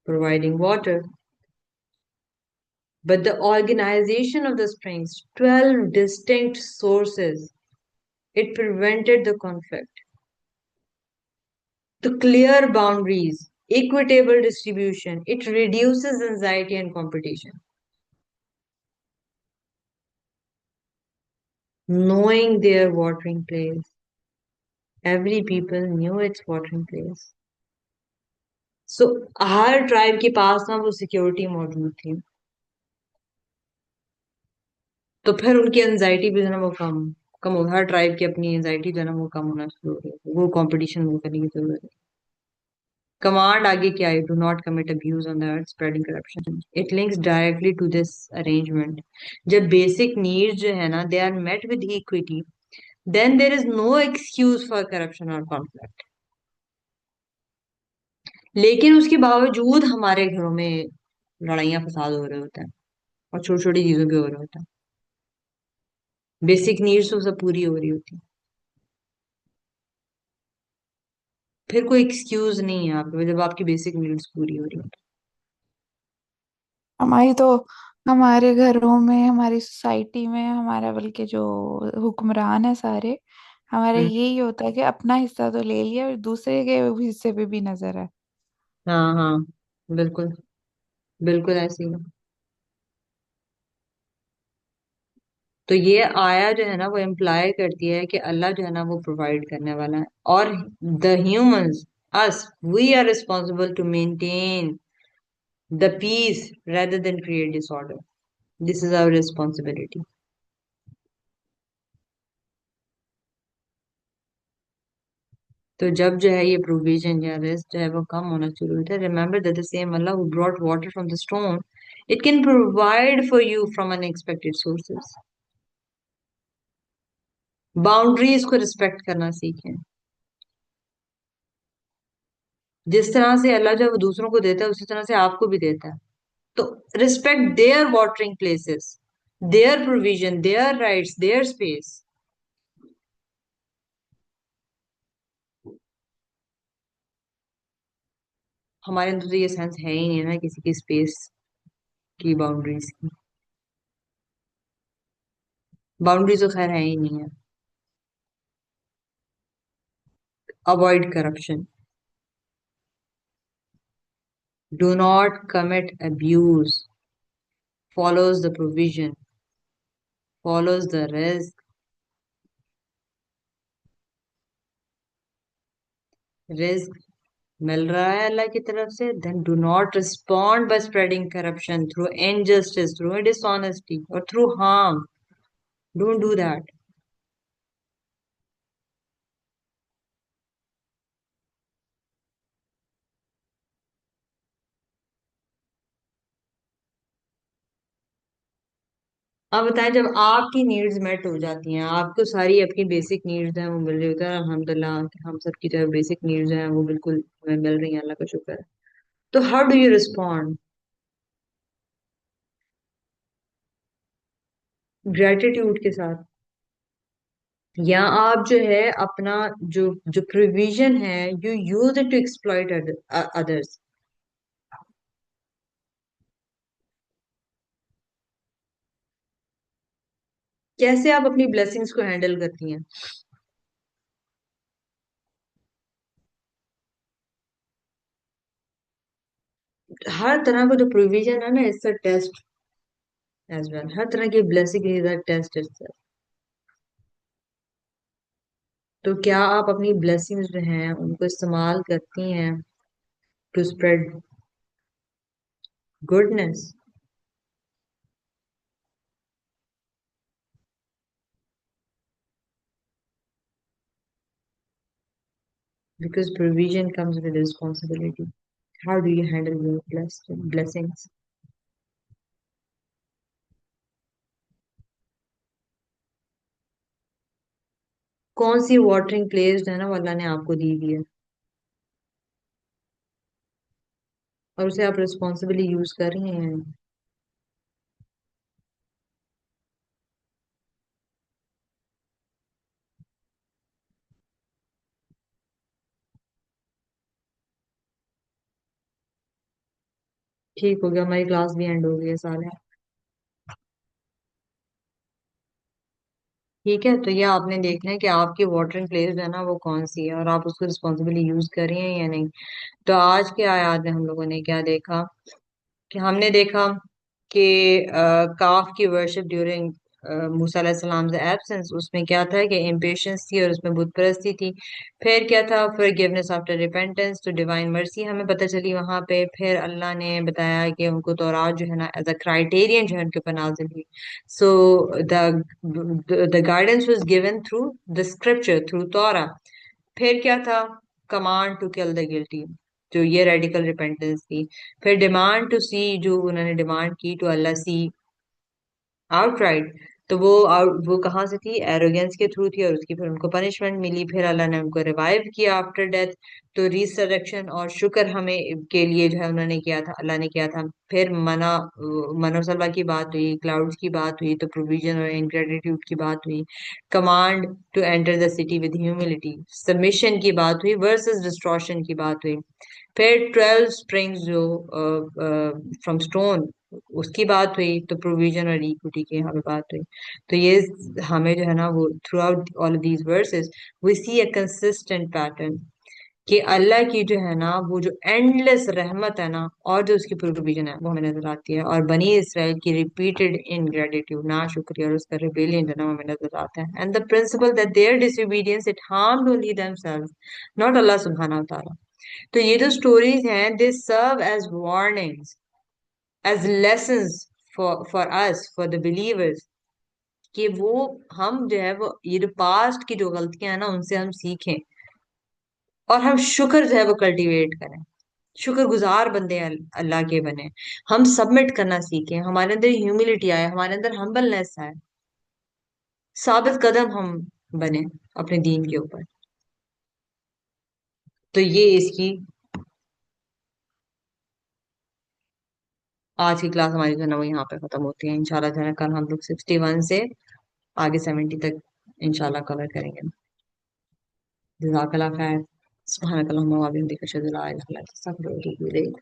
providing water. But the organization of the springs, 12 distinct sources, it prevented the conflict. The clear boundaries, equitable distribution, it reduces anxiety and competition. Knowing their watering place, every people knew its watering place. So her tribe के पास ना वो सिक्योरिटी मौजूद थी, तो फिर उनकी एंजाइटी भी जो है ना वो कम कम हो, हर ट्राइब की अपनी एंजाइटी जो है ना वो कम होना शुरू हो गई, वो कंपटीशन वो करने की जरूरत है। कमांड आगे क्या है? Do not commit abuse on the earth spreading corruption. It links directly to this arrangement. जब बेसिक नीड्स जो है ना they are met with equity, then there is no excuse for corruption और कॉन्फ्लिक्ट। लेकिन उसके बावजूद हमारे घरों में लड़ाइयाँ फसाद हो रहे होते हैं और छोटी छोटी चीजों पे हो रहे होते हैं। बेसिक नीड्स तो सब पूरी हो रही होती है, फिर कोई एक्सक्यूज नहीं है आपके जब आपकी बेसिक नीड्स पूरी हो रही होती हमारी तो हमारे घरों में, हमारी सोसाइटी में, हमारा बल्कि जो हुक्मरान है सारे, हमारा है। यही होता है कि अपना हिस्सा तो ले लिया और दूसरे के हिस्से पे भी नजर है। हाँ हाँ, बिल्कुल बिल्कुल ऐसे ही है। तो ये आया जो है ना वो इम्प्लाई करती है कि अल्लाह जो है ना वो प्रोवाइड करने वाला है, और the humans, us, we are responsible to maintain the peace rather than create disorder. This is our responsibility. तो जब जो है ये प्रोविजन या रिस्क जो है वो कम होना शुरू होता है, remember that the same Allah who brought water from the stone, it can provide for you from unexpected sources. Boundaries को रिस्पेक्ट करना सीखें। जिस तरह से अल्लाह जो है वो दूसरों को देता है उसी तरह से आपको भी देता है। तो respect their watering places, their provision, their rights, their space. हमारे अंदर तो ये सेंस है ही नहीं है ना किसी की स्पेस की, बाउंड्रीज की। बाउंड्रीज तो खैर है ही नहीं है। Avoid corruption, do not commit abuse, follows the provision, follows the risk, रिस्क मिल रहा है अल्लाह की तरफ से, then do not respond by spreading corruption through injustice, through dishonesty और through harm. Don't do that. आप बताएं, जब आपकी नीड्स मेट हो जाती हैं, आपको सारी अपनी बेसिक नीड्स हैं वो मिल रही होती है, अल्हम्दुलिल्लाह कि हम सबकी जो बेसिक नीड्स हैं वो बिल्कुल हमें मिल रही हैं, अल्लाह का शुक्र है। तो how do you respond? Gratitude के साथ, या आप जो है अपना जो जो प्रोविजन है you use it to exploit others? कैसे आप अपनी ब्लेसिंग्स को हैंडल करती हैं? हर तरह का जो प्रोविजन है ना, it's a test as well. हर तरह की blessing is a test itself। तो क्या आप अपनी ब्लेसिंग्स जो हैं उनको इस्तेमाल करती हैं to spread goodness? Because provision comes with responsibility. How do you handle your blessings? कौन सी वाटरिंग प्लेस जो है ना वो अल्लाह ने आपको दी हुई है, और उसे आप रिस्पॉन्सिबली यूज कर रही हैं? ठीक हो गया, हमारी क्लास भी एंड हो गई है साले। ठीक है, तो ये आपने देखना है कि आपकी वाटरिंग प्लेस है ना वो कौन सी है, और आप उसको रिस्पॉन्सिबली यूज कर रही हैं या नहीं। तो आज के आयात में हम लोगों ने क्या देखा, कि हमने देखा कि काफ की वर्शिप ड्यूरिंग मूसा सलाम एब्सेंस, उसमें क्या था कि इम्पेशंस थी और उसमें बुत परस्ती थी। फिर क्या था, फॉरगिवनेस आफ्टर रिपेंटेंस तो डिवाइन मर्सी हमें पता चली वहां पे। फिर अल्लाह ने बताया कि उनको तौरात जो है ना एज अ क्राइटेरियन जो है उनके ऊपर नाजिल हुई। So the guidance was given through the scripture, through तौरा। फिर क्या था, command to kill the guilty, जो ये रेडिकल रिपेंटेंस थी। फिर डिमांड टू सी, जो उन्होंने डिमांड की टू अल्लाह सी आउटराइट, तो वो कहाँ से थी, एरोगेंस के थ्रू थी, और उसकी फिर उनको पनिशमेंट मिली। फिर अल्लाह ने उनको रिवाइव किया आफ्टर डेथ। तो रिसरेक्शन और शुक्र हमें के लिए जो है उन्होंने किया था, अल्लाह ने किया था। फिर मनोसलवा की बात हुई, क्लाउड्स की बात हुई, तो प्रोविजन और इनग्रेटिट्यूड की बात हुई। Command to enter the city with humility, submission की बात हुई वर्सेस डिस्ट्रॉशन की बात हुई। फिर 12 स्प्रिंग्स जो फ्रॉम स्टोन, उसकी बात हुई। तो प्रोविजन और इक्विटी की यहाँ पे बात हुई। तो ये हमें जो है ना वो throughout all these verses we see a consistent pattern, कि अल्लाह की जो है ना वो जो एंडलेस रहमत है ना, और जो उसकी प्रोविजन है वो हमें नजर आती है। और बनी इसराइल की रिपीटेड इनग्रेटिट्यूड, ना शुक्रिया, और उसका रिबेलियन जो है ना वो हमें नजर आता है। And the principle that their disobedience it harmed only themselves, not Allah सुब्हानहू व तआला। तो ये जो स्टोरीज हैं they serve as warnings, as lessons for us, for the believers, कि वो हम जो है वो ये जो पास्ट की जो गलतियां हैं ना उनसे हम सीखें, और हम शुक्र जो है वो कल्टीवेट करें, शुक्रगुजार बंदे अल्लाह के बने। हम सबमिट करना सीखें, हमारे अंदर ह्यूमिलिटी आए, हमारे अंदर हम्बलनेस आए, साबित कदम हम बने अपने दीन के ऊपर। तो ये इसकी आज की क्लास हमारी जो है ना वो यहाँ पे खत्म होती है। इंशाल्लाह जो है ना कल हम लोग 61 से आगे 70 तक इंशाल्लाह कवर करेंगे। जज़ाकल्लाह खैर। सुब्हानकल्लाहुम्मा व बिहम्दिका अशहदु अल्ला इलाहा इल्ला अंता अस्तगफिरुका व अतूबु इलैक।